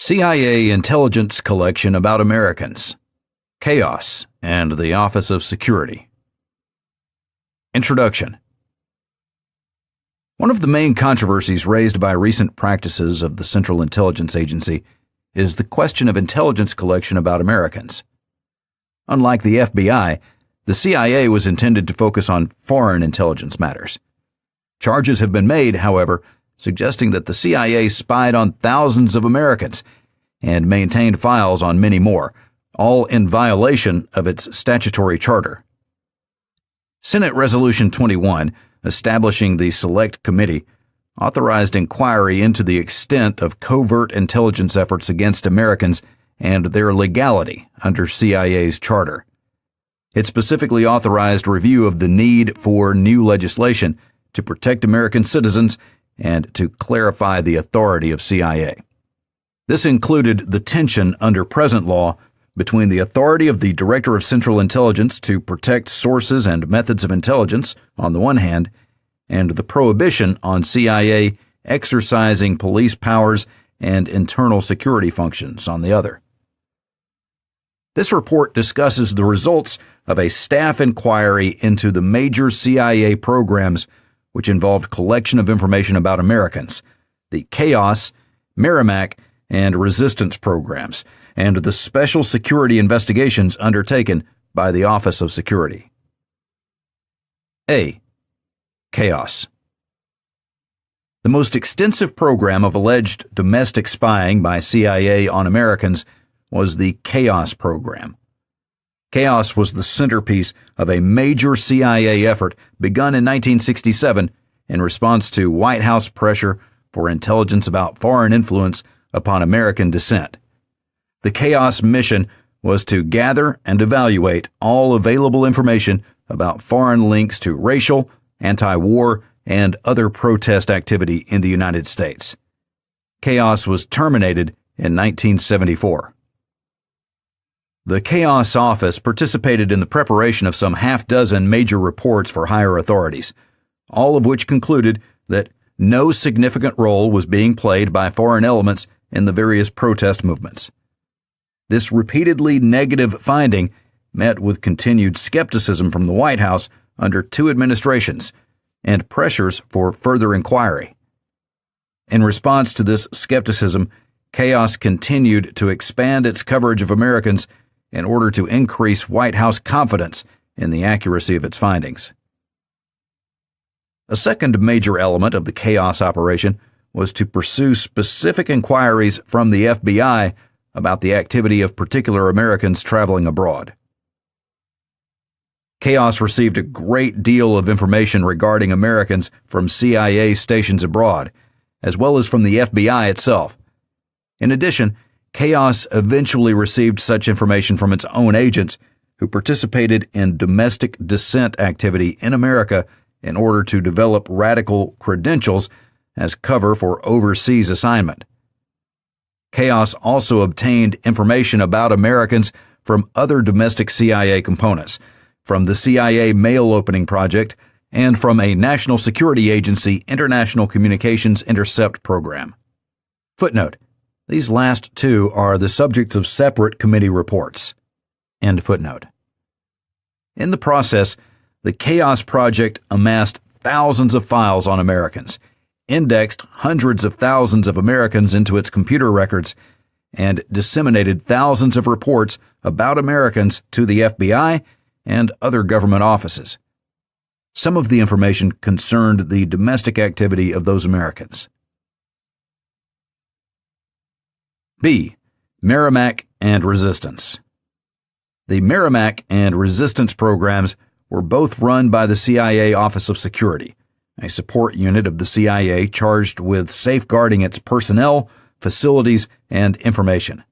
CIA intelligence collection about Americans, chaos, and the Office of Security. Introduction. One of the main controversies raised by recent practices of the Central Intelligence Agency is the question of intelligence collection about Americans. Unlike the FBI, the CIA was intended to focus on foreign intelligence matters. Charges have been made, however, suggesting that the CIA spied on thousands of Americans and maintained files on many more, all in violation of its statutory charter. Senate Resolution 21, establishing the Select Committee, authorized inquiry into the extent of covert intelligence efforts against Americans and their legality under CIA's charter. It specifically authorized review of the need for new legislation to protect American citizens and to clarify the authority of CIA. This included the tension under present law between the authority of the Director of Central Intelligence to protect sources and methods of intelligence on the one hand, and the prohibition on CIA exercising police powers and internal security functions on the other. This report discusses the results of a staff inquiry into the major CIA programs which involved collection of information about Americans, the Chaos, Merrimack, and Resistance programs, and the special security investigations undertaken by the Office of Security. A. Chaos. The most extensive program of alleged domestic spying by CIA on Americans was the Chaos program. Chaos was the centerpiece of a major CIA effort begun in 1967 in response to White House pressure for intelligence about foreign influence upon American descent. The Chaos mission was to gather and evaluate all available information about foreign links to racial, anti-war, and other protest activity in the United States. Chaos was terminated in 1974. The Chaos Office participated in the preparation of some half-dozen major reports for higher authorities, all of which concluded that no significant role was being played by foreign elements in the various protest movements. This repeatedly negative finding met with continued skepticism from the White House under two administrations and pressures for further inquiry. In response to this skepticism, Chaos continued to expand its coverage of Americans in order to increase White House confidence in the accuracy of its findings. A second major element of the Chaos operation was to pursue specific inquiries from the FBI about the activity of particular Americans traveling abroad. Chaos received a great deal of information regarding Americans from CIA stations abroad, as well as from the FBI itself. In addition, Chaos eventually received such information from its own agents who participated in domestic dissent activity in America in order to develop radical credentials as cover for overseas assignment. Chaos also obtained information about Americans from other domestic CIA components, from the CIA Mail Opening Project, and from a National Security Agency International Communications Intercept program. Footnote: these last two are the subjects of separate committee reports. End footnote. In the process, the Chaos Project amassed thousands of files on Americans, indexed hundreds of thousands of Americans into its computer records, and disseminated thousands of reports about Americans to the FBI and other government offices. Some of the information concerned the domestic activity of those Americans. B. Merrimack and Resistance. The Merrimack and Resistance programs were both run by the CIA Office of Security, a support unit of the CIA charged with safeguarding its personnel, facilities, and information.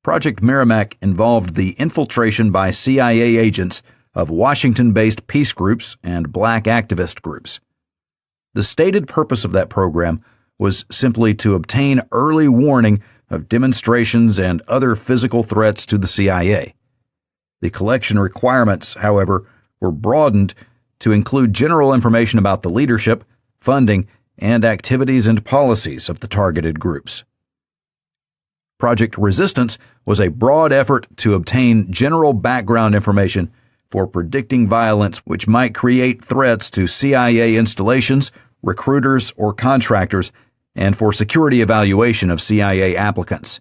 Project Merrimack involved the infiltration by CIA agents of Washington-based peace groups and black activist groups. The stated purpose of that program was simply to obtain early warning of demonstrations and other physical threats to the CIA. The collection requirements, however, were broadened to include general information about the leadership, funding, and activities and policies of the targeted groups. Project Resistance was a broad effort to obtain general background information for predicting violence which might create threats to CIA installations, recruiters, or contractors, and for security evaluation of CIA applicants.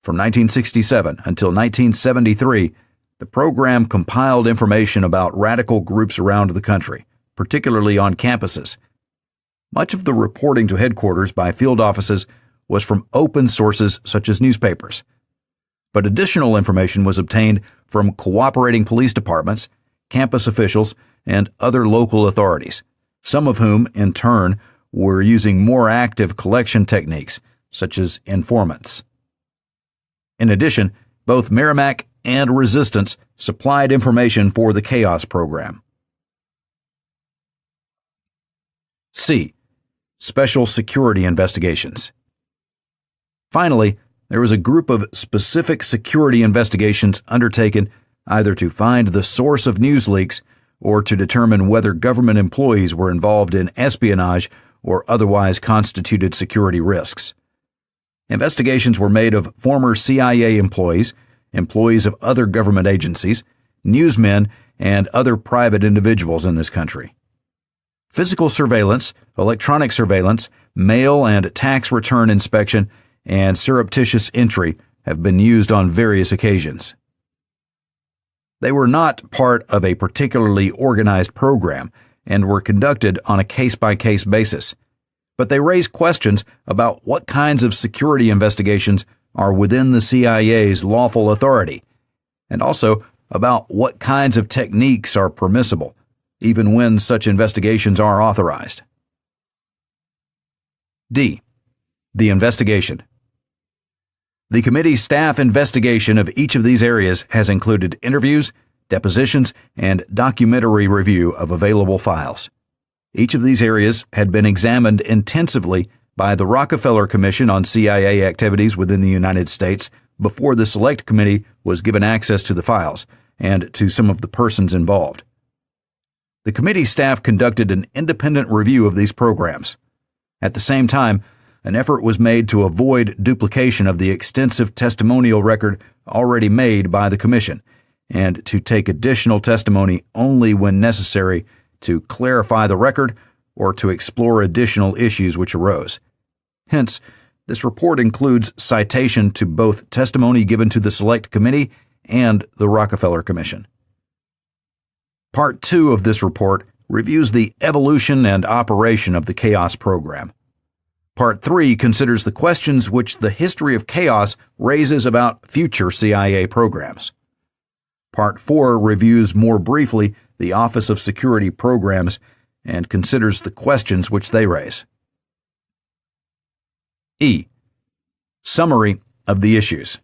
From 1967 until 1973, the program compiled information about radical groups around the country, particularly on campuses. Much of the reporting to headquarters by field offices was from open sources such as newspapers. But additional information was obtained from cooperating police departments, campus officials, and other local authorities, some of whom, in turn, were using more active collection techniques, such as informants. In addition, both Merrimack and Resistance supplied information for the Chaos program. C. Special Security Investigations. Finally, there was a group of specific security investigations undertaken either to find the source of news leaks or to determine whether government employees were involved in espionage or otherwise constituted security risks. Investigations were made of former CIA employees, employees of other government agencies, newsmen, and other private individuals in this country. Physical surveillance, electronic surveillance, mail and tax return inspection, and surreptitious entry have been used on various occasions. They were not part of a particularly organized program and were conducted on a case-by-case basis, but they raise questions about what kinds of security investigations are within the CIA's lawful authority, and also about what kinds of techniques are permissible, even when such investigations are authorized. D. The investigation. The committee's staff investigation of each of these areas has included interviews, depositions, and documentary review of available files. Each of these areas had been examined intensively by the Rockefeller Commission on CIA Activities within the United States before the Select Committee was given access to the files and to some of the persons involved. The committee staff conducted an independent review of these programs. At the same time, an effort was made to avoid duplication of the extensive testimonial record already made by the Commission, and to take additional testimony only when necessary to clarify the record or to explore additional issues which arose. Hence, this report includes citation to both testimony given to the Select Committee and the Rockefeller Commission. Part 2 of this report reviews the evolution and operation of the Chaos program. Part 3 considers the questions which the history of chaos raises about future CIA programs. Part 4 reviews more briefly the Office of Security Programs and considers the questions which they raise. E. Summary of the issues.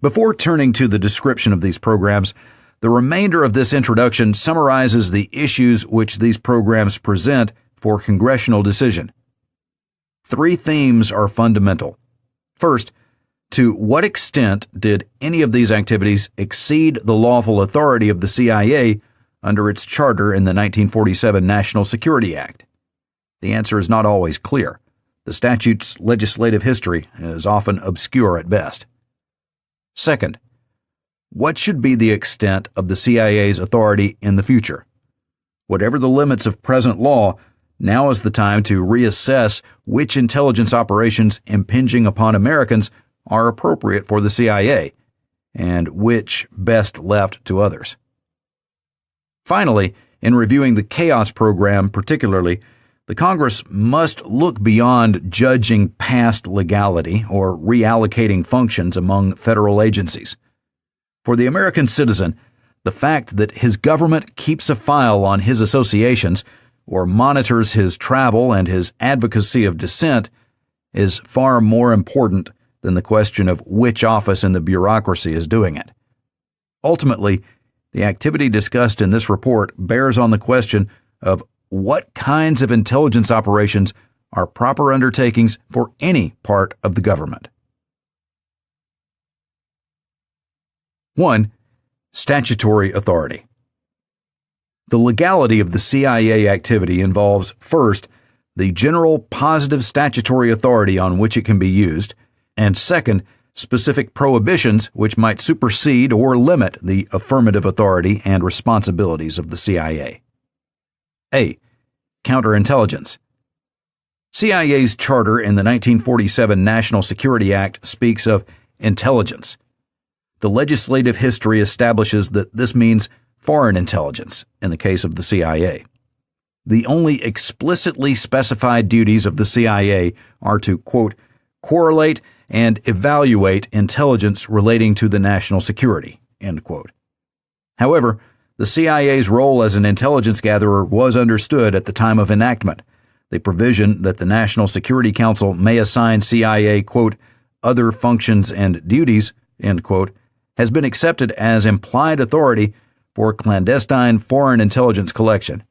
Before turning to the description of these programs, the remainder of this introduction summarizes the issues which these programs present for congressional decision. 3 themes are fundamental. First, to what extent did any of these activities exceed the lawful authority of the CIA under its charter in the 1947 National Security Act? The answer is not always clear. The statute's legislative history is often obscure at best. Second, what should be the extent of the CIA's authority in the future? Whatever the limits of present law, now is the time to reassess which intelligence operations impinging upon Americans are appropriate for the CIA, and which best left to others. Finally, in reviewing the Chaos program particularly, the Congress must look beyond judging past legality or reallocating functions among federal agencies. For the American citizen, the fact that his government keeps a file on his associations or monitors his travel and his advocacy of dissent is far more important than the question of which office in the bureaucracy is doing it. Ultimately, the activity discussed in this report bears on the question of what kinds of intelligence operations are proper undertakings for any part of the government. 1. Statutory authority. The legality of the CIA activity involves, first, the general positive statutory authority on which it can be used, and second, specific prohibitions which might supersede or limit the affirmative authority and responsibilities of the CIA. A. Counterintelligence. CIA's charter in the 1947 National Security Act speaks of intelligence. The legislative history establishes that this means foreign intelligence in the case of the CIA. The only explicitly specified duties of the CIA are to, quote, correlate and evaluate intelligence relating to the national security, end quote. However, the CIA's role as an intelligence gatherer was understood at the time of enactment. The provision that the National Security Council may assign CIA, quote, other functions and duties, end quote, has been accepted as implied authority for clandestine foreign intelligence collection.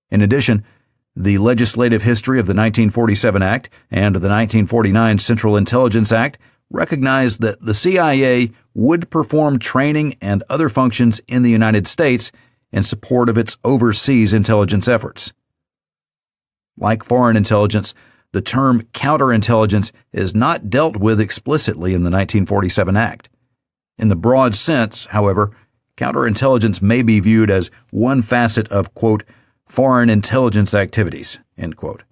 In addition, the legislative history of the 1947 Act and the 1949 Central Intelligence Act recognized that the CIA would perform training and other functions in the United States in support of its overseas intelligence efforts. Like foreign intelligence, the term counterintelligence is not dealt with explicitly in the 1947 Act. In the broad sense, however, counterintelligence may be viewed as one facet of, quote, foreign intelligence activities, end quote.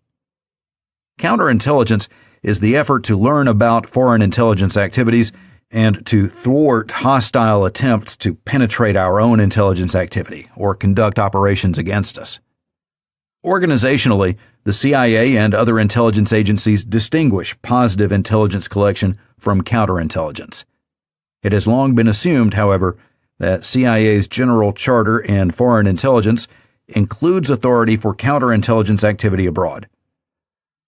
Counterintelligence is the effort to learn about foreign intelligence activities and to thwart hostile attempts to penetrate our own intelligence activity or conduct operations against us. Organizationally, the CIA and other intelligence agencies distinguish positive intelligence collection from counterintelligence. It has long been assumed, however, that CIA's general charter in foreign intelligence includes authority for counterintelligence activity abroad.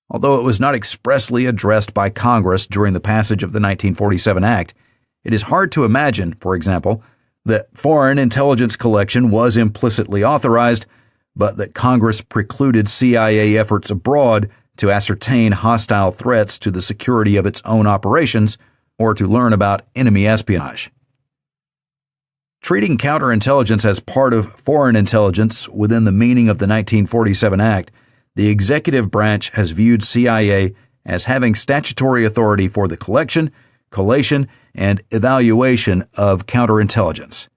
Although it was not expressly addressed by Congress during the passage of the 1947 Act, it is hard to imagine, for example, that foreign intelligence collection was implicitly authorized, but that Congress precluded CIA efforts abroad to ascertain hostile threats to the security of its own operations or to learn about enemy espionage. Treating counterintelligence as part of foreign intelligence within the meaning of the 1947 Act, the executive branch has viewed CIA as having statutory authority for the collection, collation, and evaluation of counterintelligence.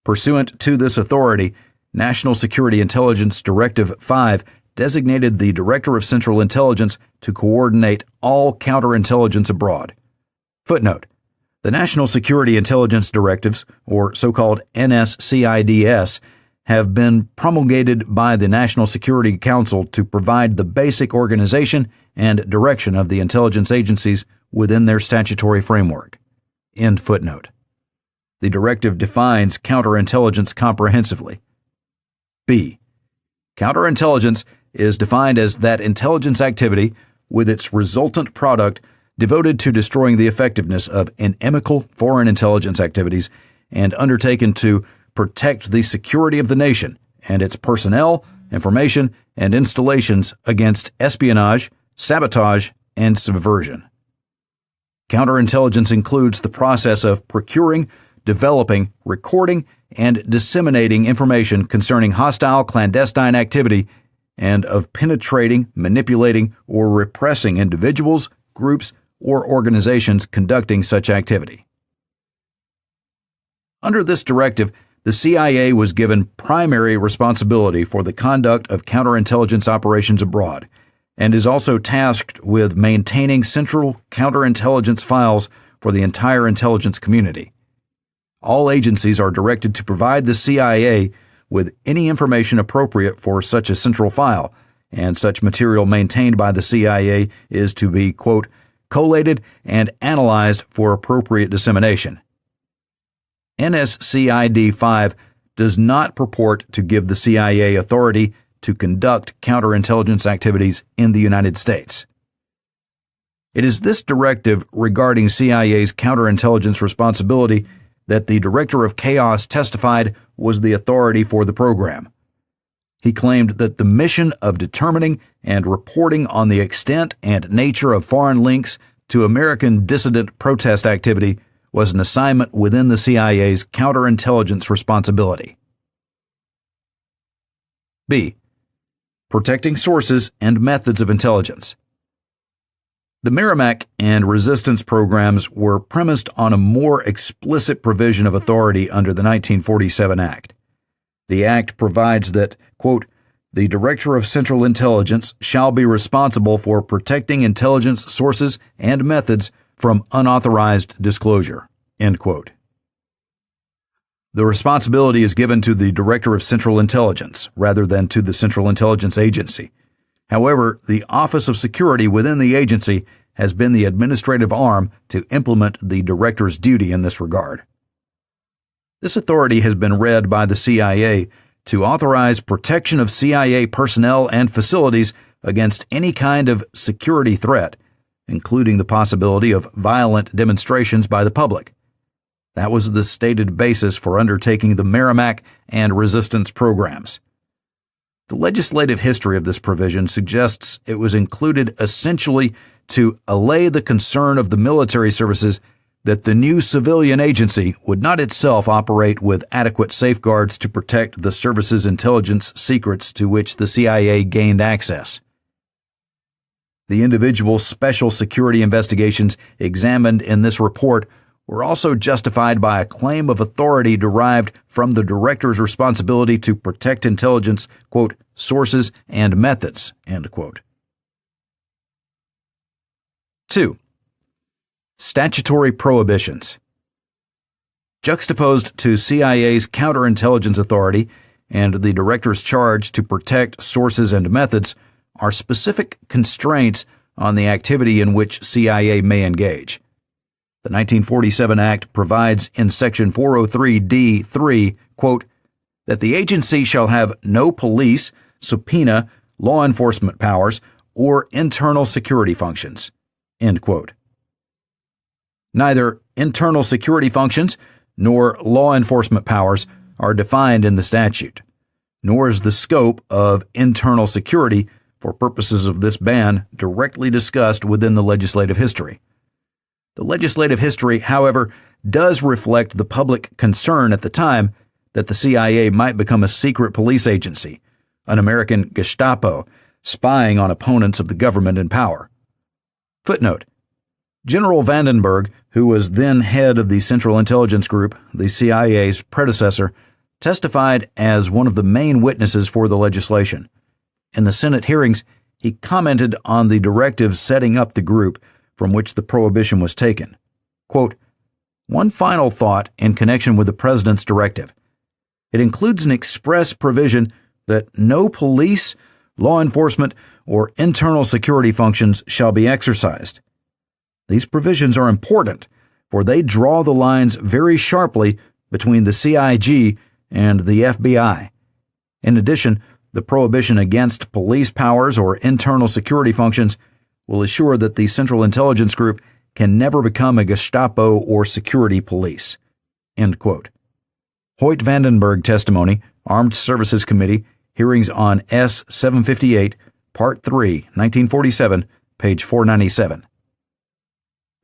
Pursuant to this authority, National Security Intelligence Directive 5 designated the Director of Central Intelligence to coordinate all counterintelligence abroad. Footnote: the National Security Intelligence Directives, or so-called NSCIDS, have been promulgated by the National Security Council to provide the basic organization and direction of the intelligence agencies within their statutory framework. End footnote. The directive defines counterintelligence comprehensively. B. Counterintelligence is defined as that intelligence activity with its resultant product devoted to destroying the effectiveness of inimical foreign intelligence activities and undertaken to protect the security of the nation and its personnel, information, and installations against espionage, sabotage, and subversion. Counterintelligence includes the process of procuring, developing, recording, and disseminating information concerning hostile clandestine activity and of penetrating, manipulating, or repressing individuals, groups, or organizations conducting such activity. Under this directive, the CIA was given primary responsibility for the conduct of counterintelligence operations abroad, and is also tasked with maintaining central counterintelligence files for the entire intelligence community. All agencies are directed to provide the CIA with any information appropriate for such a central file, and such material maintained by the CIA is to be, quote, collated and analyzed for appropriate dissemination. NSCID 5 does not purport to give the CIA authority to conduct counterintelligence activities in the United States. It is this directive regarding CIA's counterintelligence responsibility that the Director of Chaos testified was the authority for the program. He claimed that the mission of determining and reporting on the extent and nature of foreign links to American dissident protest activity was an assignment within the CIA's counterintelligence responsibility. B. Protecting sources and methods of intelligence. The Merrimack and resistance programs were premised on a more explicit provision of authority under the 1947 Act. The Act provides that, quote, the Director of Central Intelligence shall be responsible for protecting intelligence sources and methods from unauthorized disclosure, end quote. The responsibility is given to the Director of Central Intelligence rather than to the Central Intelligence Agency. However, the Office of Security within the agency has been the administrative arm to implement the Director's duty in this regard. This authority has been read by the CIA to authorize protection of CIA personnel and facilities against any kind of security threat, including the possibility of violent demonstrations by the public. That was the stated basis for undertaking the Merrimack and resistance programs. The legislative history of this provision suggests it was included essentially to allay the concern of the military services that the new civilian agency would not itself operate with adequate safeguards to protect the service's intelligence secrets to which the CIA gained access. The individual special security investigations examined in this report were also justified by a claim of authority derived from the director's responsibility to protect intelligence, quote, sources and methods, end quote. 2. Statutory prohibitions. Juxtaposed to CIA's counterintelligence authority and the director's charge to protect sources and methods are specific constraints on the activity in which CIA may engage. The 1947 Act provides in Section 403D3, quote, that the agency shall have no police, subpoena, law enforcement powers, or internal security functions, end quote. Neither internal security functions nor law enforcement powers are defined in the statute, nor is the scope of internal security for purposes of this ban directly discussed within the legislative history. The legislative history, however, does reflect the public concern at the time that the CIA might become a secret police agency, an American Gestapo, spying on opponents of the government in power. Footnote: General Vandenberg, who was then head of the Central Intelligence Group, the CIA's predecessor, testified as one of the main witnesses for the legislation. In the Senate hearings, he commented on the directive setting up the group from which the prohibition was taken. Quote, one final thought in connection with the President's directive. It includes an express provision that no police, law enforcement, or internal security functions shall be exercised. These provisions are important, for they draw the lines very sharply between the CIG and the FBI. In addition, the prohibition against police powers or internal security functions will assure that the Central Intelligence Group can never become a Gestapo or security police. End quote. Hoyt-Vandenberg testimony, Armed Services Committee, hearings on S-758, Part 3, 1947, page 497.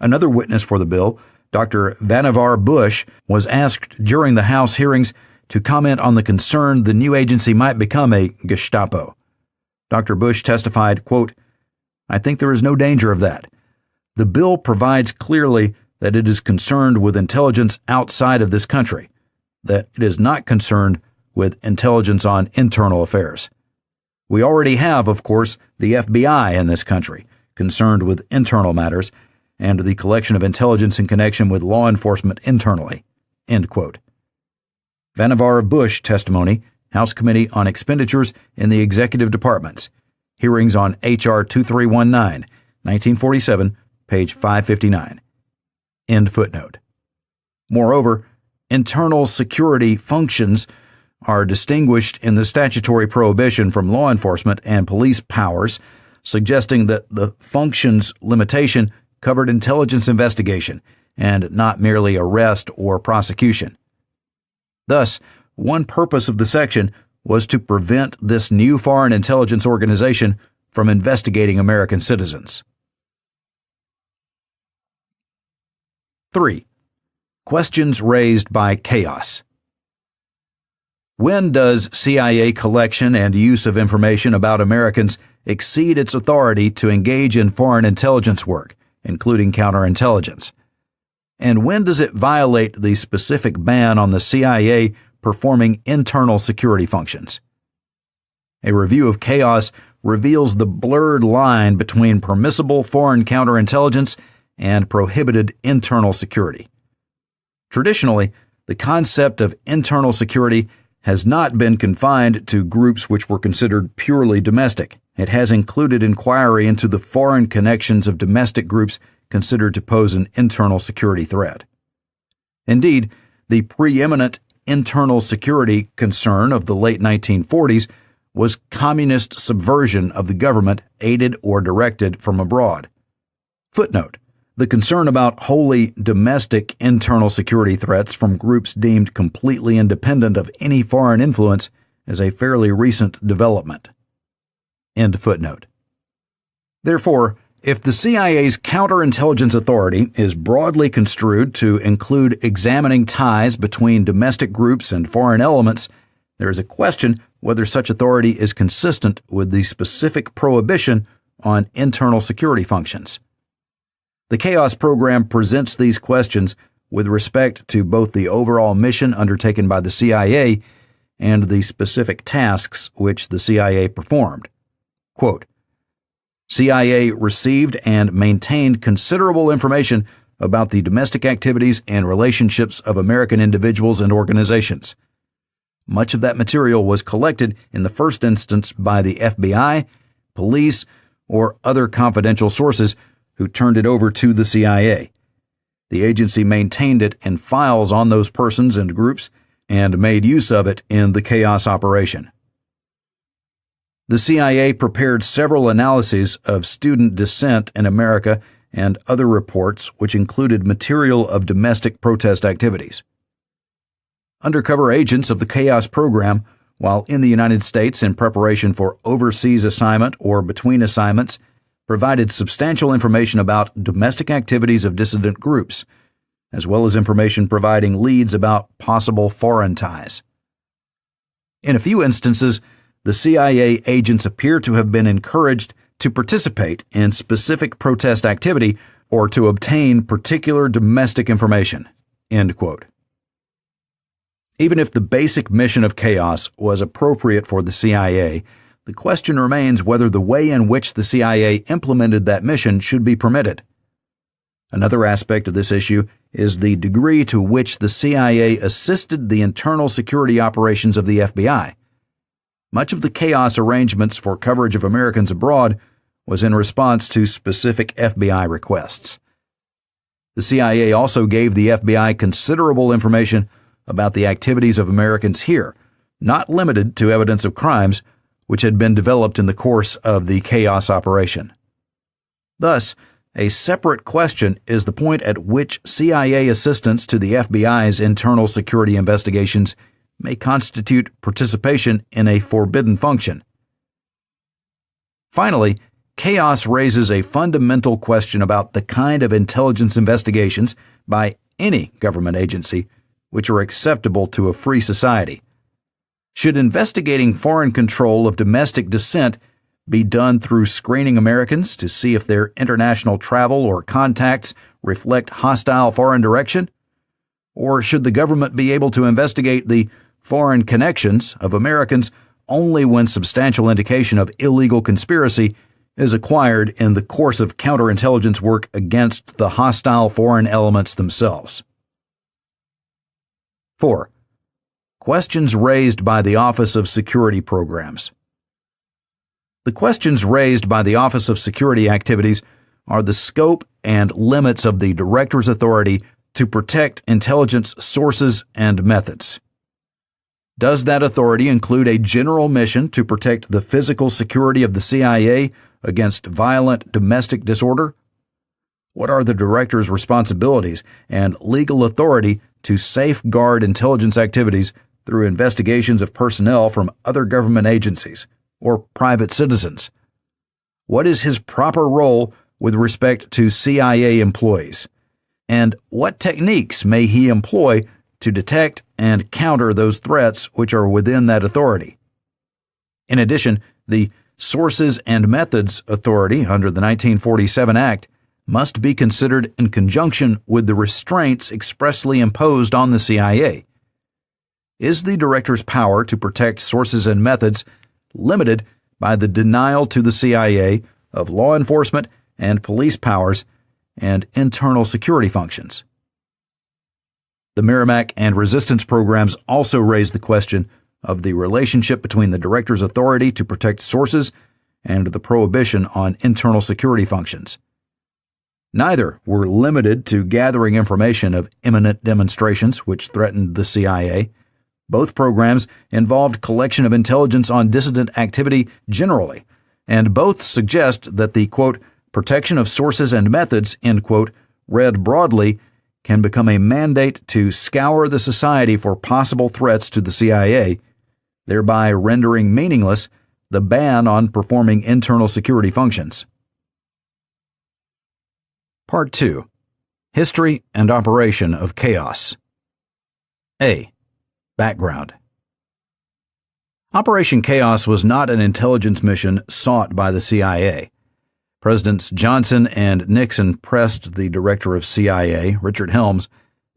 Another witness for the bill, Dr. Vannevar Bush, was asked during the House hearings to comment on the concern the new agency might become a Gestapo. Dr. Bush testified, quote, I think there is no danger of that. The bill provides clearly that it is concerned with intelligence outside of this country, that it is not concerned with intelligence on internal affairs. We already have, of course, the FBI in this country, concerned with internal matters, and the collection of intelligence in connection with law enforcement internally. End quote. Vannevar Bush testimony, House Committee on Expenditures in the Executive Departments, hearings on H.R. 2319, 1947, page 559. End footnote. Moreover, internal security functions are distinguished in the statutory prohibition from law enforcement and police powers, suggesting that the functions limitation covered intelligence investigation and not merely arrest or prosecution. Thus, one purpose of the section was to prevent this new foreign intelligence organization from investigating American citizens. 3. Questions raised by chaos. When does CIA collection and use of information about Americans exceed its authority to engage in foreign intelligence work, including counterintelligence? And when does it violate the specific ban on the CIA performing internal security functions? A review of chaos reveals the blurred line between permissible foreign counterintelligence and prohibited internal security. Traditionally, the concept of internal security has not been confined to groups which were considered purely domestic. It has included inquiry into the foreign connections of domestic groups considered to pose an internal security threat. Indeed, the preeminent internal security concern of the late 1940s was communist subversion of the government aided or directed from abroad. Footnote: the concern about wholly domestic internal security threats from groups deemed completely independent of any foreign influence is a fairly recent development. End footnote. Therefore, if the CIA's counterintelligence authority is broadly construed to include examining ties between domestic groups and foreign elements, there is a question whether such authority is consistent with the specific prohibition on internal security functions. The Chaos Program presents these questions with respect to both the overall mission undertaken by the CIA and the specific tasks which the CIA performed. Quote, CIA received and maintained considerable information about the domestic activities and relationships of American individuals and organizations. Much of that material was collected in the first instance by the FBI, police, or other confidential sources who turned it over to the CIA. The agency maintained it in files on those persons and groups and made use of it in the chaos operation. The CIA prepared several analyses of student dissent in America and other reports which included material of domestic protest activities. Undercover agents of the Chaos Program, while in the United States in preparation for overseas assignment or between assignments, provided substantial information about domestic activities of dissident groups, as well as information providing leads about possible foreign ties. In a few instances, the CIA agents appear to have been encouraged to participate in specific protest activity or to obtain particular domestic information. End quote. Even if the basic mission of chaos was appropriate for the CIA, the question remains whether the way in which the CIA implemented that mission should be permitted. Another aspect of this issue is the degree to which the CIA assisted the internal security operations of the FBI. Much of the chaos arrangements for coverage of Americans abroad was in response to specific FBI requests. The CIA also gave the FBI considerable information about the activities of Americans here, not limited to evidence of crimes which had been developed in the course of the chaos operation. Thus, a separate question is the point at which CIA assistance to the FBI's internal security investigations may constitute participation in a forbidden function. Finally, chaos raises a fundamental question about the kind of intelligence investigations by any government agency which are acceptable to a free society. Should investigating foreign control of domestic dissent be done through screening Americans to see if their international travel or contacts reflect hostile foreign direction? Or should the government be able to investigate the foreign connections of Americans only when substantial indication of illegal conspiracy is acquired in the course of counterintelligence work against the hostile foreign elements themselves? 4. Questions raised by the Office of Security Programs. The questions raised by the Office of Security Activities are the scope and limits of the Director's authority to protect intelligence sources and methods. Does that authority include a general mission to protect the physical security of the CIA against violent domestic disorder? What are the Director's responsibilities and legal authority to safeguard intelligence activities through investigations of personnel from other government agencies or private citizens? What is his proper role with respect to CIA employees? And what techniques may he employ to detect and counter those threats which are within that authority? In addition, the Sources and Methods Authority under the 1947 Act must be considered in conjunction with the restraints expressly imposed on the CIA. Is the director's power to protect sources and methods limited by the denial to the CIA of law enforcement and police powers and internal security functions? The Merrimack and resistance programs also raised the question of the relationship between the director's authority to protect sources and the prohibition on internal security functions. Neither were limited to gathering information of imminent demonstrations which threatened the CIA. Both programs involved collection of intelligence on dissident activity generally, and both suggest that the, quote, protection of sources and methods, end quote, read broadly, can become a mandate to scour the society for possible threats to the CIA, thereby rendering meaningless the ban on performing internal security functions. Part 2. History and Operation of Chaos. A. Background. Operation Chaos was not an intelligence mission sought by the CIA. Presidents Johnson and Nixon pressed the director of CIA, Richard Helms,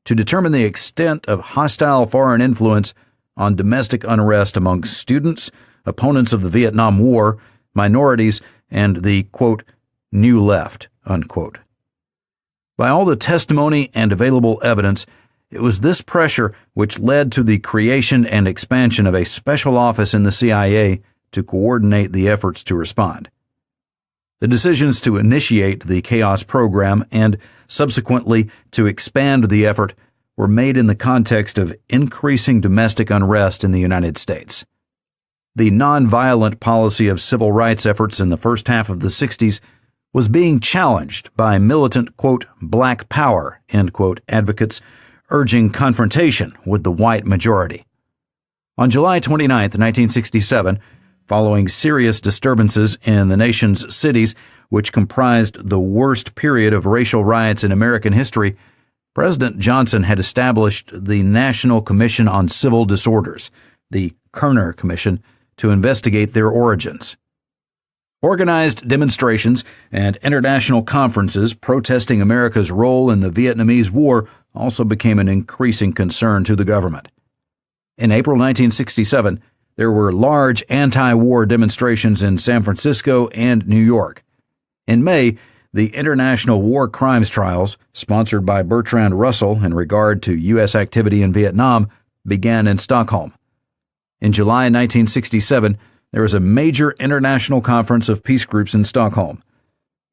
to determine the extent of hostile foreign influence on domestic unrest among students, opponents of the Vietnam War, minorities, and the, quote, new left, unquote. By all the testimony and available evidence, it was this pressure which led to the creation and expansion of a special office in the CIA to coordinate the efforts to respond. The decisions to initiate the Chaos program and subsequently to expand the effort were made in the context of increasing domestic unrest in the United States. The nonviolent policy of civil rights efforts in the first half of the 60s was being challenged by militant, quote, black power, end quote, advocates urging confrontation with the white majority. On July 29, 1967, following serious disturbances in the nation's cities, which comprised the worst period of racial riots in American history, President Johnson had established the National Commission on Civil Disorders, the Kerner Commission, to investigate their origins. Organized demonstrations and international conferences protesting America's role in the Vietnamese War also became an increasing concern to the government. In April 1967, there were large anti-war demonstrations in San Francisco and New York. In May, the International War Crimes Trials, sponsored by Bertrand Russell in regard to U.S. activity in Vietnam, began in Stockholm. In July 1967, there was a major international conference of peace groups in Stockholm.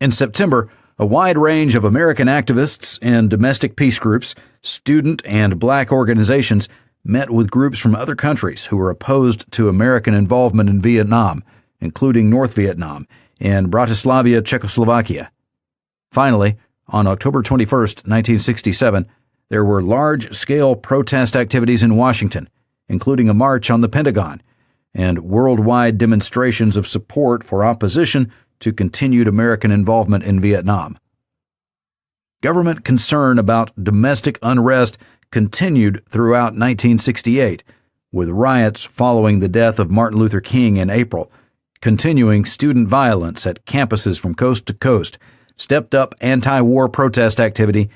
In September, a wide range of American activists and domestic peace groups, student and black organizations met with groups from other countries who were opposed to American involvement in Vietnam, including North Vietnam and Bratislava, Czechoslovakia. Finally, on October 21, 1967, there were large-scale protest activities in Washington, including a march on the Pentagon, and worldwide demonstrations of support for opposition to continued American involvement in Vietnam. Government concern about domestic unrest continued throughout 1968, with riots following the death of Martin Luther King in April, continuing student violence at campuses from coast to coast, stepped-up anti-war protest activity,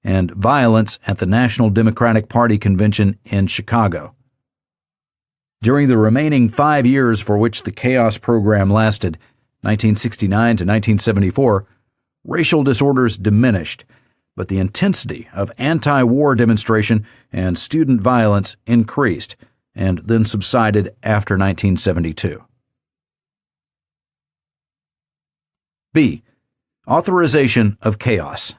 and violence at the National Democratic Party convention in Chicago. During the remaining 5 years for which the Chaos program lasted, 1969 to 1974, racial disorders diminished, but the intensity of anti-war demonstration and student violence increased and then subsided after 1972. B. Authorization of chaos.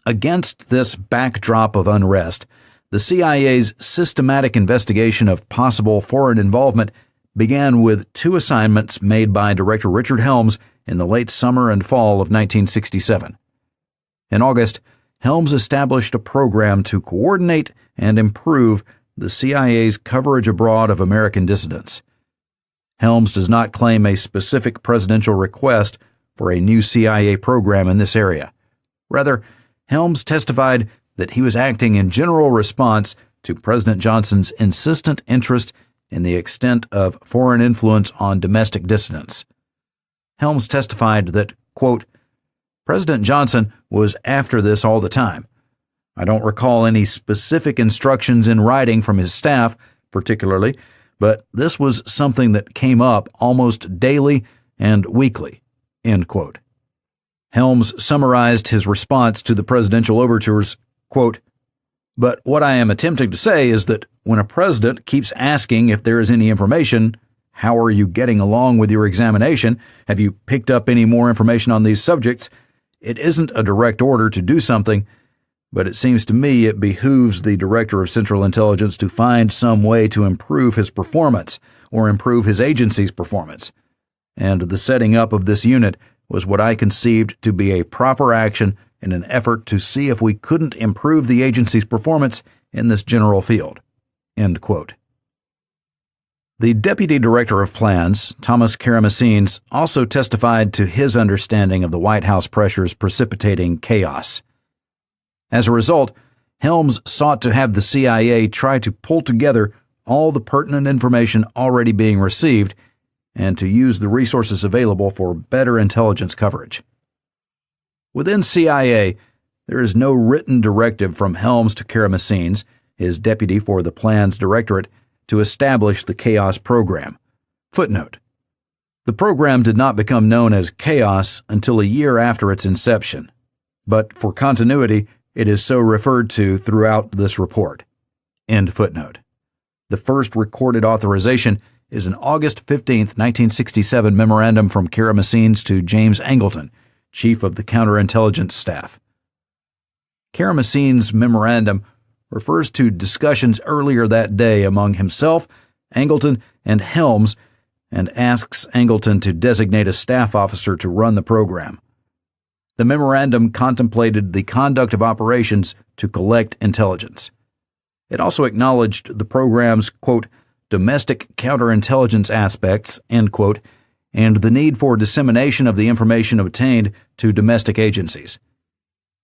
Against this backdrop of unrest, the CIA's systematic investigation of possible foreign involvement began with 2 assignments made by Director Richard Helms in the late summer and fall of 1967. In August, Helms established a program to coordinate and improve the CIA's coverage abroad of American dissidents. Helms does not claim a specific presidential request for a new CIA program in this area. Rather, Helms testified that he was acting in general response to President Johnson's insistent interest in the extent of foreign influence on domestic dissidents. Helms testified that, quote, President Johnson was after this all the time. I don't recall any specific instructions in writing from his staff, particularly, but this was something that came up almost daily and weekly, end quote. Helms summarized his response to the presidential overtures, quote, But what I am attempting to say is that when a president keeps asking if there is any information, how are you getting along with your examination? Have you picked up any more information on these subjects? It isn't a direct order to do something, but it seems to me it behooves the Director of Central Intelligence to find some way to improve his performance or improve his agency's performance. And the setting up of this unit was what I conceived to be a proper action in an effort to see if we couldn't improve the agency's performance in this general field. End quote. The Deputy Director of Plans, Thomas Karamessines, also testified to his understanding of the White House pressures precipitating chaos. As a result, Helms sought to have the CIA try to pull together all the pertinent information already being received and to use the resources available for better intelligence coverage. Within CIA, there is no written directive from Helms to Karamessines, his deputy for the Plans Directorate, to establish the Chaos Program. Footnote: the program did not become known as Chaos until a year after its inception, but for continuity, it is so referred to throughout this report. End footnote. The first recorded authorization is an August 15, 1967 memorandum from Karamessines to James Angleton, Chief of the Counterintelligence Staff. Karamessines' memorandum refers to discussions earlier that day among himself, Angleton, and Helms, and asks Angleton to designate a staff officer to run the program. The memorandum contemplated the conduct of operations to collect intelligence. It also acknowledged the program's, quote, domestic counterintelligence aspects, end quote, and the need for dissemination of the information obtained to domestic agencies.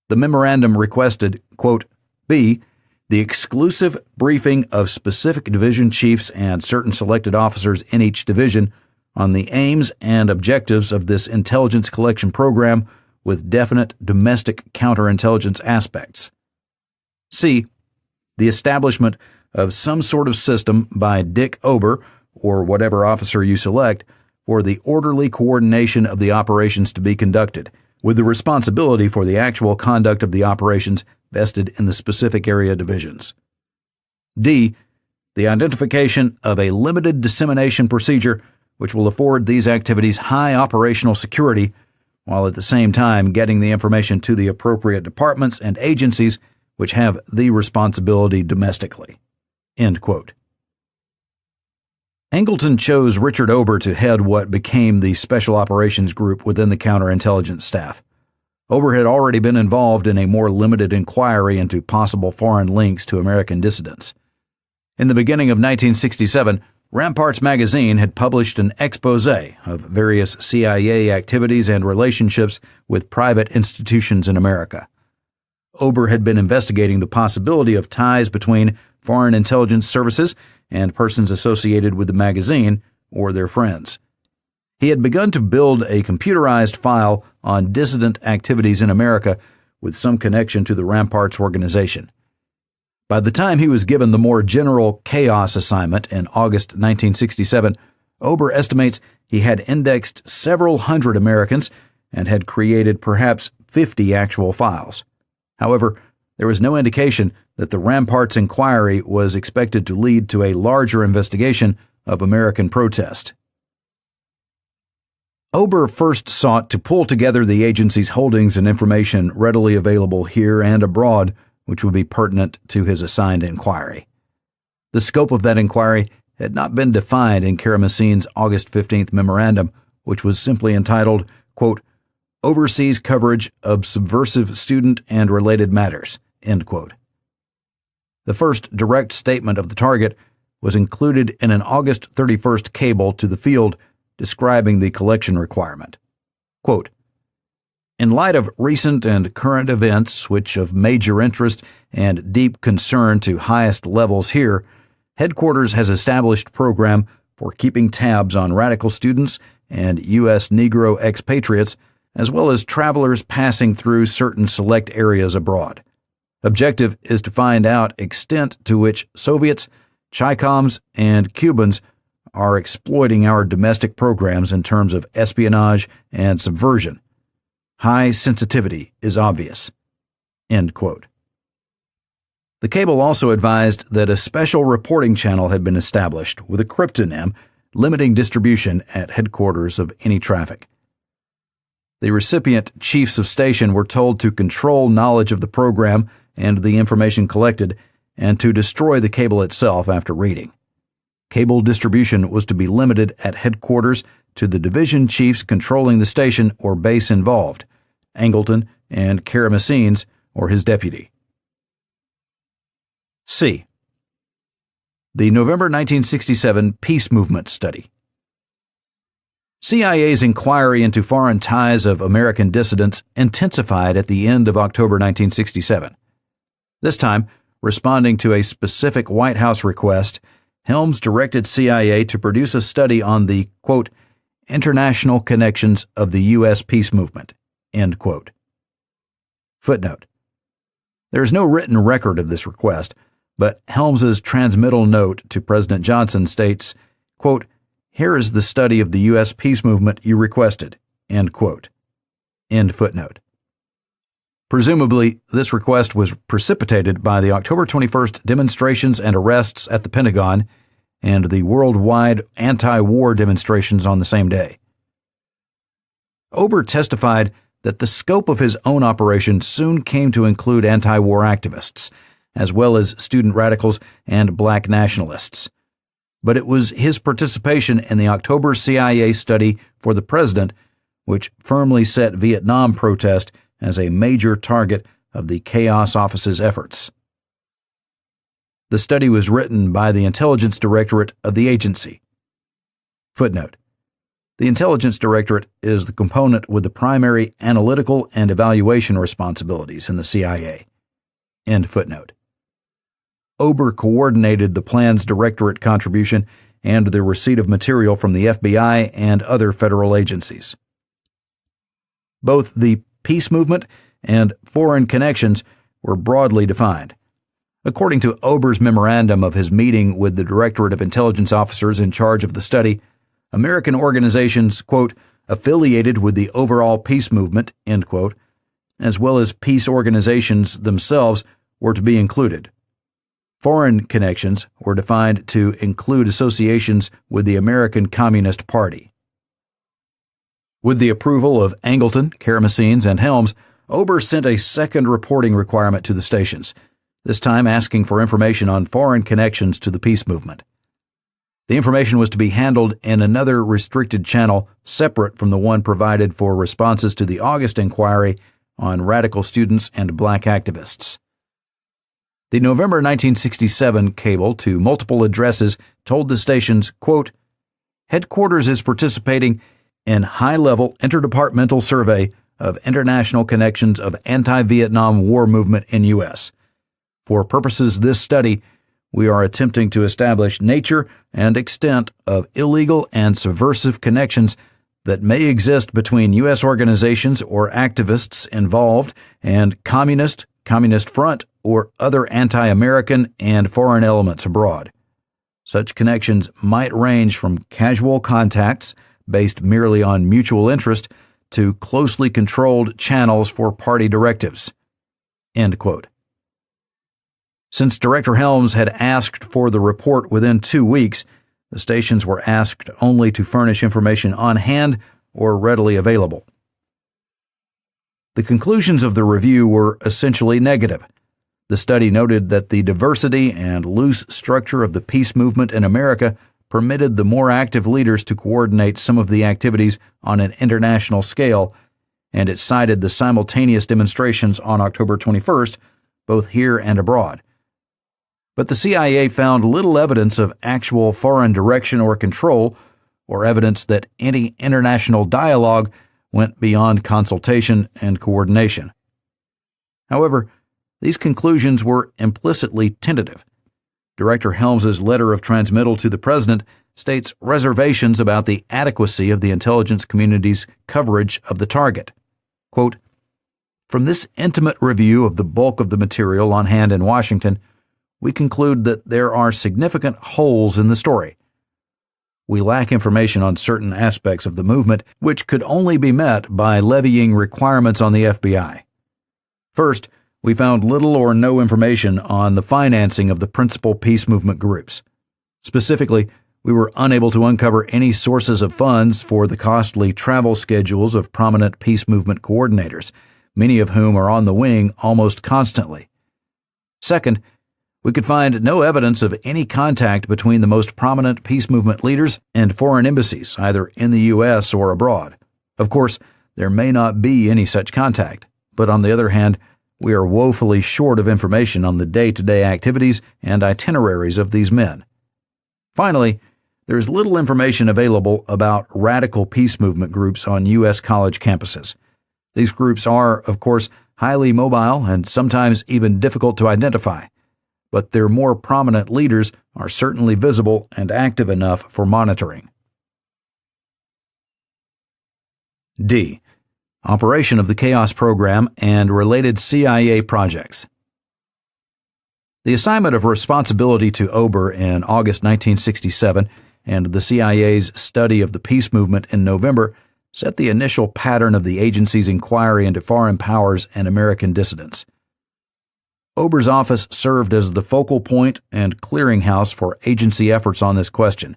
The memorandum requested, quote, B, the exclusive briefing of specific division chiefs and certain selected officers in each division on the aims and objectives of this intelligence collection program with definite domestic counterintelligence aspects. C, the establishment of some sort of system by Dick Ober, or whatever officer you select, for the orderly coordination of the operations to be conducted, with the responsibility for the actual conduct of the operations vested in the specific area divisions. D, the identification of a limited dissemination procedure which will afford these activities high operational security, while at the same time getting the information to the appropriate departments and agencies which have the responsibility domestically. End quote. Angleton chose Richard Ober to head what became the Special Operations Group within the Counterintelligence Staff. Ober had already been involved in a more limited inquiry into possible foreign links to American dissidents. In the beginning of 1967, Ramparts magazine had published an exposé of various CIA activities and relationships with private institutions in America. Ober had been investigating the possibility of ties between foreign intelligence services and persons associated with the magazine or their friends. He had begun to build a computerized file on dissident activities in America with some connection to the Ramparts organization. By the time he was given the more general chaos assignment in August 1967, Ober estimates he had indexed several hundred Americans and had created perhaps 50 actual files. However, there was no indication that the Ramparts inquiry was expected to lead to a larger investigation of American protest. Ober first sought to pull together the agency's holdings and information readily available here and abroad, which would be pertinent to his assigned inquiry. The scope of that inquiry had not been defined in Karamessines' August 15th memorandum, which was simply entitled, quote, Overseas Coverage of Subversive Student and Related Matters, end quote. The first direct statement of the target was included in an August 31st cable to the field describing the collection requirement. Quote, in light of recent and current events which of major interest and deep concern to highest levels here, Headquarters has established a program for keeping tabs on radical students and U.S. Negro expatriates, as well as travelers passing through certain select areas abroad. Objective is to find out extent to which Soviets, Chicoms, and Cubans are exploiting our domestic programs in terms of espionage and subversion. High sensitivity is obvious." End quote. The cable also advised that a special reporting channel had been established with a cryptonym limiting distribution at headquarters of any traffic. The recipient chiefs of station were told to control knowledge of the program and the information collected, and to destroy the cable itself after reading. Cable distribution was to be limited at headquarters to the division chiefs controlling the station or base involved, Angleton and Karamessines or his deputy. C. The November 1967 Peace Movement Study. CIA's inquiry into foreign ties of American dissidents intensified at the end of October 1967. This time, responding to a specific White House request, Helms directed CIA to produce a study on the, quote, international connections of the U.S. peace movement, end quote. Footnote. There is no written record of this request, but Helms's transmittal note to President Johnson states, quote, "Here is the study of the U.S. peace movement you requested," end quote. End footnote. Presumably, this request was precipitated by the October 21st demonstrations and arrests at the Pentagon and the worldwide anti-war demonstrations on the same day. Ober testified that the scope of his own operation soon came to include anti-war activists, as well as student radicals and black nationalists. But it was his participation in the October CIA study for the president which firmly set Vietnam protest as a major target of the Chaos Office's efforts. The study was written by the Intelligence Directorate of the agency. Footnote. The Intelligence Directorate is the component with the primary analytical and evaluation responsibilities in the CIA. End footnote. Ober coordinated the plan's directorate contribution and the receipt of material from the FBI and other federal agencies. Both the peace movement and foreign connections were broadly defined. According to Ober's memorandum of his meeting with the Directorate of Intelligence officers in charge of the study, American organizations, quote, affiliated with the overall peace movement, end quote, as well as peace organizations themselves were to be included. Foreign connections were defined to include associations with the American Communist Party. With the approval of Angleton, Karamessines, and Helms, Ober sent a second reporting requirement to the stations, this time asking for information on foreign connections to the peace movement. The information was to be handled in another restricted channel separate from the one provided for responses to the August inquiry on radical students and black activists. The November 1967 cable to multiple addresses told the stations, quote, "Headquarters is participating in high-level interdepartmental survey of international connections of anti-Vietnam War movement in U.S. For purposes of this study, we are attempting to establish nature and extent of illegal and subversive connections that may exist between U.S. organizations or activists involved and Communist Front, or other anti-American and foreign elements abroad. Such connections might range from casual contacts based merely on mutual interest to closely controlled channels for party directives." End quote. Since Director Helms had asked for the report within 2 weeks, the stations were asked only to furnish information on hand or readily available. The conclusions of the review were essentially negative. The study noted that the diversity and loose structure of the peace movement in America permitted the more active leaders to coordinate some of the activities on an international scale, and it cited the simultaneous demonstrations on October 21st, both here and abroad. But the CIA found little evidence of actual foreign direction or control, or evidence that any international dialogue went beyond consultation and coordination. However, these conclusions were implicitly tentative. Director Helms's letter of transmittal to the President states reservations about the adequacy of the intelligence community's coverage of the target. Quote, "From this intimate review of the bulk of the material on hand in Washington, we conclude that there are significant holes in the story. We lack information on certain aspects of the movement, which could only be met by levying requirements on the FBI. First, we found little or no information on the financing of the principal peace movement groups. Specifically, we were unable to uncover any sources of funds for the costly travel schedules of prominent peace movement coordinators, many of whom are on the wing almost constantly. Second, we could find no evidence of any contact between the most prominent peace movement leaders and foreign embassies, either in the U.S. or abroad. Of course, there may not be any such contact, but on the other hand, we are woefully short of information on the day-to-day activities and itineraries of these men. Finally, there is little information available about radical peace movement groups on U.S. college campuses. These groups are, of course, highly mobile and sometimes even difficult to identify, but their more prominent leaders are certainly visible and active enough for monitoring. D. Operation of the Chaos Program and related CIA projects. The assignment of responsibility to Ober in August 1967 and the CIA's study of the peace movement in November set the initial pattern of the agency's inquiry into foreign powers and American dissidents. Ober's office served as the focal point and clearinghouse for agency efforts on this question,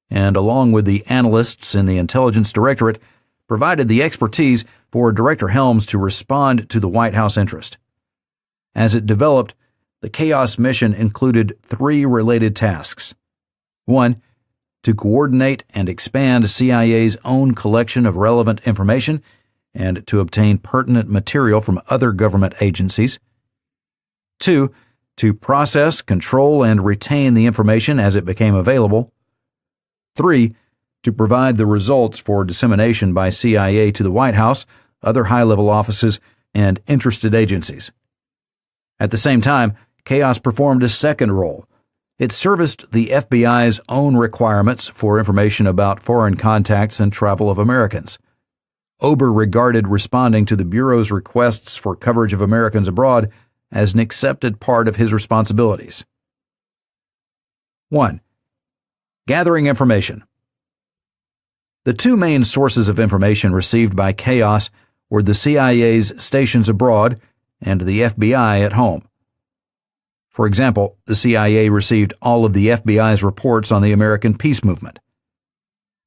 and along with the analysts in the Intelligence Directorate, provided the expertise for Director Helms to respond to the White House interest. As it developed, the Chaos mission included 3 related tasks. 1. To coordinate and expand CIA's own collection of relevant information and to obtain pertinent material from other government agencies. 2. To process, control, and retain the information as it became available. 3. To provide the results for dissemination by CIA to the White House, other high-level offices, and interested agencies. At the same time, Chaos performed a second role. It serviced the FBI's own requirements for information about foreign contacts and travel of Americans. Ober regarded responding to the Bureau's requests for coverage of Americans abroad as an accepted part of his responsibilities. 1. Gathering information. The 2 main sources of information received by Chaos were the CIA's stations abroad and the FBI at home. For example, the CIA received all of the FBI's reports on the American peace movement.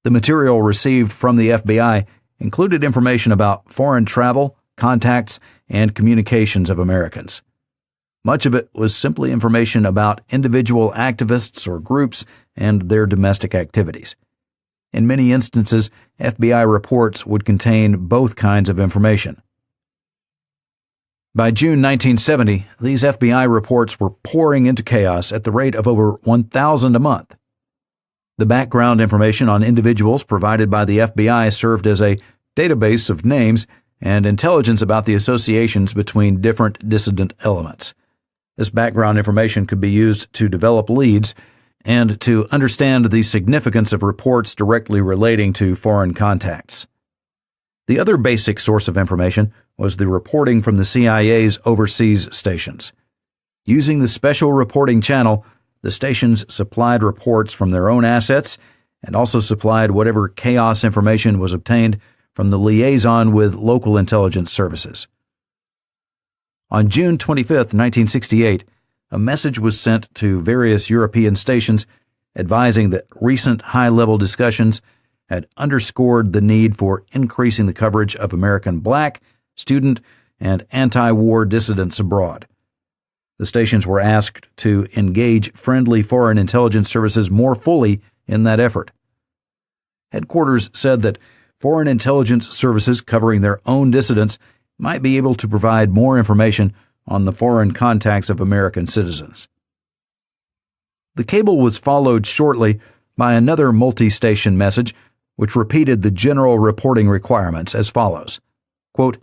The material received from the FBI included information about foreign travel, contacts, and communications of Americans. Much of it was simply information about individual activists or groups and their domestic activities. In many instances, FBI reports would contain both kinds of information. By June 1970, these FBI reports were pouring into Chaos at the rate of over 1,000 a month. The background information on individuals provided by the FBI served as a database of names and intelligence about the associations between different dissident elements. This background information could be used to develop leads and to understand the significance of reports directly relating to foreign contacts. The other basic source of information was the reporting from the CIA's overseas stations. Using the Special Reporting Channel, the stations supplied reports from their own assets and also supplied whatever Chaos information was obtained from the liaison with local intelligence services. On June 25, 1968, a message was sent to various European stations advising that recent high-level discussions had underscored the need for increasing the coverage of American black, student, and anti-war dissidents abroad. The stations were asked to engage friendly foreign intelligence services more fully in that effort. Headquarters said that foreign intelligence services covering their own dissidents might be able to provide more information on the foreign contacts of American citizens. The cable was followed shortly by another multi-station message which repeated the general reporting requirements as follows. Quote,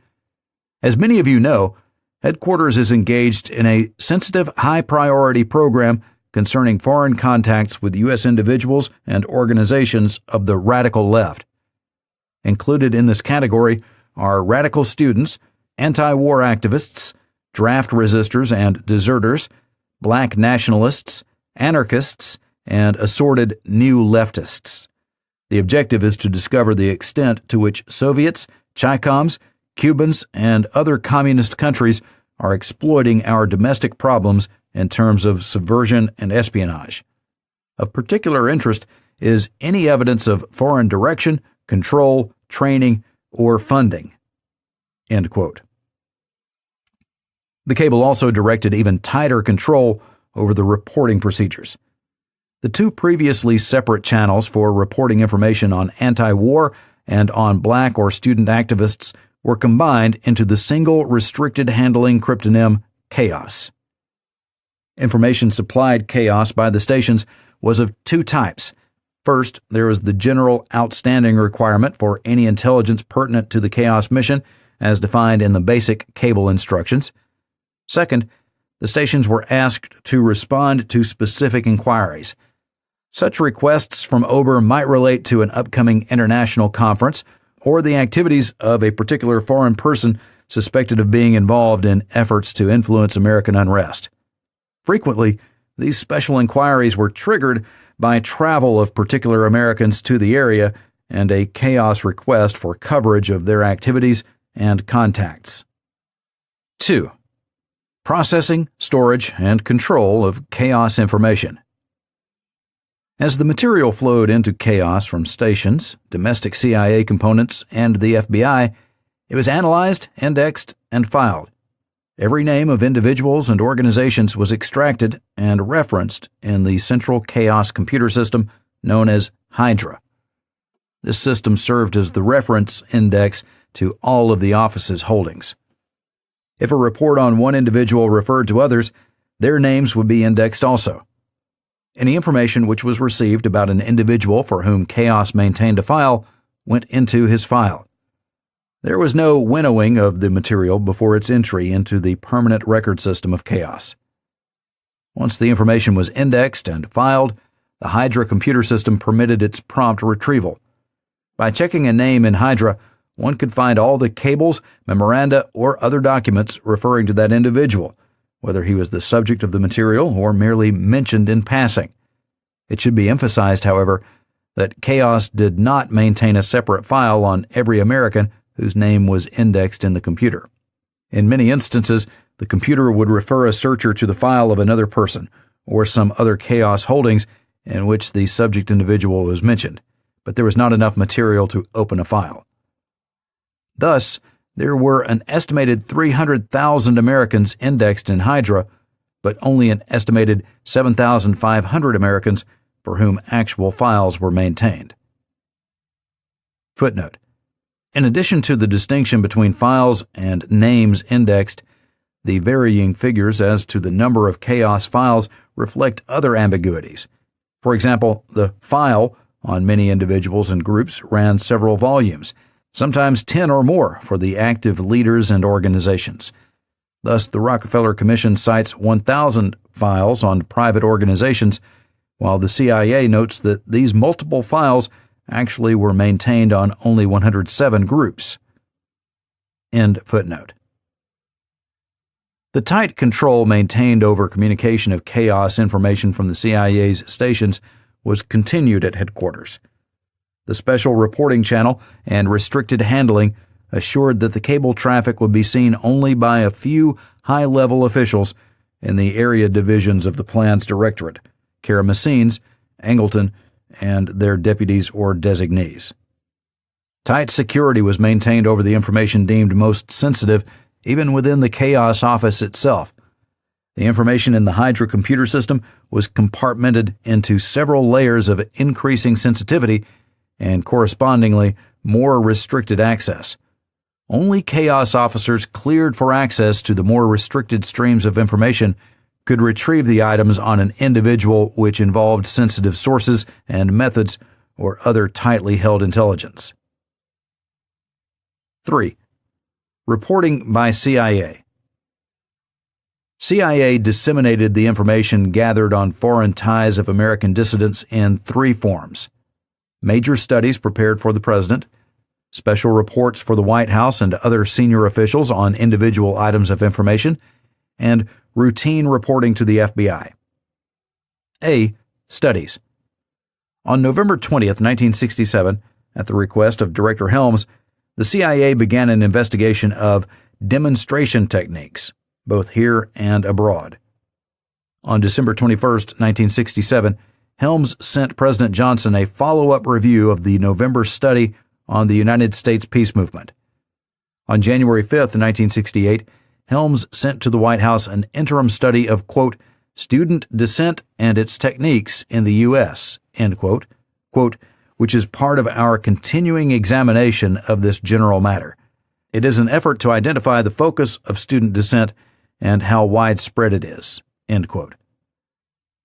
"As many of you know, Headquarters is engaged in a sensitive, high-priority program concerning foreign contacts with U.S. individuals and organizations of the radical left. Included in this category are radical students, anti-war activists, draft resistors and deserters, black nationalists, anarchists, and assorted new leftists. The objective is to discover the extent to which Soviets, Chicoms, Cubans, and other communist countries are exploiting our domestic problems in terms of subversion and espionage. Of particular interest is any evidence of foreign direction, control, training, or funding." End quote. The cable also directed even tighter control over the reporting procedures. The two previously separate channels for reporting information on anti-war and on black or student activists were combined into the single restricted handling cryptonym Chaos. Information supplied Chaos by the stations was of two types. First, there was the general outstanding requirement for any intelligence pertinent to the Chaos mission as defined in the basic cable instructions. Second, the stations were asked to respond to specific inquiries. Such requests from Ober might relate to an upcoming international conference or the activities of a particular foreign person suspected of being involved in efforts to influence American unrest. Frequently, these special inquiries were triggered by travel of particular Americans to the area and a Chaos request for coverage of their activities and contacts. 2. Processing, storage, and control of Chaos information. As the material flowed into Chaos from stations, domestic CIA components, and the FBI, it was analyzed, indexed, and filed. Every name of individuals and organizations was extracted and referenced in the central Chaos computer system known as Hydra. This system served as the reference index to all of the office's holdings. If a report on one individual referred to others, their names would be indexed also. Any information which was received about an individual for whom Chaos maintained a file went into his file. There was no winnowing of the material before its entry into the permanent record system of Chaos. Once the information was indexed and filed, the Hydra computer system permitted its prompt retrieval. By checking a name in Hydra, one could find all the cables, memoranda, or other documents referring to that individual, whether he was the subject of the material or merely mentioned in passing. It should be emphasized, however, that Chaos did not maintain a separate file on every American whose name was indexed in the computer. In many instances, the computer would refer a searcher to the file of another person or some other Chaos holdings in which the subject individual was mentioned, but there was not enough material to open a file. Thus, there were an estimated 300,000 Americans indexed in Hydra, but only an estimated 7,500 Americans for whom actual files were maintained. Footnote: in addition to the distinction between files and names indexed, the varying figures as to the number of Chaos files reflect other ambiguities. For example, the file on many individuals and groups ran several volumes, sometimes 10 or more for the active leaders and organizations. Thus, the Rockefeller Commission cites 1,000 files on private organizations, while the CIA notes that these multiple files actually were maintained on only 107 groups. End footnote. The tight control maintained over communication of Chaos information from the CIA's stations was continued at headquarters. The special reporting channel and restricted handling assured that the cable traffic would be seen only by a few high-level officials in the area divisions of the plan's directorate, Karamessines, Angleton, and their deputies or designees. Tight security was maintained over the information deemed most sensitive, even within the Chaos office itself. The information in the Hydra computer system was compartmented into several layers of increasing sensitivity and correspondingly more restricted access. Only Chaos officers cleared for access to the more restricted streams of information could retrieve the items on an individual which involved sensitive sources and methods or other tightly held intelligence. 3. Reporting by CIA. CIA disseminated the information gathered on foreign ties of American dissidents in three forms: major studies prepared for the president, special reports for the White House and other senior officials on individual items of information, and routine reporting to the FBI. A. Studies. On November 20, 1967, at the request of Director Helms, the CIA began an investigation of demonstration techniques, both here and abroad. On December 21, 1967, Helms sent President Johnson a follow-up review of the November study on the United States peace movement. On January 5, 1968, Helms sent to the White House an interim study of, quote, student dissent and its techniques in the U.S., end quote, quote, which is part of our continuing examination of this general matter. It is an effort to identify the focus of student dissent and how widespread it is, end quote.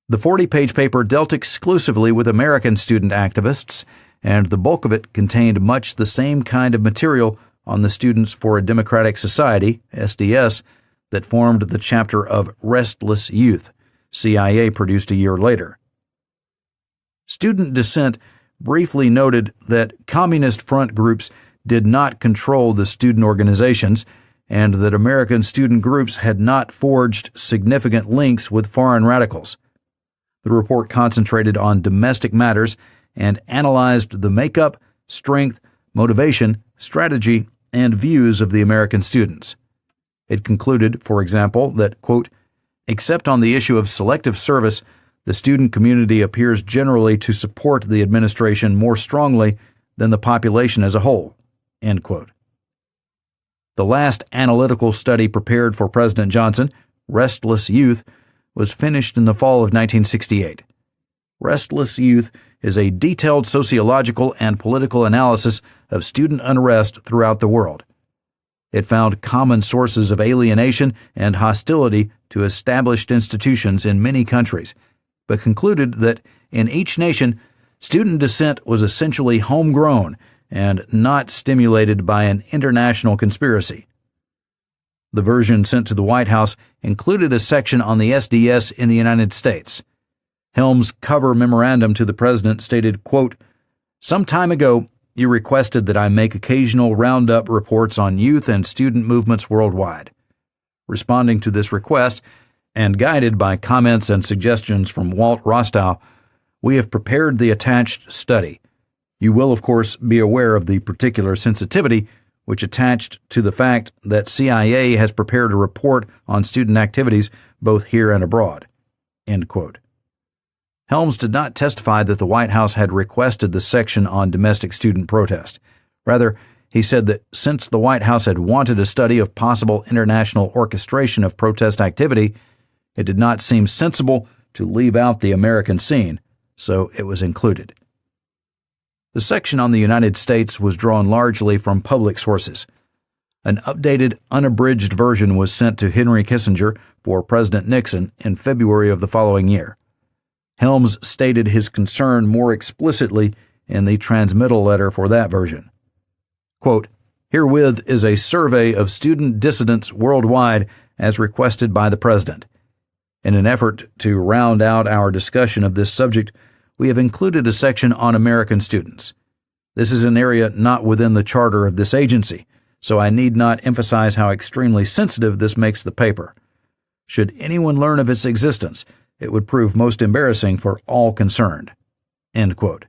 The 40-page paper dealt exclusively with American student activists, and the bulk of it contained much the same kind of material on the Students for a Democratic Society, SDS, that formed the chapter of Restless Youth, CIA produced a year later. Student dissent briefly noted that Communist front groups did not control the student organizations and that American student groups had not forged significant links with foreign radicals. The report concentrated on domestic matters and analyzed the makeup, strength, motivation, strategy, and views of the American students. It concluded, for example, that, quote, except on the issue of selective service, the student community appears generally to support the administration more strongly than the population as a whole, end quote. The last analytical study prepared for President Johnson, Restless Youth, was finished in the fall of 1968. Restless Youth is a detailed sociological and political analysis of student unrest throughout the world. It found common sources of alienation and hostility to established institutions in many countries, but concluded that in each nation, student dissent was essentially homegrown and not stimulated by an international conspiracy. The version sent to the White House included a section on the SDS in the United States. Helms' cover memorandum to the president stated, quote, some time ago, you requested that I make occasional roundup reports on youth and student movements worldwide. Responding to this request, and guided by comments and suggestions from Walt Rostow, we have prepared the attached study. You will, of course, be aware of the particular sensitivity which attached to the fact that CIA has prepared a report on student activities both here and abroad, end quote. Helms did not testify that the White House had requested the section on domestic student protest. Rather, he said that since the White House had wanted a study of possible international orchestration of protest activity, it did not seem sensible to leave out the American scene, so it was included. The section on the United States was drawn largely from public sources. An updated, unabridged version was sent to Henry Kissinger for President Nixon in February of the following year. Helms stated his concern more explicitly in the transmittal letter for that version. Quote, herewith is a survey of student dissidents worldwide as requested by the President. In an effort to round out our discussion of this subject, we have included a section on American students. This is an area not within the charter of this agency, so I need not emphasize how extremely sensitive this makes the paper. Should anyone learn of its existence, it would prove most embarrassing for all concerned. End quote.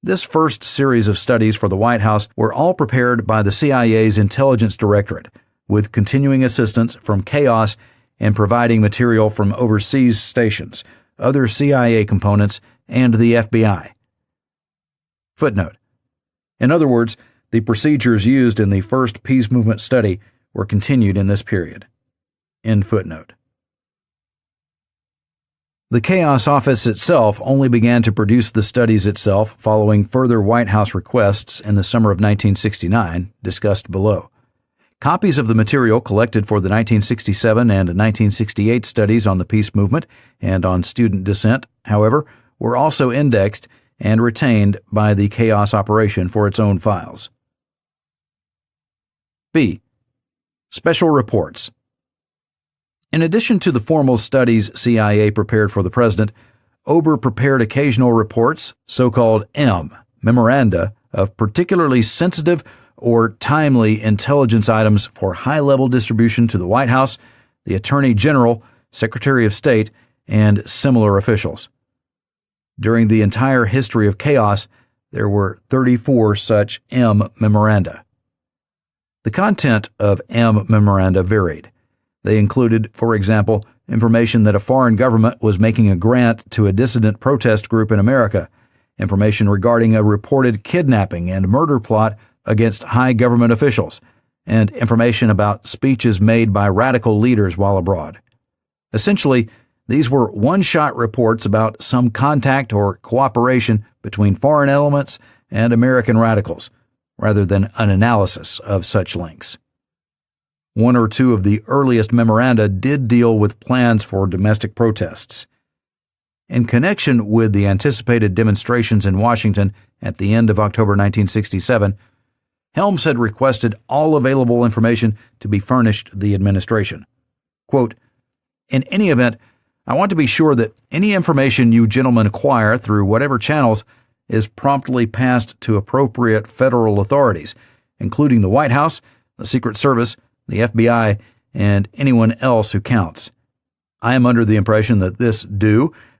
This first series of studies for the White House were all prepared by the CIA's Intelligence Directorate, with continuing assistance from Chaos and providing material from overseas stations, other CIA components, and the FBI. Footnote. In other words, the procedures used in the first peace movement study were continued in this period. End footnote. The Chaos Office itself only began to produce the studies itself following further White House requests in the summer of 1969, discussed below. Copies of the material collected for the 1967 and 1968 studies on the peace movement and on student dissent, however, were also indexed and retained by the Chaos operation for its own files. B. Special reports. In addition to the formal studies CIA prepared for the president, Ober prepared occasional reports, so-called memoranda, of particularly sensitive or timely intelligence items for high-level distribution to the White House, the Attorney General, Secretary of State, and similar officials. During the entire history of chaos, there were 34 such memoranda. The content of memoranda varied. They included, for example, information that a foreign government was making a grant to a dissident protest group in America, information regarding a reported kidnapping and murder plot against high government officials, and information about speeches made by radical leaders while abroad. Essentially, these were one-shot reports about some contact or cooperation between foreign elements and American radicals, rather than an analysis of such links. One or two of the earliest memoranda did deal with plans for domestic protests. In connection with the anticipated demonstrations in Washington at the end of October 1967, Helms had requested all available information to be furnished the administration. Quote, "In any event, I want to be sure that any information you gentlemen acquire through whatever channels is promptly passed to appropriate federal authorities, including the White House, the Secret Service, the FBI, and anyone else who counts. I am under the impression that this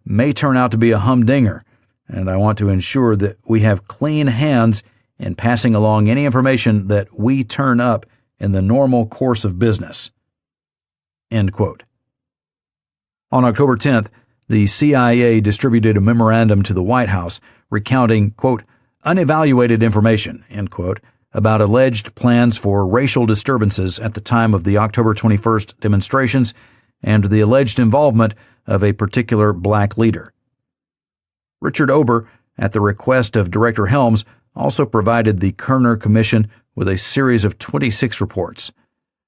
may turn out to be a humdinger, and I want to ensure that we have clean hands in passing along any information that we turn up in the normal course of business." End quote. On October 10th, the CIA distributed a memorandum to the White House recounting, quote, "unevaluated information," end quote, about alleged plans for racial disturbances at the time of the October 21st demonstrations and the alleged involvement of a particular black leader. Richard Ober, at the request of Director Helms, also provided the Kerner Commission with a series of 26 reports.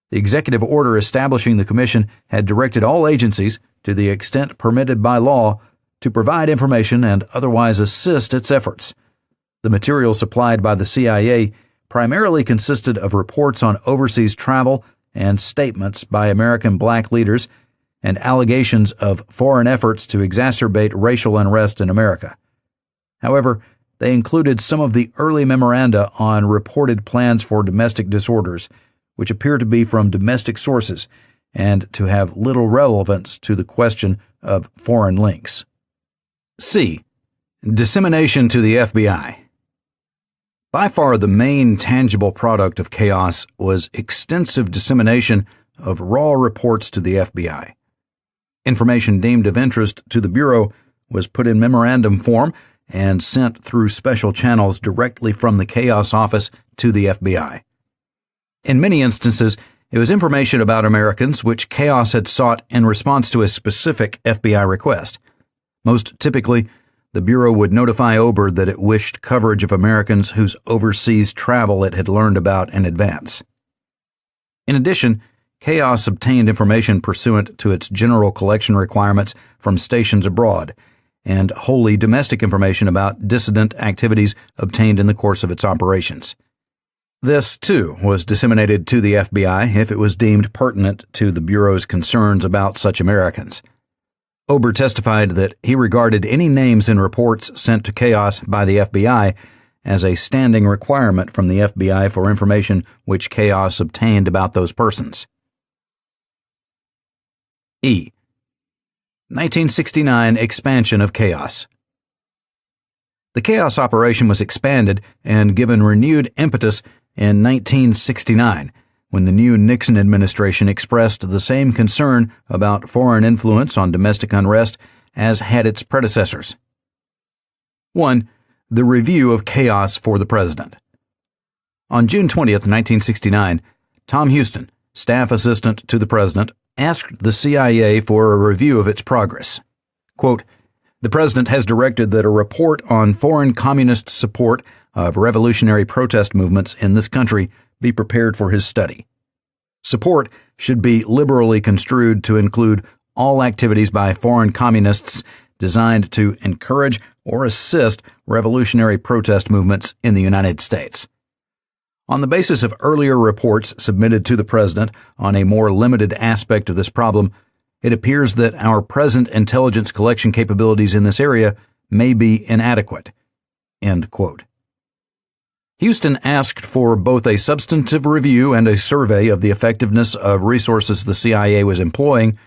The executive order establishing the commission had directed all agencies, to the extent permitted by law, to provide information and otherwise assist its efforts. The material supplied by the CIA primarily consisted of reports on overseas travel and statements by American black leaders and allegations of foreign efforts to exacerbate racial unrest in America. However, they included some of the early memoranda on reported plans for domestic disorders, which appear to be from domestic sources and to have little relevance to the question of foreign links. C. Dissemination to the FBI. By far the main tangible product of chaos was extensive dissemination of raw reports to the FBI. Information deemed of interest to the Bureau was put in memorandum form and sent through special channels directly from the Chaos Office to the FBI. In many instances, it was information about Americans which Chaos had sought in response to a specific FBI request. Most typically, the Bureau would notify Ober that it wished coverage of Americans whose overseas travel it had learned about in advance. In addition, Chaos obtained information pursuant to its general collection requirements from stations abroad, and wholly domestic information about dissident activities obtained in the course of its operations. This, too, was disseminated to the FBI if it was deemed pertinent to the Bureau's concerns about such Americans. Ober testified that he regarded any names in reports sent to Chaos by the FBI as a standing requirement from the FBI for information which Chaos obtained about those persons. E. 1969 expansion of Chaos. The Chaos operation was expanded and given renewed impetus in 1969, when the new Nixon administration expressed the same concern about foreign influence on domestic unrest as had its predecessors. 1. The review of Chaos for the President. On June 20, 1969, Tom Houston, staff assistant to the President, asked the CIA for a review of its progress. Quote, "The President has directed that a report on foreign communist support of revolutionary protest movements in this country be prepared for his study. Support should be liberally construed to include all activities by foreign communists designed to encourage or assist revolutionary protest movements in the United States. On the basis of earlier reports submitted to the President on a more limited aspect of this problem, it appears that our present intelligence collection capabilities in this area may be inadequate." End quote. Houston asked for both a substantive review and a survey of the effectiveness of resources the CIA was employing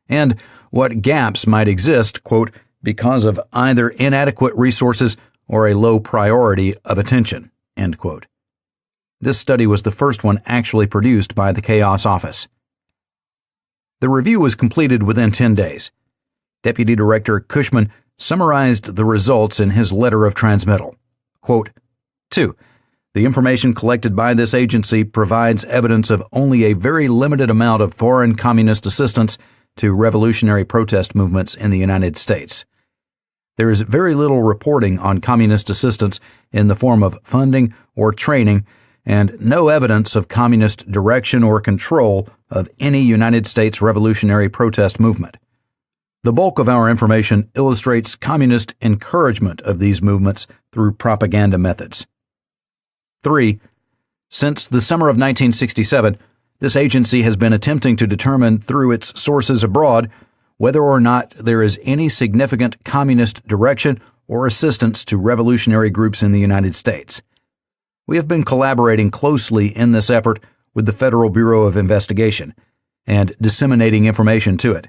and what gaps might exist, quote, "because of either inadequate resources or a low priority of attention," end quote. This study was the first one actually produced by the Chaos Office. The review was completed within 10 days. Deputy Director Cushman summarized the results in his letter of transmittal. Quote, 2. The information collected by this agency provides evidence of only a very limited amount of foreign communist assistance to revolutionary protest movements in the United States. There is very little reporting on communist assistance in the form of funding or training, and no evidence of communist direction or control of any United States revolutionary protest movement. The bulk of our information illustrates communist encouragement of these movements through propaganda methods. 3. Since the summer of 1967, this agency has been attempting to determine through its sources abroad whether or not there is any significant communist direction or assistance to revolutionary groups in the United States. We have been collaborating closely in this effort with the Federal Bureau of Investigation and disseminating information to it.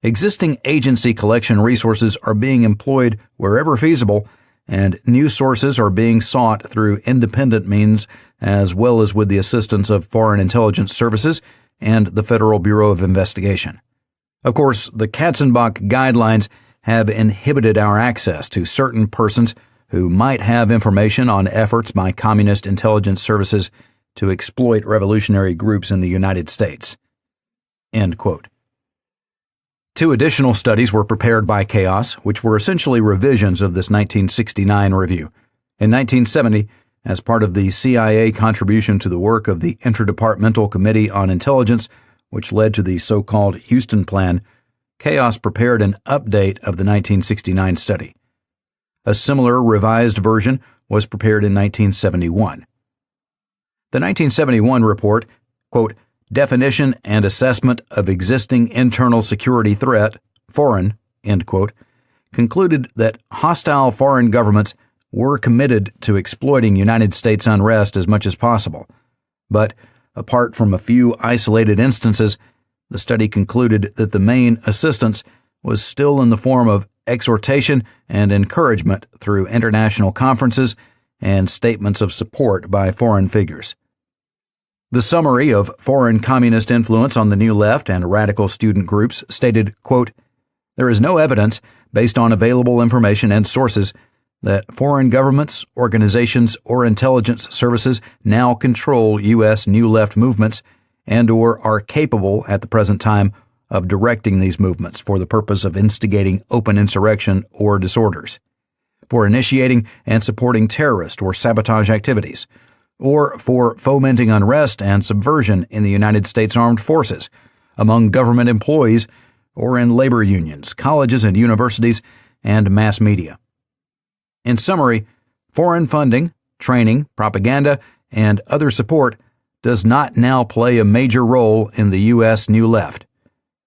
Existing agency collection resources are being employed wherever feasible, and new sources are being sought through independent means as well as with the assistance of foreign intelligence services and the Federal Bureau of Investigation. Of course, the Katzenbach guidelines have inhibited our access to certain persons who might have information on efforts by communist intelligence services to exploit revolutionary groups in the United States. End quote. 2 additional studies were prepared by Chaos, which were essentially revisions of this 1969 review. In 1970, as part of the CIA contribution to the work of the Interdepartmental Committee on Intelligence, which led to the so-called Houston Plan, Chaos prepared an update of the 1969 study. A similar revised version was prepared in 1971. The 1971 report, quote, "Definition and Assessment of Existing Internal Security Threat, Foreign," end quote, concluded that hostile foreign governments were committed to exploiting United States unrest as much as possible. But, apart from a few isolated instances, the study concluded that the main assistance was still in the form of exhortation and encouragement through international conferences and statements of support by foreign figures. The summary of foreign communist influence on the New Left and radical student groups stated, quote, "There is no evidence, based on available information and sources, that foreign governments, organizations, or intelligence services now control U.S. New Left movements and/or are capable at the present time of directing these movements for the purpose of instigating open insurrection or disorders, for initiating and supporting terrorist or sabotage activities, or for fomenting unrest and subversion in the United States Armed Forces, among government employees, or in labor unions, colleges and universities, and mass media. In summary, foreign funding, training, propaganda, and other support does not now play a major role in the U.S. New Left.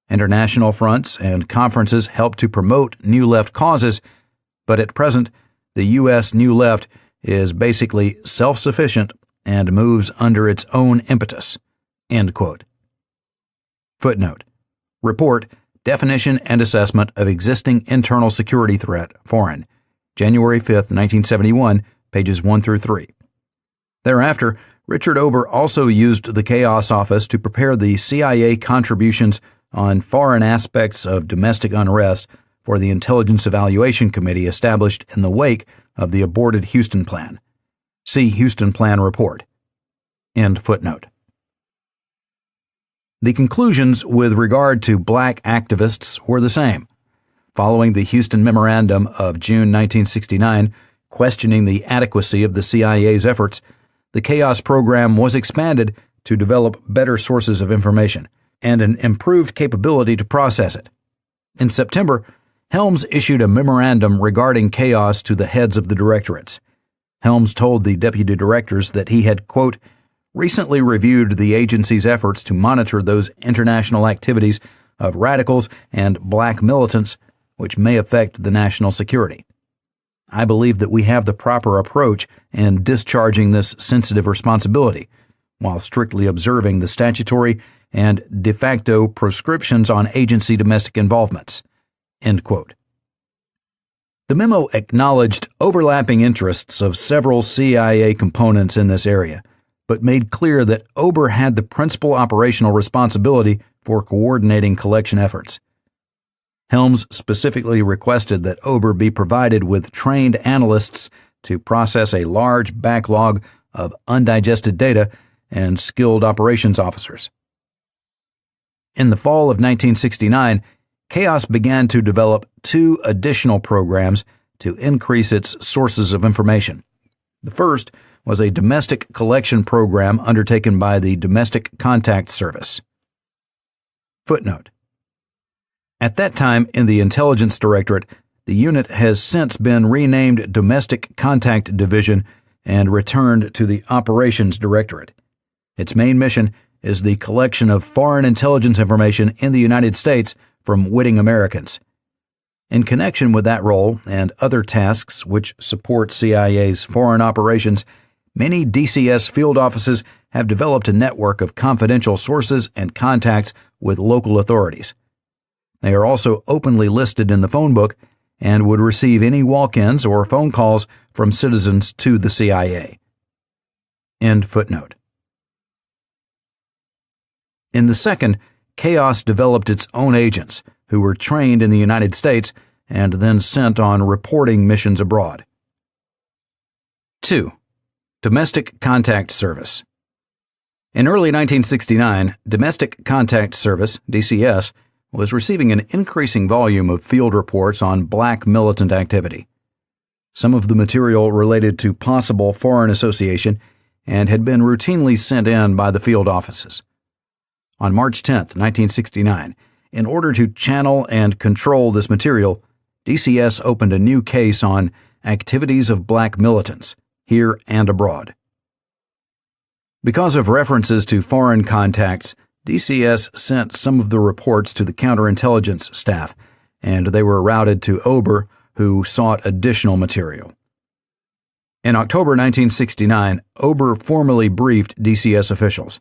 International fronts and conferences help to promote New Left causes, but at present, the U.S. New Left is basically self-sufficient and moves under its own impetus." End quote. Footnote. Report, Definition and Assessment of Existing Internal Security Threat, Foreign, January 5, 1971, pages 1 through 3. Thereafter, Richard Ober also used the Chaos Office to prepare the CIA contributions on foreign aspects of domestic unrest for the Intelligence Evaluation Committee established in the wake of the aborted Houston Plan. See Houston Plan Report. End footnote. The conclusions with regard to black activists were the same. Following the Houston Memorandum of June 1969, questioning the adequacy of the CIA's efforts, the Chaos program was expanded to develop better sources of information and an improved capability to process it. In September, Helms issued a memorandum regarding Chaos to the heads of the directorates. Helms told the deputy directors that he had, quote, "recently reviewed the agency's efforts to monitor those international activities of radicals and black militants which may affect the national security. I believe that we have the proper approach in discharging this sensitive responsibility, while strictly observing the statutory and de facto proscriptions on agency domestic involvements." End quote. The memo acknowledged overlapping interests of several CIA components in this area, but made clear that Ober had the principal operational responsibility for coordinating collection efforts. Helms specifically requested that Ober be provided with trained analysts to process a large backlog of undigested data and skilled operations officers. In the fall of 1969, Chaos began to develop 2 additional programs to increase its sources of information. The first was a domestic collection program undertaken by the Domestic Contact Service. Footnote: At that time in the Intelligence Directorate, the unit has since been renamed Domestic Contact Division and returned to the Operations Directorate. Its main mission is the collection of foreign intelligence information in the United States from witting Americans. In connection with that role and other tasks which support CIA's foreign operations, many DCS field offices have developed a network of confidential sources and contacts with local authorities. They are also openly listed in the phone book and would receive any walk-ins or phone calls from citizens to the CIA. End footnote. In the second, Chaos developed its own agents, who were trained in the United States and then sent on reporting missions abroad. 2. Domestic Contact Service. In early 1969, Domestic Contact Service, DCS, was receiving an increasing volume of field reports on black militant activity. Some of the material related to possible foreign association and had been routinely sent in by the field offices. On March 10, 1969, in order to channel and control this material, DCS opened a new case on activities of black militants, here and abroad. Because of references to foreign contacts, DCS sent some of the reports to the counterintelligence staff, and they were routed to Ober, who sought additional material. In October 1969, Ober formally briefed DCS officials.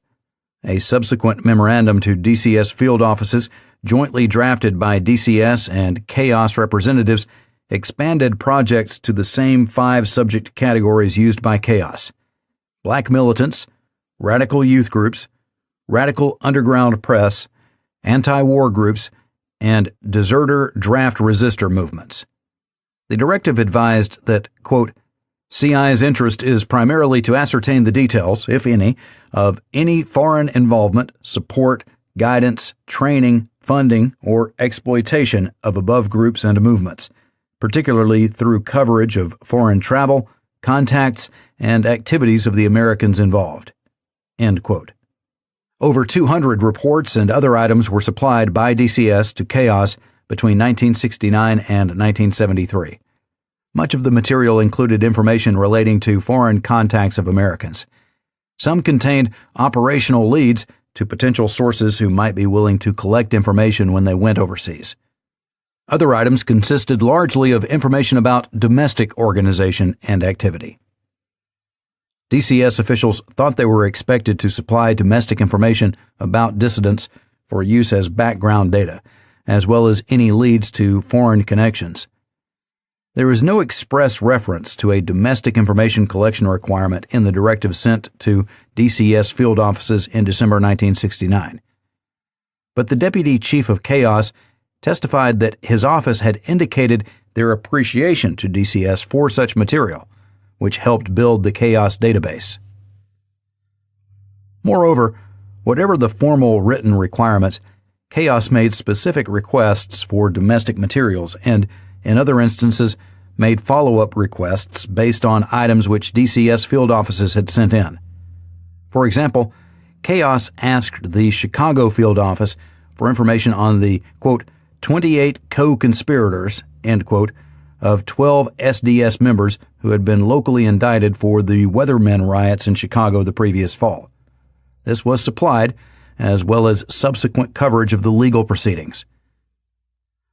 A subsequent memorandum to DCS field offices, jointly drafted by DCS and Chaos representatives, expanded projects to the same 5 subject categories used by Chaos: black militants, radical youth groups, radical underground press, anti-war groups, and deserter draft resistor movements. The directive advised that, quote, CI's interest is primarily to ascertain the details, if any, of any foreign involvement, support, guidance, training, funding, or exploitation of above groups and movements, particularly through coverage of foreign travel, contacts, and activities of the Americans involved. End quote. Over 200 reports and other items were supplied by DCS to Chaos between 1969 and 1973. Much of the material included information relating to foreign contacts of Americans. Some contained operational leads to potential sources who might be willing to collect information when they went overseas. Other items consisted largely of information about domestic organization and activity. DCS officials thought they were expected to supply domestic information about dissidents for use as background data, as well as any leads to foreign connections. There is no express reference to a domestic information collection requirement in the directive sent to DCS field offices in December 1969. But the Deputy Chief of Chaos testified that his office had indicated their appreciation to DCS for such material, which helped build the Chaos database. Moreover, whatever the formal written requirements, Chaos made specific requests for domestic materials and, in other instances, made follow-up requests based on items which DCS field offices had sent in. For example, Chaos asked the Chicago field office for information on the, quote, 28 co-conspirators, end quote, of 12 SDS members who had been locally indicted for the Weathermen riots in Chicago the previous fall. This was supplied, as well as subsequent coverage of the legal proceedings.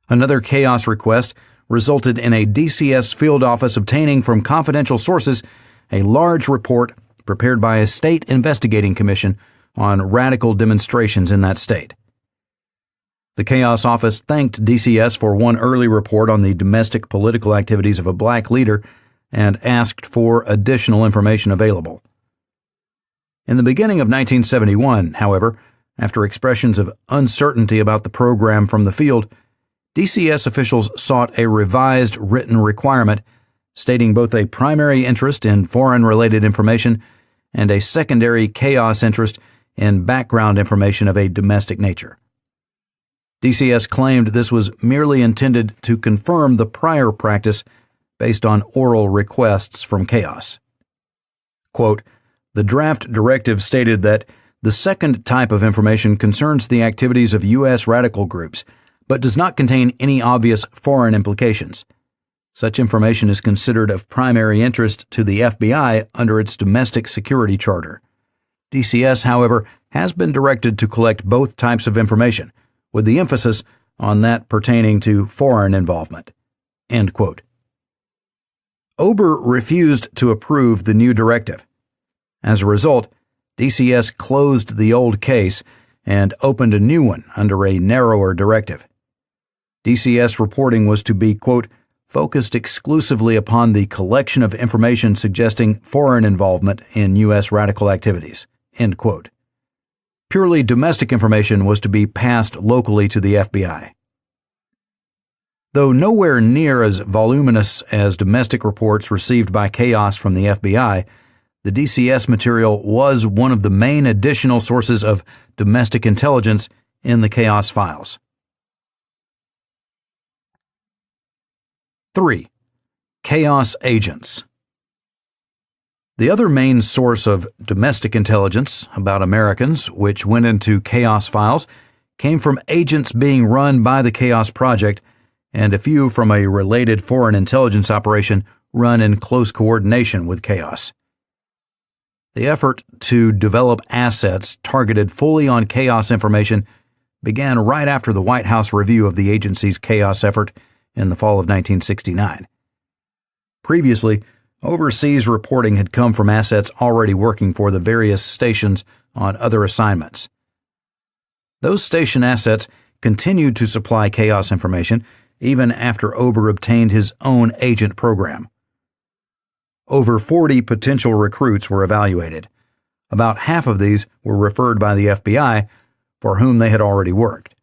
Another chaos request resulted in a DCS field office obtaining from confidential sources a large report prepared by a state investigating commission on radical demonstrations in that state. The Chaos Office thanked DCS for one early report on the domestic political activities of a black leader and asked for additional information available. In the beginning of 1971, however, after expressions of uncertainty about the program from the field, DCS officials sought a revised written requirement stating both a primary interest in foreign-related information and a secondary chaos interest in background information of a domestic nature. DCS claimed this was merely intended to confirm the prior practice based on oral requests from chaos. Quote, "The draft directive stated that the second type of information concerns the activities of U.S. radical groups, but does not contain any obvious foreign implications. Such information is considered of primary interest to the FBI under its domestic security charter. DCS, however, has been directed to collect both types of information, with the emphasis on that pertaining to foreign involvement." End quote. Ober refused to approve the new directive. As a result, DCS closed the old case and opened a new one under a narrower directive. DCS reporting was to be, quote, "focused exclusively upon the collection of information suggesting foreign involvement in U.S. radical activities." End quote. Purely domestic information was to be passed locally to the FBI. Though nowhere near as voluminous as domestic reports received by chaos from the FBI, the DCS material was one of the main additional sources of domestic intelligence in the chaos files. 3. Chaos agents. The other main source of domestic intelligence about Americans which went into chaos files came from agents being run by the Chaos Project and a few from a related foreign intelligence operation run in close coordination with chaos. The effort to develop assets targeted fully on chaos information began right after the White House review of the agency's chaos effort in the fall of 1969. Previously, overseas reporting had come from assets already working for the various stations on other assignments. Those station assets continued to supply chaos information even after Ober obtained his own agent program. Over 40 potential recruits were evaluated. About half of these were referred by the FBI, for whom they had already worked.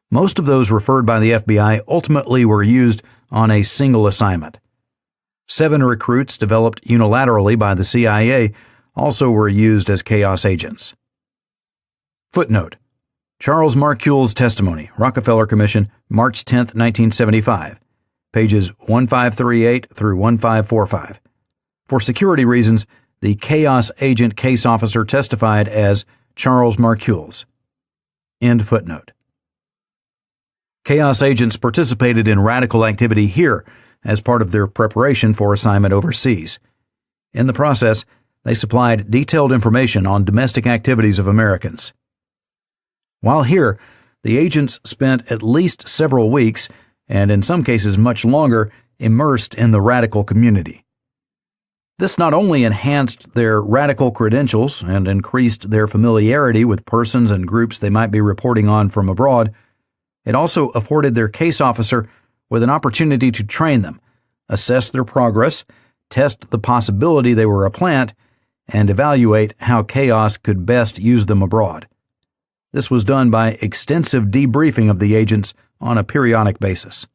Most of those referred by the FBI ultimately were used on a single assignment. 7 recruits developed unilaterally by the CIA also were used as chaos agents. Footnote: Charles Marcule's testimony, Rockefeller Commission, March 10, 1975, pages 1538 through 1545. For security reasons, the chaos agent case officer testified as Charles Marcules. End footnote. Chaos agents participated in radical activity here as part of their preparation for assignment overseas. In the process, they supplied detailed information on domestic activities of Americans. While here, the agents spent at least several weeks, and in some cases much longer, immersed in the radical community. This not only enhanced their radical credentials and increased their familiarity with persons and groups they might be reporting on from abroad, it also afforded their case officer with an opportunity to train them, assess their progress, test the possibility they were a plant, and evaluate how chaos could best use them abroad. This was done by extensive debriefing of the agents on a periodic basis.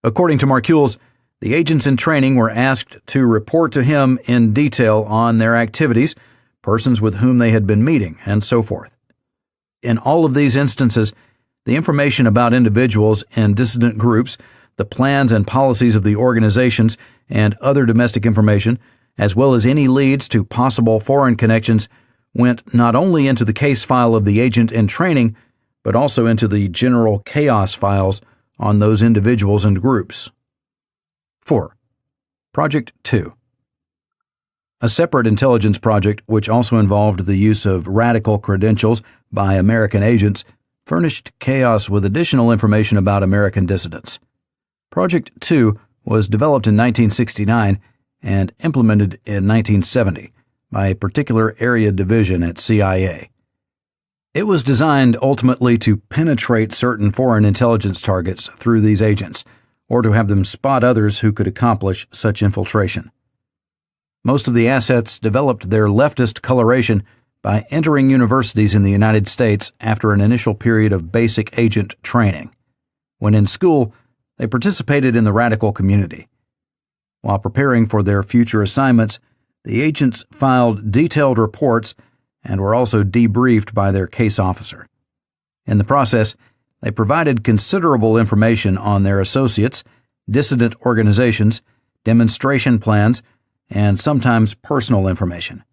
According to Marcules, the agents in training were asked to report to him in detail on their activities, persons with whom they had been meeting, and so forth. In all of these instances, the information about individuals and dissident groups, the plans and policies of the organizations, and other domestic information, as well as any leads to possible foreign connections, went not only into the case file of the agent in training, but also into the general chaos files on those individuals and groups. 4. Project 2. A separate intelligence project, which also involved the use of radical credentials by American agents, furnished chaos with additional information about American dissidents. Project 2 was developed in 1969 and implemented in 1970 by a particular area division at CIA. It was designed ultimately to penetrate certain foreign intelligence targets through these agents, or to have them spot others who could accomplish such infiltration. Most of the assets developed their leftist coloration by entering universities in the United States after an initial period of basic agent training. When in school, they participated in the radical community. While preparing for their future assignments, the agents filed detailed reports and were also debriefed by their case officer. In the process, they provided considerable information on their associates, dissident organizations, demonstration plans, and sometimes personal information.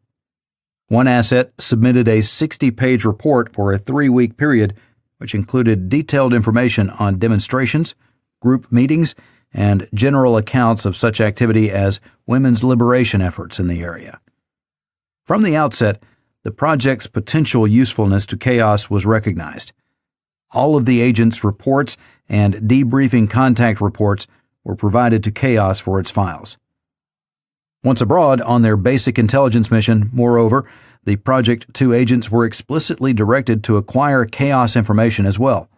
One asset submitted a 60-page report for a 3-week period, which included detailed information on demonstrations, group meetings, and general accounts of such activity as women's liberation efforts in the area. From the outset, the project's potential usefulness to chaos was recognized. All of the agents' reports and debriefing contact reports were provided to chaos for its files. Once abroad on their basic intelligence mission, moreover, the Project 2 agents were explicitly directed to acquire chaos information as well.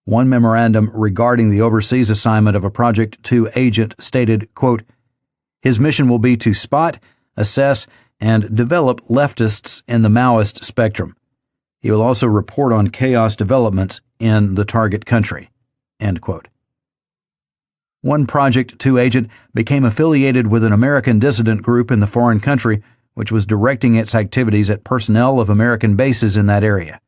One memorandum regarding the overseas assignment of a Project 2 agent stated, quote, "His mission will be to spot, assess, and develop leftists in the Maoist spectrum. He will also report on chaos developments in the target country." End quote. One Project 2 agent became affiliated with an American dissident group in the foreign country, which was directing its activities at personnel of American bases in that area.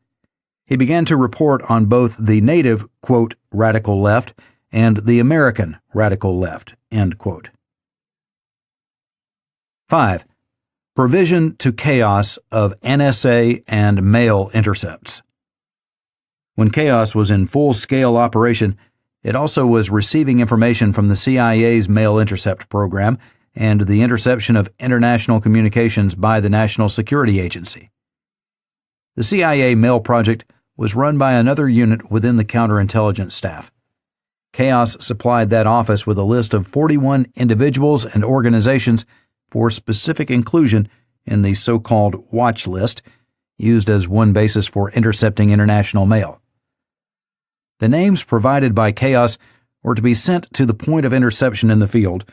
He began to report on both the native, quote, radical left and the American radical left, end quote. 5. Provision to chaos of NSA and mail intercepts. When chaos was in full-scale operation, it also was receiving information from the CIA's mail intercept program and the interception of international communications by the National Security Agency. The CIA mail project was run by another unit within the counterintelligence staff. Chaos supplied that office with a list of 41 individuals and organizations for specific inclusion in the so-called watch list, used as one basis for intercepting international mail. The names provided by Chaos were to be sent to the point of interception in the field,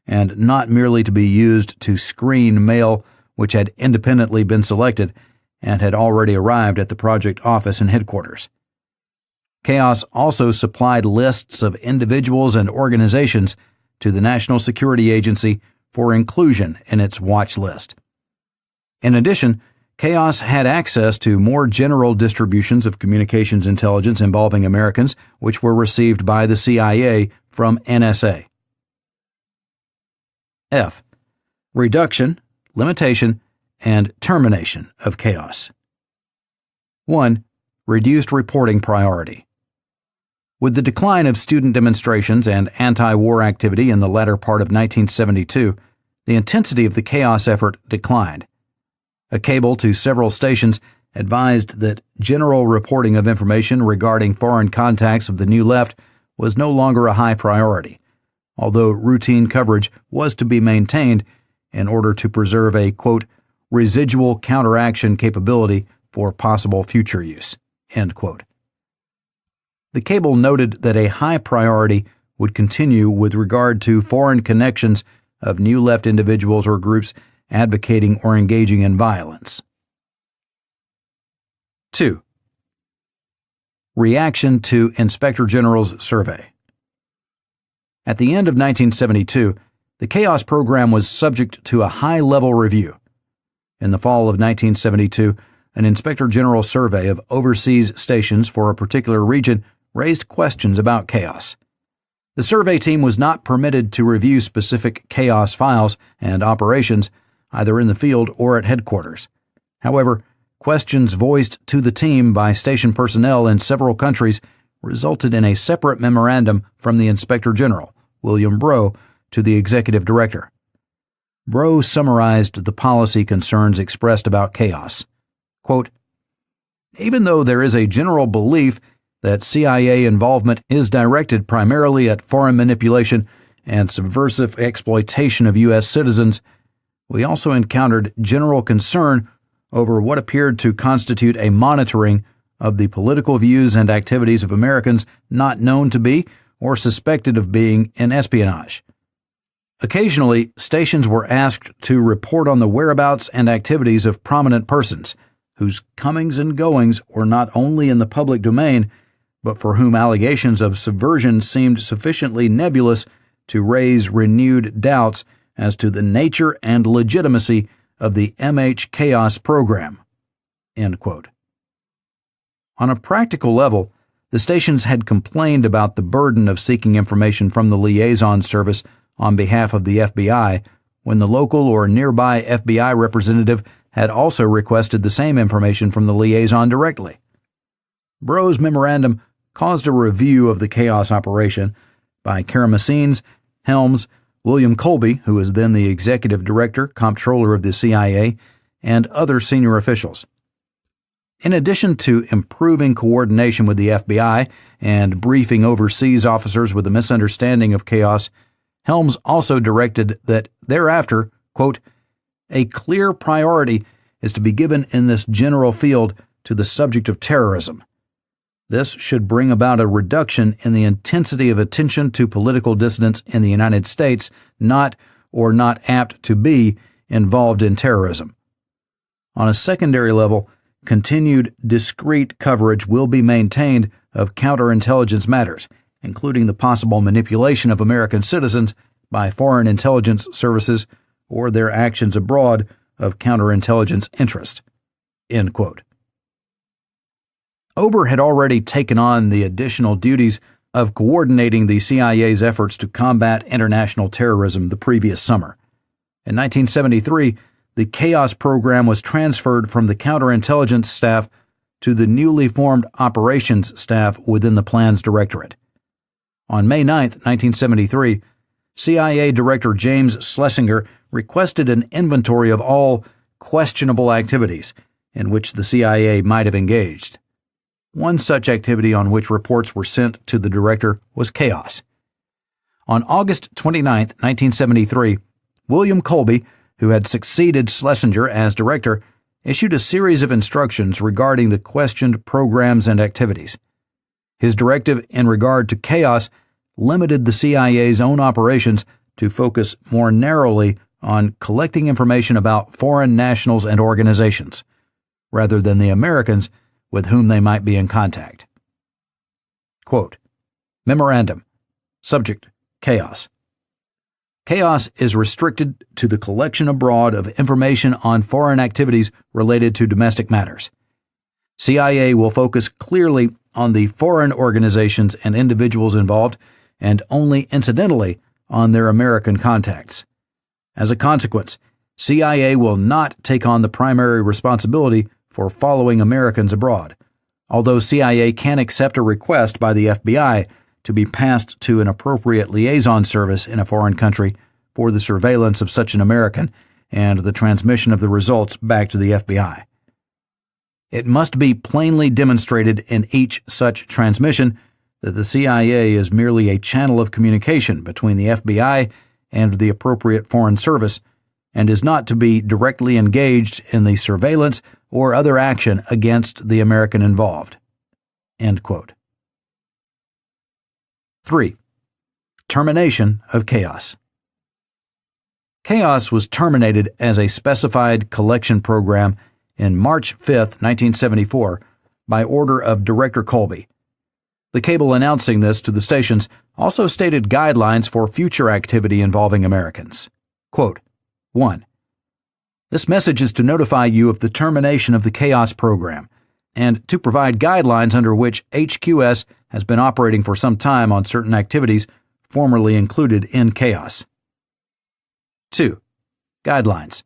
and not merely to be used to screen mail which had independently been selected and had already arrived at the project office and headquarters. Chaos also supplied lists of individuals and organizations to the National Security Agency for inclusion in its watch list. In addition, Chaos had access to more general distributions of communications intelligence involving Americans, which were received by the CIA from NSA. F. Reduction, limitation, and termination of chaos. 1. Reduced reporting priority. With the decline of student demonstrations and anti-war activity in the latter part of 1972, the intensity of the chaos effort declined. A cable to several stations advised that general reporting of information regarding foreign contacts of the New Left was no longer a high priority, although routine coverage was to be maintained in order to preserve a, quote, residual counteraction capability for possible future use, end quote. The cable noted that a high priority would continue with regard to foreign connections of New Left individuals or groups advocating or engaging in violence. 2. Reaction to Inspector General's survey. At the end of 1972, the Chaos program was subject to a high-level review. In the fall of 1972, an Inspector General survey of overseas stations for a particular region raised questions about Chaos. The survey team was not permitted to review specific Chaos files and operations, either in the field or at headquarters. However, questions voiced to the team by station personnel in several countries resulted in a separate memorandum from the Inspector General, William Breaux, to the Executive Director. Bro summarized the policy concerns expressed about chaos. Quote, "Even though there is a general belief that CIA involvement is directed primarily at foreign manipulation and subversive exploitation of U.S. citizens, we also encountered general concern over what appeared to constitute a monitoring of the political views and activities of Americans not known to be or suspected of being in espionage. Occasionally, stations were asked to report on the whereabouts and activities of prominent persons whose comings and goings were not only in the public domain, but for whom allegations of subversion seemed sufficiently nebulous to raise renewed doubts as to the nature and legitimacy of the MH Chaos program." End quote. On a practical level, the stations had complained about the burden of seeking information from the liaison service on behalf of the FBI when the local or nearby FBI representative had also requested the same information from the liaison directly. Bro's memorandum caused a review of the chaos operation by Karamessines, Helms, William Colby, who was then the executive director, comptroller of the CIA, and other senior officials. In addition to improving coordination with the FBI and briefing overseas officers with a misunderstanding of chaos, Helms also directed that thereafter, quote, "a clear priority is to be given in this general field to the subject of terrorism. This should bring about a reduction in the intensity of attention to political dissidents in the United States not or not apt to be involved in terrorism. On a secondary level, continued discreet coverage will be maintained of counterintelligence matters, including the possible manipulation of American citizens by foreign intelligence services or their actions abroad of counterintelligence interest." End quote. Ober had already taken on the additional duties of coordinating the CIA's efforts to combat international terrorism the previous summer. In 1973, the Chaos program was transferred from the counterintelligence staff to the newly formed operations staff within the Plans Directorate. On May 9, 1973, CIA Director James Schlesinger requested an inventory of all questionable activities in which the CIA might have engaged. One such activity on which reports were sent to the director was chaos. On August 29, 1973, William Colby, who had succeeded Schlesinger as director, issued a series of instructions regarding the questioned programs and activities. His directive in regard to chaos limited the CIA's own operations to focus more narrowly on collecting information about foreign nationals and organizations, rather than the Americans with whom they might be in contact. Quote, Memorandum. Subject, chaos. Chaos is restricted to the collection abroad of information on foreign activities related to domestic matters. CIA will focus clearly on the foreign organizations and individuals involved and only incidentally on their American contacts. As a consequence, CIA will not take on the primary responsibility for following Americans abroad, although CIA can accept a request by the FBI to be passed to an appropriate liaison service in a foreign country for the surveillance of such an American and the transmission of the results back to the FBI. It must be plainly demonstrated in each such transmission that the CIA is merely a channel of communication between the FBI and the appropriate foreign service and is not to be directly engaged in the surveillance or other action against the American involved. End quote. 3. Termination of chaos. Chaos was terminated as a specified collection program in March 5, 1974, by order of Director Colby. The cable announcing this to the stations also stated guidelines for future activity involving Americans. Quote, 1. This message is to notify you of the termination of the Chaos program and to provide guidelines under which HQS has been operating for some time on certain activities formerly included in Chaos. 2. Guidelines.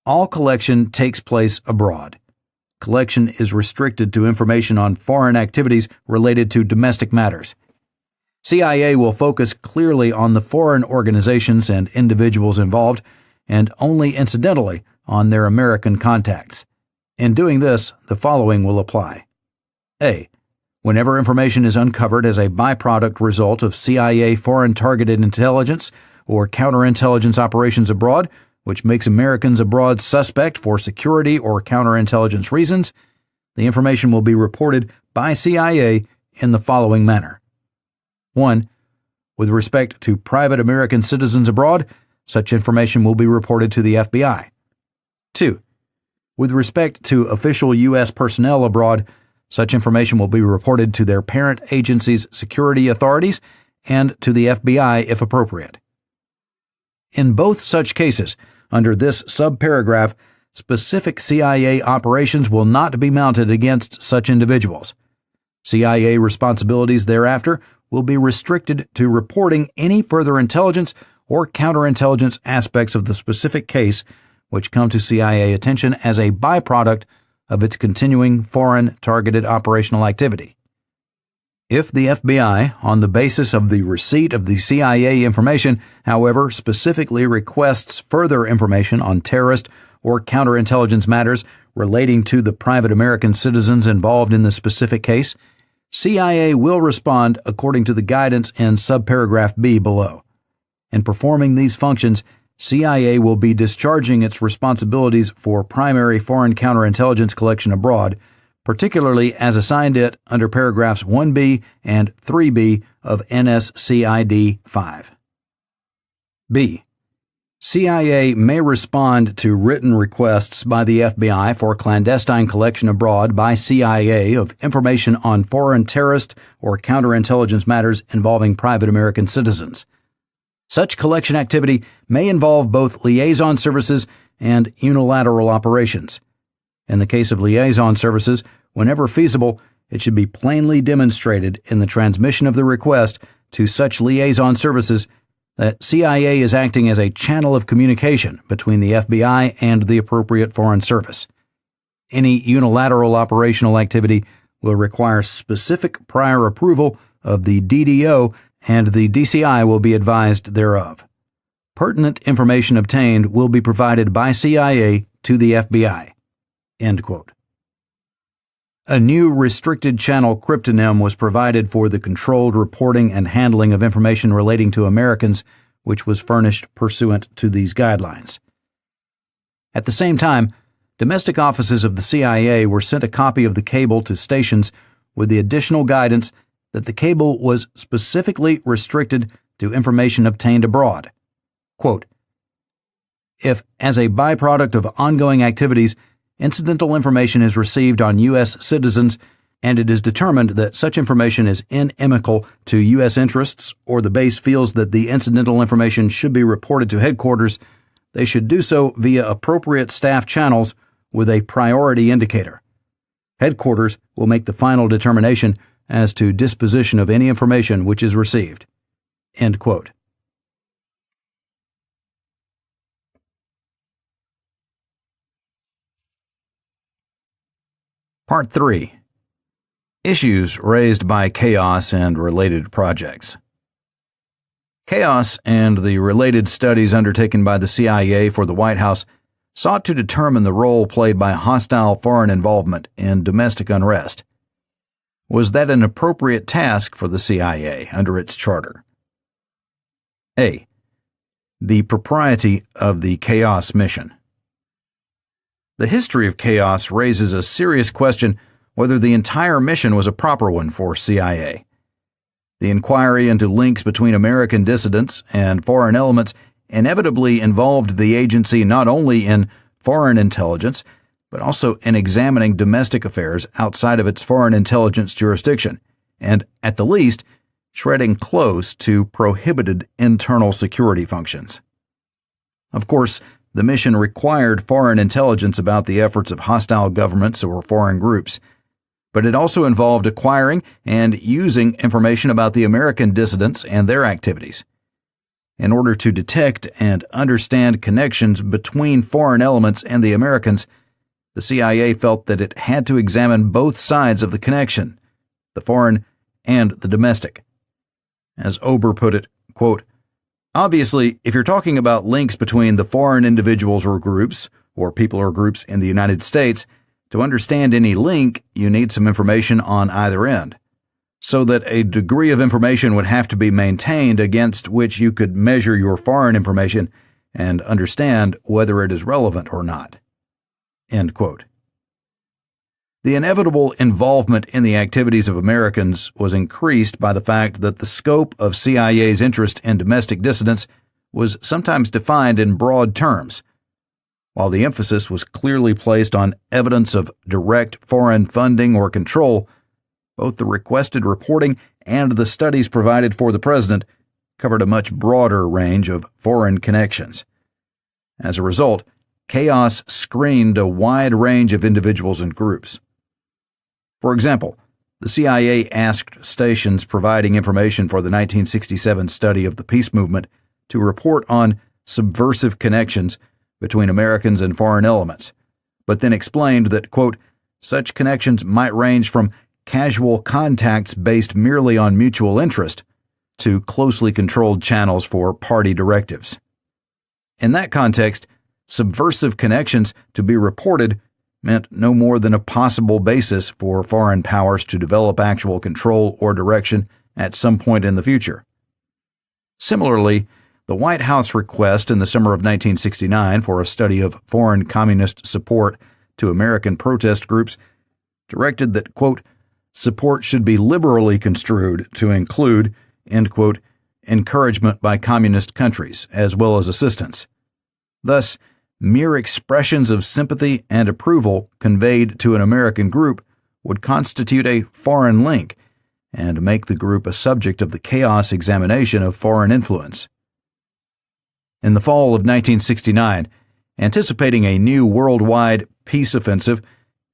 All collection takes place abroad. Collection is restricted to information on foreign activities related to domestic matters. CIA will focus clearly on the foreign organizations and individuals involved and only incidentally on their American contacts. In doing this, the following will apply. A. Whenever information is uncovered as a byproduct result of CIA foreign targeted intelligence or counterintelligence operations abroad, which makes Americans abroad suspect for security or counterintelligence reasons, the information will be reported by CIA in the following manner. 1. With respect to private American citizens abroad, such information will be reported to the FBI. 2. With respect to official U.S. personnel abroad, such information will be reported to their parent agency's security authorities and to the FBI if appropriate. In both such cases, under this subparagraph, specific CIA operations will not be mounted against such individuals. CIA responsibilities thereafter will be restricted to reporting any further intelligence or counterintelligence aspects of the specific case which come to CIA attention as a byproduct of its continuing foreign targeted operational activity. If the FBI, on the basis of the receipt of the CIA information, however, specifically requests further information on terrorist or counterintelligence matters relating to the private American citizens involved in the specific case, CIA will respond according to the guidance in subparagraph B below. In performing these functions, CIA will be discharging its responsibilities for primary foreign counterintelligence collection abroad, particularly as assigned it under paragraphs 1B and 3B of NSCID 5. B. CIA may respond to written requests by the FBI for clandestine collection abroad by CIA of information on foreign terrorist or counterintelligence matters involving private American citizens. Such collection activity may involve both liaison services and unilateral operations. In the case of liaison services, whenever feasible, it should be plainly demonstrated in the transmission of the request to such liaison services that CIA is acting as a channel of communication between the FBI and the appropriate foreign service. Any unilateral operational activity will require specific prior approval of the DDO, and the DCI will be advised thereof. Pertinent information obtained will be provided by CIA to the FBI." End quote. A new restricted channel cryptonym was provided for the controlled reporting and handling of information relating to Americans, which was furnished pursuant to these guidelines. At the same time, domestic offices of the CIA were sent a copy of the cable to stations with the additional guidance that the cable was specifically restricted to information obtained abroad. Quote, "If, as a byproduct of ongoing activities, incidental information is received on U.S. citizens and it is determined that such information is inimical to U.S. interests or the base feels that the incidental information should be reported to headquarters, they should do so via appropriate staff channels with a priority indicator. Headquarters will make the final determination as to disposition of any information which is received." End quote. Part 3. Issues raised by chaos and related projects. Chaos and the related studies undertaken by the CIA for the White House sought to determine the role played by hostile foreign involvement in domestic unrest. Was that an appropriate task for the CIA under its charter? A. The propriety of the chaos mission. The history of chaos raises a serious question whether the entire mission was a proper one for CIA. The inquiry into links between American dissidents and foreign elements inevitably involved the agency not only in foreign intelligence, but also in examining domestic affairs outside of its foreign intelligence jurisdiction, and, at the least, treading close to prohibited internal security functions. Of course, the mission required foreign intelligence about the efforts of hostile governments or foreign groups, but it also involved acquiring and using information about the American dissidents and their activities. In order to detect and understand connections between foreign elements and the Americans, the CIA felt that it had to examine both sides of the connection, the foreign and the domestic. As Ober put it, quote, Obviously, if you're talking about links between the foreign individuals or groups, or people or groups in the United States, to understand any link, you need some information on either end, so that a degree of information would have to be maintained against which you could measure your foreign information and understand whether it is relevant or not. End quote. The inevitable involvement in the activities of Americans was increased by the fact that the scope of CIA's interest in domestic dissidents was sometimes defined in broad terms. While the emphasis was clearly placed on evidence of direct foreign funding or control, both the requested reporting and the studies provided for the president covered a much broader range of foreign connections. As a result, chaos screened a wide range of individuals and groups. For example, the CIA asked stations providing information for the 1967 study of the peace movement to report on subversive connections between Americans and foreign elements, but then explained that, quote, such connections might range from casual contacts based merely on mutual interest to closely controlled channels for party directives. In that context, subversive connections to be reported meant no more than a possible basis for foreign powers to develop actual control or direction at some point in the future. Similarly, the White House request in the summer of 1969 for a study of foreign communist support to American protest groups directed that, quote, support should be liberally construed to include, end quote, encouragement by communist countries, as well as assistance. Thus, mere expressions of sympathy and approval conveyed to an American group would constitute a foreign link and make the group a subject of the chaos examination of foreign influence. In the fall of 1969, anticipating a new worldwide peace offensive,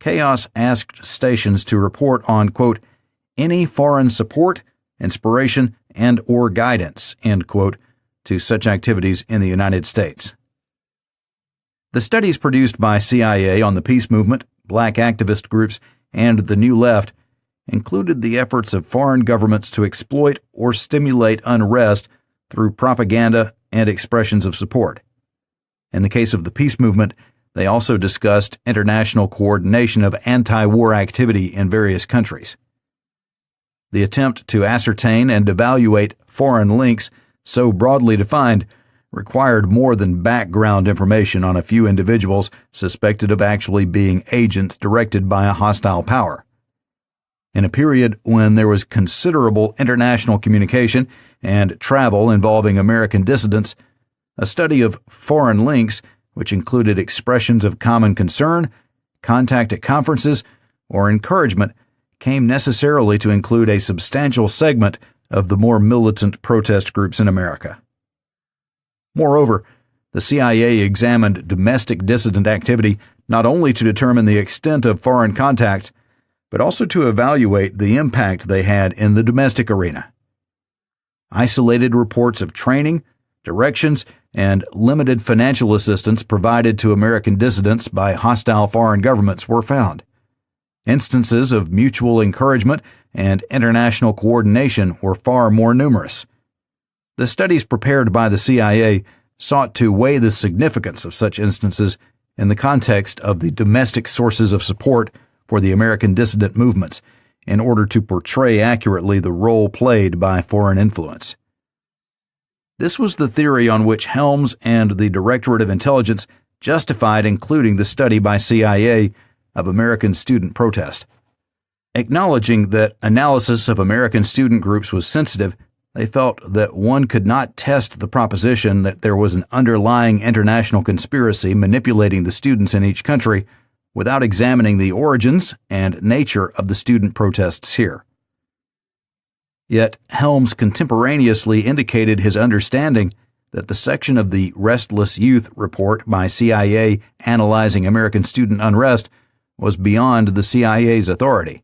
Chaos asked stations to report on, quote, any foreign support, inspiration, and or guidance, end quote, to such activities in the United States. The studies produced by CIA on the peace movement, black activist groups, and the New Left included the efforts of foreign governments to exploit or stimulate unrest through propaganda and expressions of support. In the case of the peace movement, they also discussed international coordination of anti-war activity in various countries. The attempt to ascertain and evaluate foreign links, so broadly defined, required more than background information on a few individuals suspected of actually being agents directed by a hostile power. In a period when there was considerable international communication and travel involving American dissidents, a study of foreign links, which included expressions of common concern, contact at conferences, or encouragement, came necessarily to include a substantial segment of the more militant protest groups in America. Moreover, the CIA examined domestic dissident activity not only to determine the extent of foreign contacts, but also to evaluate the impact they had in the domestic arena. Isolated reports of training, directions, and limited financial assistance provided to American dissidents by hostile foreign governments were found. Instances of mutual encouragement and international coordination were far more numerous. The studies prepared by the CIA sought to weigh the significance of such instances in the context of the domestic sources of support for the American dissident movements in order to portray accurately the role played by foreign influence. This was the theory on which Helms and the Directorate of Intelligence justified including the study by CIA of American student protest. Acknowledging that analysis of American student groups was sensitive, they felt that one could not test the proposition that there was an underlying international conspiracy manipulating the students in each country without examining the origins and nature of the student protests here. Yet Helms contemporaneously indicated his understanding that the section of the Restless Youth report by CIA analyzing American student unrest was beyond the CIA's authority.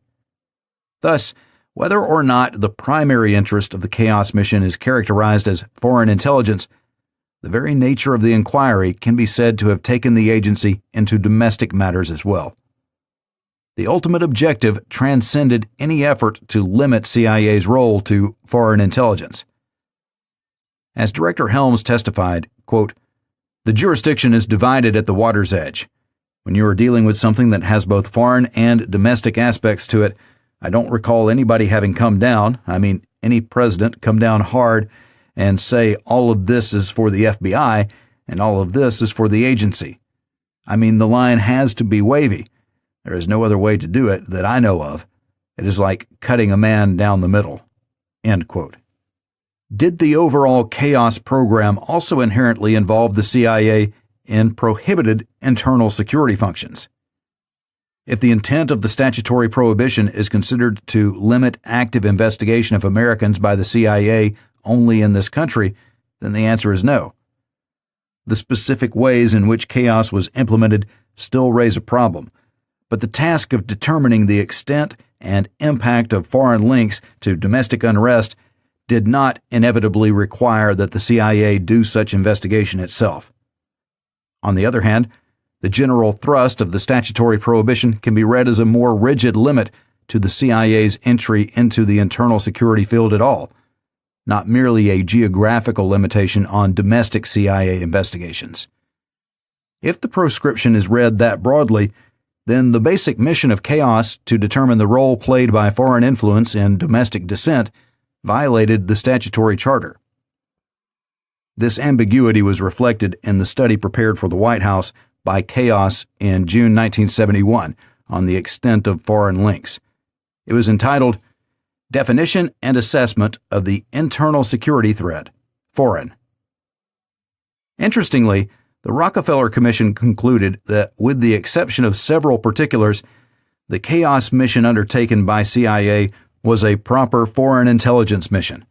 Thus, whether or not the primary interest of the Chaos Mission is characterized as foreign intelligence, the very nature of the inquiry can be said to have taken the agency into domestic matters as well. The ultimate objective transcended any effort to limit CIA's role to foreign intelligence. As Director Helms testified, quote, "The jurisdiction is divided at the water's edge. When you are dealing with something that has both foreign and domestic aspects to it, I don't recall anybody having come down, any president come down hard and say all of this is for the FBI and all of this is for the agency. The line has to be wavy. There is no other way to do it that I know of. It is like cutting a man down the middle." End quote. Did the overall chaos program also inherently involve the CIA in prohibited internal security functions? If the intent of the statutory prohibition is considered to limit active investigation of Americans by the CIA only in this country, then the answer is no. The specific ways in which chaos was implemented still raise a problem, but the task of determining the extent and impact of foreign links to domestic unrest did not inevitably require that the CIA do such investigation itself. On the other hand, the general thrust of the statutory prohibition can be read as a more rigid limit to the CIA's entry into the internal security field at all, not merely a geographical limitation on domestic CIA investigations. If the proscription is read that broadly, then the basic mission of chaos to determine the role played by foreign influence in domestic dissent violated the statutory charter. This ambiguity was reflected in the study prepared for the White House by Chaos in June 1971 on the extent of foreign links. It was entitled Definition and Assessment of the Internal Security Threat, Foreign. Interestingly, the Rockefeller Commission concluded that, with the exception of several particulars, the chaos mission undertaken by CIA was a proper foreign intelligence mission.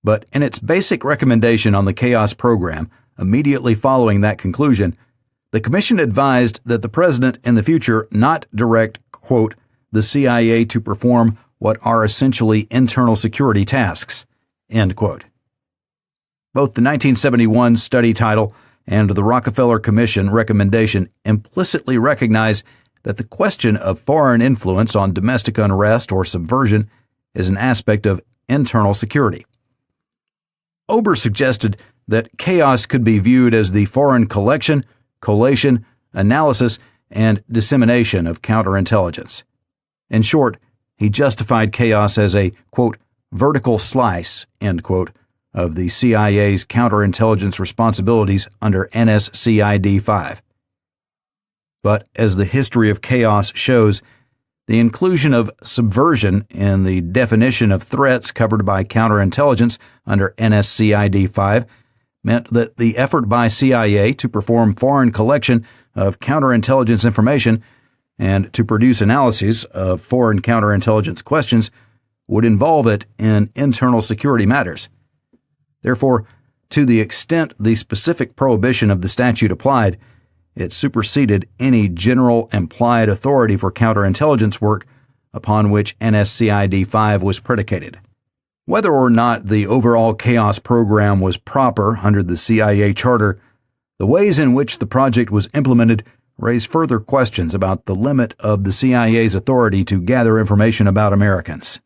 But in its basic recommendation on the chaos program, immediately following that conclusion, the Commission advised that the President in the future not direct, quote, the CIA to perform what are essentially internal security tasks, end quote. Both the 1971 study title and the Rockefeller Commission recommendation implicitly recognize that the question of foreign influence on domestic unrest or subversion is an aspect of internal security. Ober suggested that chaos could be viewed as the foreign collection, collation, analysis, and dissemination of counterintelligence. In short, he justified chaos as a, quote, vertical slice, end quote, of the CIA's counterintelligence responsibilities under NSCID 5. But as the history of chaos shows, the inclusion of subversion in the definition of threats covered by counterintelligence under NSCID 5 meant that the effort by CIA to perform foreign collection of counterintelligence information and to produce analyses of foreign counterintelligence questions would involve it in internal security matters. Therefore, to the extent the specific prohibition of the statute applied, it superseded any general implied authority for counterintelligence work upon which NSCID 5 was predicated. Whether or not the overall chaos program was proper under the CIA charter, the ways in which the project was implemented raise further questions about the limit of the CIA's authority to gather information about Americans.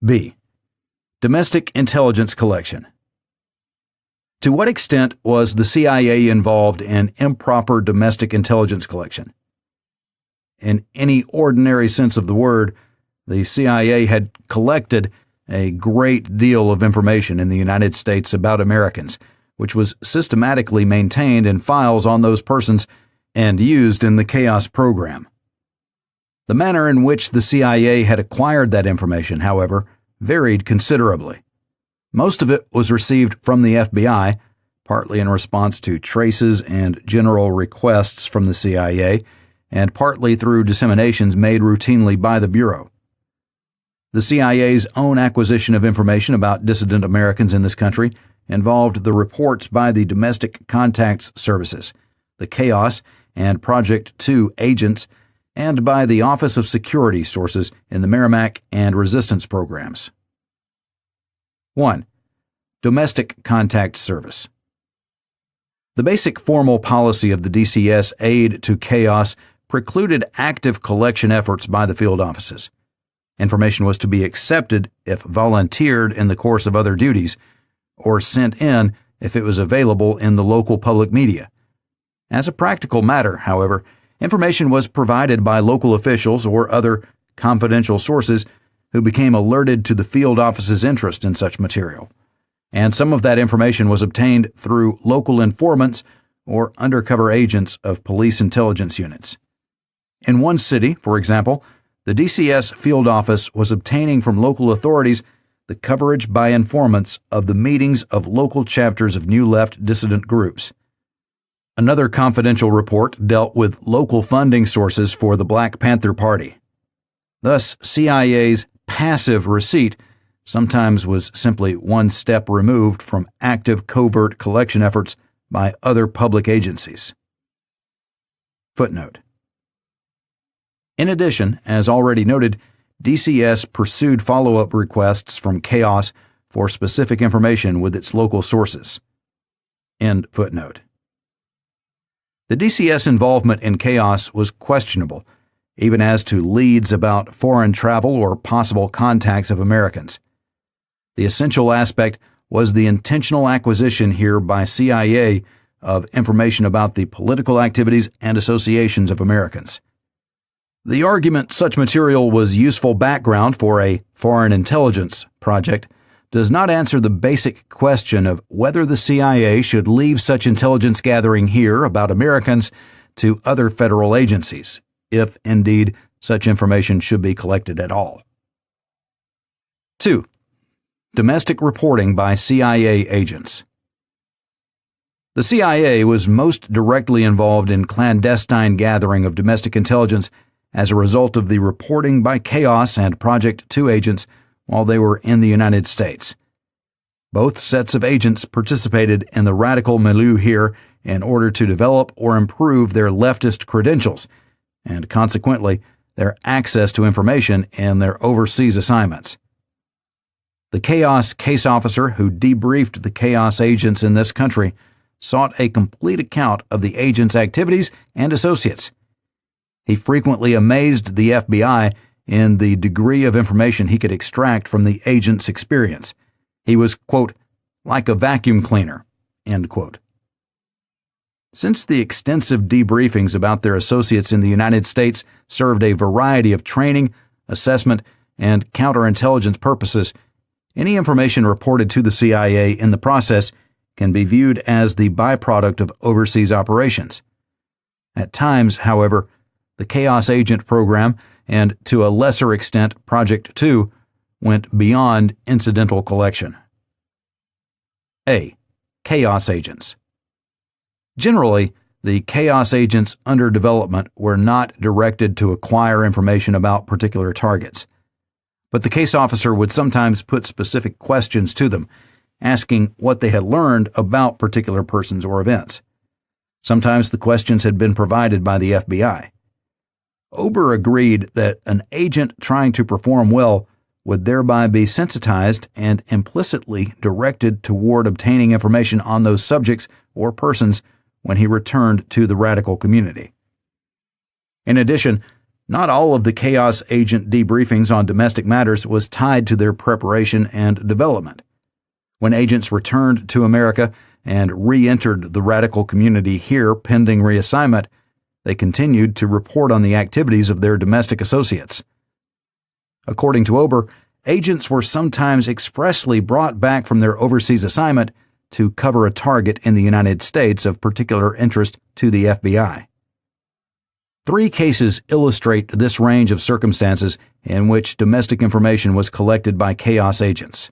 B. Domestic intelligence collection. To what extent was the CIA involved in improper domestic intelligence collection? In any ordinary sense of the word, the CIA had collected a great deal of information in the United States about Americans, which was systematically maintained in files on those persons and used in the chaos program. The manner in which the CIA had acquired that information, however, varied considerably. Most of it was received from the FBI, partly in response to traces and general requests from the CIA, and partly through disseminations made routinely by the Bureau. The CIA's own acquisition of information about dissident Americans in this country involved the reports by the Domestic Contacts Services, the Chaos and Project 2 agents, and by the Office of Security sources in the Merrimack and Resistance programs. 1. Domestic Contact Service. The basic formal policy of the DCS aid to chaos precluded active collection efforts by the field offices. Information was to be accepted if volunteered in the course of other duties, or sent in if it was available in the local public media. As a practical matter, however, information was provided by local officials or other confidential sources who became alerted to the field office's interest in such material, and some of that information was obtained through local informants or undercover agents of police intelligence units. In one city, for example, the DCS field office was obtaining from local authorities the coverage by informants of the meetings of local chapters of New Left dissident groups. Another confidential report dealt with local funding sources for the Black Panther Party. Thus, CIA's passive receipt sometimes was simply one step removed from active covert collection efforts by other public agencies. Footnote. In addition, as already noted, DCS pursued follow-up requests from Chaos for specific information with its local sources. End footnote. The DCS involvement in Chaos was questionable, even as to leads about foreign travel or possible contacts of Americans. The essential aspect was the intentional acquisition here by CIA of information about the political activities and associations of Americans. The argument such material was useful background for a foreign intelligence project does not answer the basic question of whether the CIA should leave such intelligence gathering here about Americans to other federal agencies, if indeed such information should be collected at all. 2. Domestic reporting by CIA agents. The CIA was most directly involved in clandestine gathering of domestic intelligence as a result of the reporting by Chaos and Project 2 agents while they were in the United States. Both sets of agents participated in the radical milieu here in order to develop or improve their leftist credentials, and consequently their access to information in their overseas assignments. The Chaos case officer who debriefed the Chaos agents in this country sought a complete account of the agents' activities and associates. He frequently amazed the FBI in the degree of information he could extract from the agent's experience. He was, quote, like a vacuum cleaner, end quote. Since the extensive debriefings about their associates in the United States served a variety of training, assessment, and counterintelligence purposes, any information reported to the CIA in the process can be viewed as the byproduct of overseas operations. At times, however, the Chaos Agent Program, and to a lesser extent Project 2, went beyond incidental collection. A. Chaos Agents. Generally, the Chaos agents under development were not directed to acquire information about particular targets, but the case officer would sometimes put specific questions to them, asking what they had learned about particular persons or events. Sometimes the questions had been provided by the FBI. Ober agreed that an agent trying to perform well would thereby be sensitized and implicitly directed toward obtaining information on those subjects or persons when he returned to the radical community. In addition, not all of the Chaos agent debriefings on domestic matters was tied to their preparation and development. When agents returned to America and re-entered the radical community here pending reassignment, they continued to report on the activities of their domestic associates. According to Ober, agents were sometimes expressly brought back from their overseas assignment to cover a target in the United States of particular interest to the FBI. 3 cases illustrate this range of circumstances in which domestic information was collected by Chaos agents.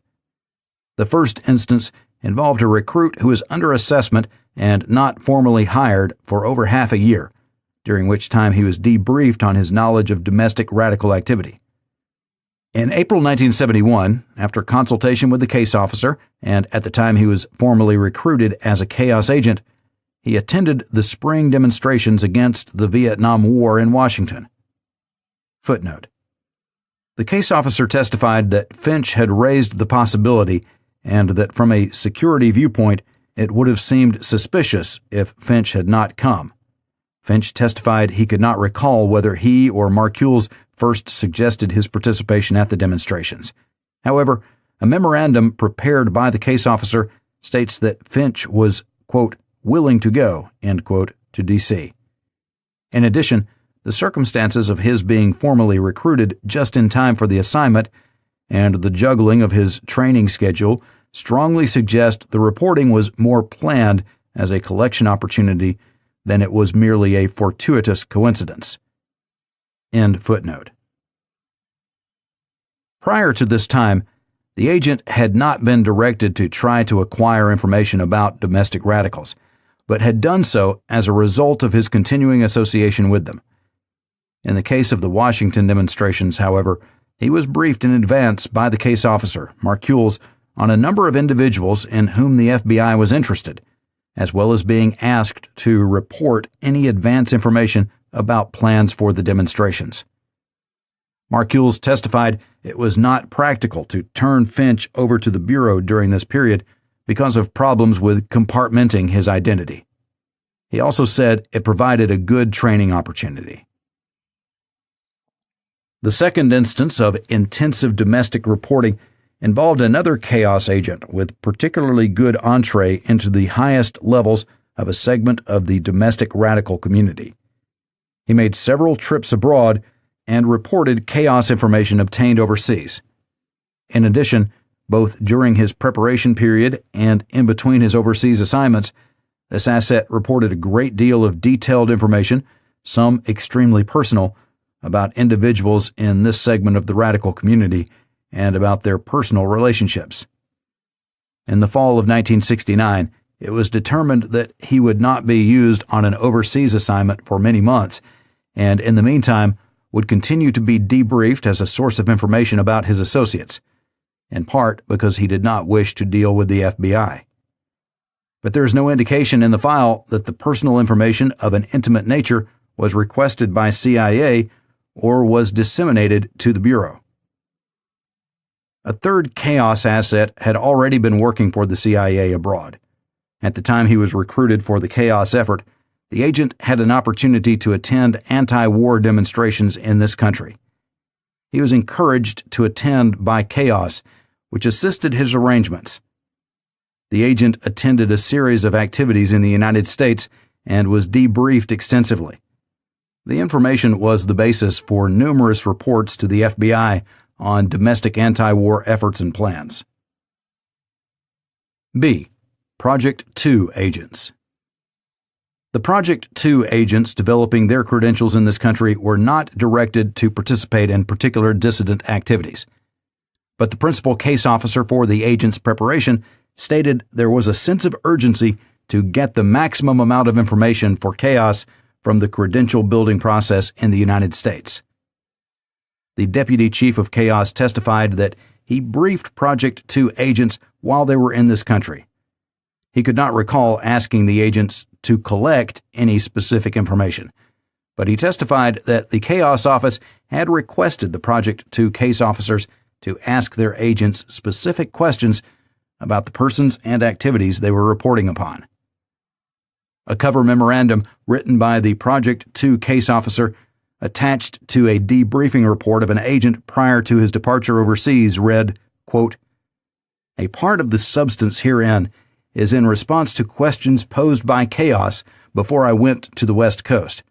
The first instance involved a recruit who was under assessment and not formally hired for over half a year, during which time he was debriefed on his knowledge of domestic radical activity. In April 1971, after consultation with the case officer, and at the time he was formally recruited as a Chaos agent, he attended the spring demonstrations against the Vietnam War in Washington. Footnote. The case officer testified that Finch had raised the possibility and that from a security viewpoint it would have seemed suspicious if Finch had not come. Finch testified he could not recall whether he or Marcules first suggested his participation at the demonstrations. However, a memorandum prepared by the case officer states that Finch was, quote, willing to go, end quote, to D.C. In addition, the circumstances of his being formally recruited just in time for the assignment and the juggling of his training schedule strongly suggest the reporting was more planned as a collection opportunity than it was merely a fortuitous coincidence. End footnote. Prior to this time, the agent had not been directed to try to acquire information about domestic radicals, but had done so as a result of his continuing association with them. In the case of the Washington demonstrations, however, he was briefed in advance by the case officer, Marcules, on a number of individuals in whom the FBI was interested, as well as being asked to report any advance information about plans for the demonstrations. Marcules testified it was not practical to turn Finch over to the Bureau during this period because of problems with compartmenting his identity. He also said it provided a good training opportunity. The second instance of intensive domestic reporting involved another chaos agent with particularly good entree into the highest levels of a segment of the domestic radical community. He made several trips abroad and reported chaos information obtained overseas. In addition, both during his preparation period and in between his overseas assignments, this asset reported a great deal of detailed information, some extremely personal, about individuals in this segment of the radical community and about their personal relationships. In the fall of 1969, it was determined that he would not be used on an overseas assignment for many months, and in the meantime would continue to be debriefed as a source of information about his associates, in part because he did not wish to deal with the FBI. But there is no indication in the file that the personal information of an intimate nature was requested by CIA or was disseminated to the Bureau. A third chaos asset had already been working for the CIA abroad. At the time he was recruited for the chaos effort, the agent had an opportunity to attend anti-war demonstrations in this country. He was encouraged to attend by chaos, which assisted his arrangements. The agent attended a series of activities in the United States and was debriefed extensively. The information was the basis for numerous reports to the FBI on domestic anti-war efforts and plans. B. Project 2 agents. The Project 2 agents developing their credentials in this country were not directed to participate in particular dissident activities, but the principal case officer for the agent's preparation stated there was a sense of urgency to get the maximum amount of information for chaos from the credential building process in the United States. The deputy chief of chaos testified that he briefed Project 2 agents while they were in this country. He could not recall asking the agents to collect any specific information, but he testified that the chaos office had requested the Project 2 case officers to ask their agents specific questions about the persons and activities they were reporting upon. A cover memorandum written by the Project 2 case officer attached to a debriefing report of an agent prior to his departure overseas read, quote, "A part of the substance herein is in response to questions posed by chaos before I went to the West Coast,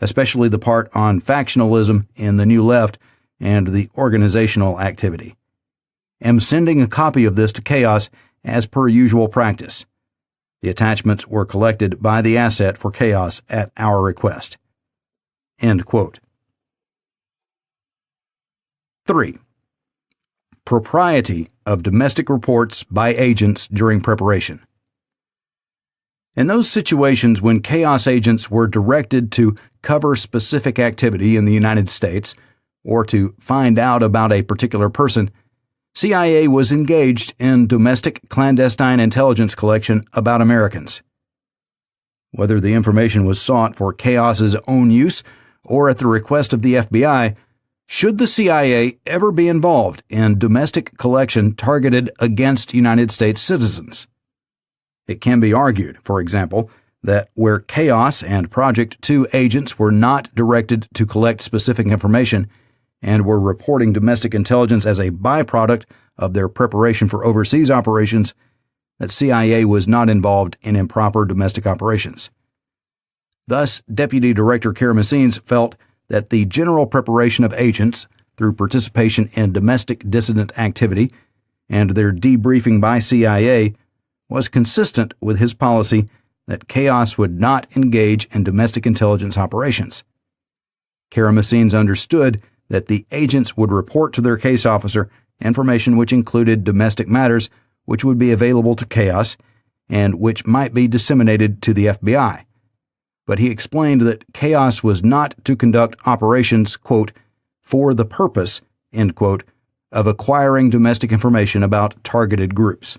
especially the part on factionalism in the New Left and the organizational activity. Am sending a copy of this to chaos as per usual practice. The attachments were collected by the asset for chaos at our request." End quote. 3. Propriety of domestic reports by agents during preparation. In those situations when chaos agents were directed to cover specific activity in the United States or to find out about a particular person, CIA was engaged in domestic clandestine intelligence collection about Americans. Whether the information was sought for chaos's own use or at the request of the FBI, should the CIA ever be involved in domestic collection targeted against United States citizens? It can be argued, for example, that where chaos and Project 2 agents were not directed to collect specific information, and were reporting domestic intelligence as a byproduct of their preparation for overseas operations, that CIA was not involved in improper domestic operations. Thus, Deputy Director Karamessines felt that the general preparation of agents through participation in domestic dissident activity and their debriefing by CIA was consistent with his policy that chaos would not engage in domestic intelligence operations. Karamessines understood that the agents would report to their case officer information which included domestic matters which would be available to chaos and which might be disseminated to the FBI. But he explained that chaos was not to conduct operations, quote, for the purpose, end quote, of acquiring domestic information about targeted groups.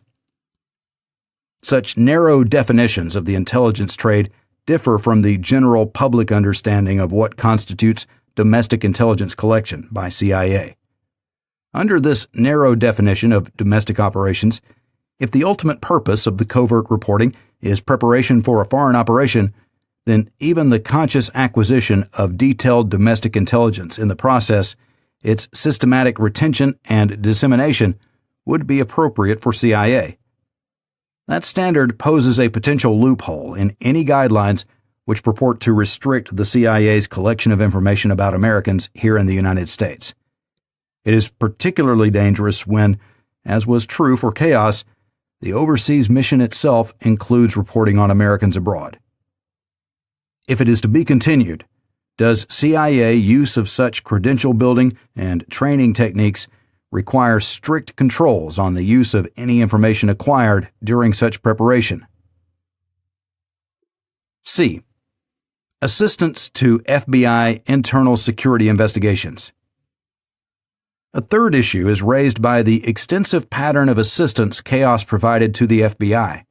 Such narrow definitions of the intelligence trade differ from the general public understanding of what constitutes domestic intelligence collection by CIA. Under this narrow definition of domestic operations, if the ultimate purpose of the covert reporting is preparation for a foreign operation, then even the conscious acquisition of detailed domestic intelligence in the process, its systematic retention and dissemination, would be appropriate for CIA. That standard poses a potential loophole in any guidelines which purport to restrict the CIA's collection of information about Americans here in the United States. It is particularly dangerous when, as was true for chaos, the overseas mission itself includes reporting on Americans abroad. If it is to be continued, does CIA use of such credential building and training techniques require strict controls on the use of any information acquired during such preparation? C. Assistance to FBI internal security investigations. A third issue is raised by the extensive pattern of assistance chaos provided to the FBI.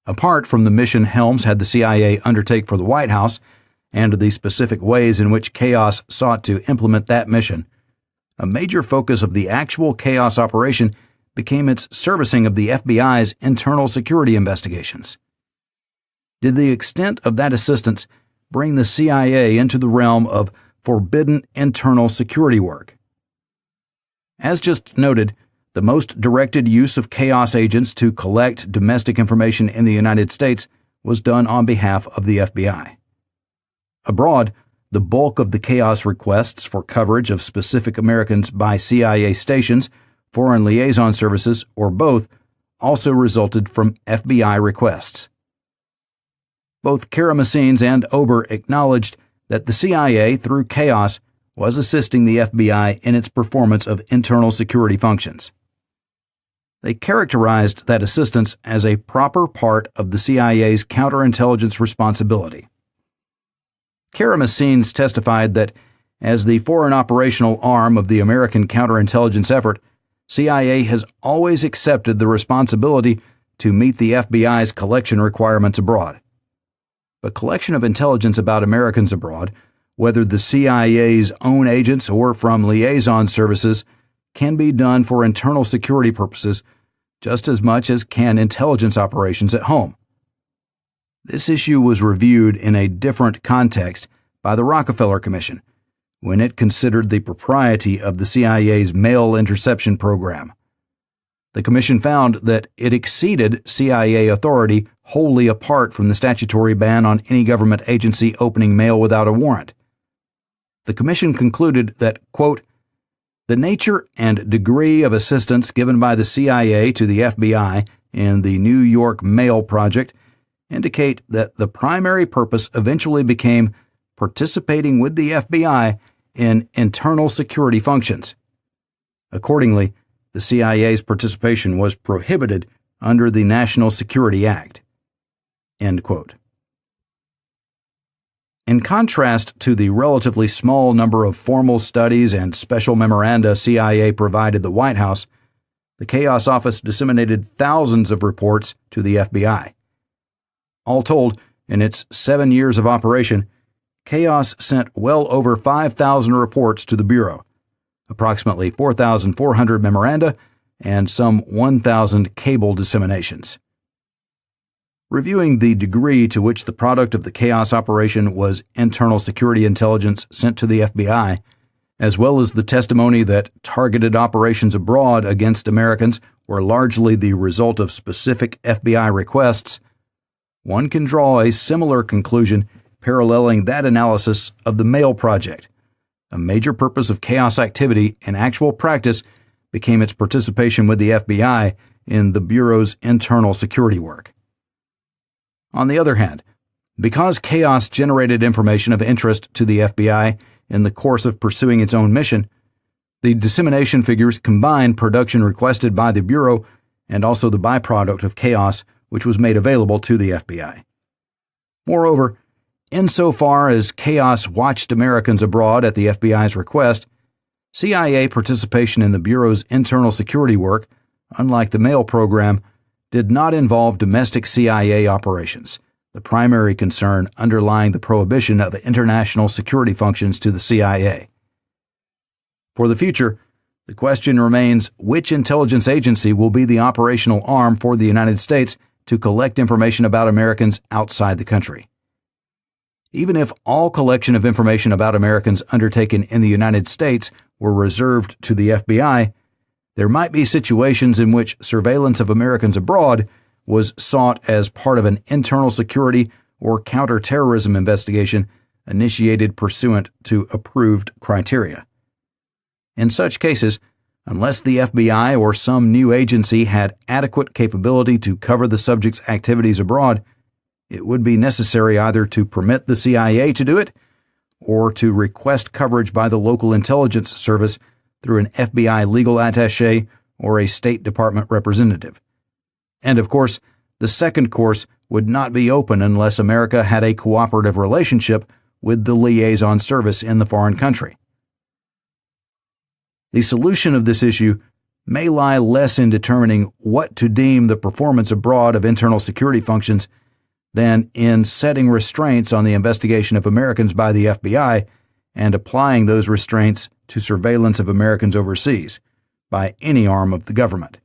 Apart from the mission Helms had the CIA undertake for the White House and the specific ways in which chaos sought to implement that mission, a major focus of the actual chaos operation became its servicing of the FBI's internal security investigations. Did the extent of that assistance bring the CIA into the realm of forbidden internal security work? As just noted, the most directed use of chaos agents to collect domestic information in the United States was done on behalf of the FBI. Abroad, the bulk of the chaos requests for coverage of specific Americans by CIA stations, foreign liaison services, or both also resulted from FBI requests. Both Karamessines and Ober acknowledged that the CIA, through chaos, was assisting the FBI in its performance of internal security functions. They characterized that assistance as a proper part of the CIA's counterintelligence responsibility. Karamessines testified that, as the foreign operational arm of the American counterintelligence effort, CIA has always accepted the responsibility to meet the FBI's collection requirements abroad. But collection of intelligence about Americans abroad, whether the CIA's own agents or from liaison services, can be done for internal security purposes just as much as can intelligence operations at home. This issue was reviewed in a different context by the Rockefeller Commission when it considered the propriety of the CIA's mail interception program. The Commission found that it exceeded CIA authority wholly apart from the statutory ban on any government agency opening mail without a warrant. The Commission concluded that, quote, the nature and degree of assistance given by the CIA to the FBI in the New York Mail Project indicate that the primary purpose eventually became participating with the FBI in internal security functions. Accordingly, the CIA's participation was prohibited under the National Security Act. End quote. In contrast to the relatively small number of formal studies and special memoranda CIA provided the White House, the Chaos Office disseminated thousands of reports to the FBI. All told, in its 7 years of operation, Chaos sent well over 5,000 reports to the Bureau, approximately 4,400 memoranda, and some 1,000 cable disseminations. Reviewing the degree to which the product of the chaos operation was internal security intelligence sent to the FBI, as well as the testimony that targeted operations abroad against Americans were largely the result of specific FBI requests, one can draw a similar conclusion paralleling that analysis of the Mail Project. A major purpose of chaos activity in actual practice became its participation with the FBI in the Bureau's internal security work. On the other hand, because chaos generated information of interest to the FBI in the course of pursuing its own mission, the dissemination figures combine production requested by the Bureau and also the byproduct of chaos which was made available to the FBI. Moreover, insofar as chaos watched Americans abroad at the FBI's request, CIA participation in the Bureau's internal security work, unlike the Mail program, did not involve domestic CIA operations, the primary concern underlying the prohibition of international security functions to the CIA. For the future, the question remains which intelligence agency will be the operational arm for the United States to collect information about Americans outside the country. Even if all collection of information about Americans undertaken in the United States were reserved to the FBI, there might be situations in which surveillance of Americans abroad was sought as part of an internal security or counterterrorism investigation initiated pursuant to approved criteria. In such cases, unless the FBI or some new agency had adequate capability to cover the subject's activities abroad, it would be necessary either to permit the CIA to do it or to request coverage by the local intelligence service through an FBI legal attaché or a State Department representative. And of course, the second course would not be open unless America had a cooperative relationship with the liaison service in the foreign country. The solution of this issue may lie less in determining what to deem the performance abroad of internal security functions than in setting restraints on the investigation of Americans by the FBI and applying those restraints to surveillance of Americans overseas by any arm of the government.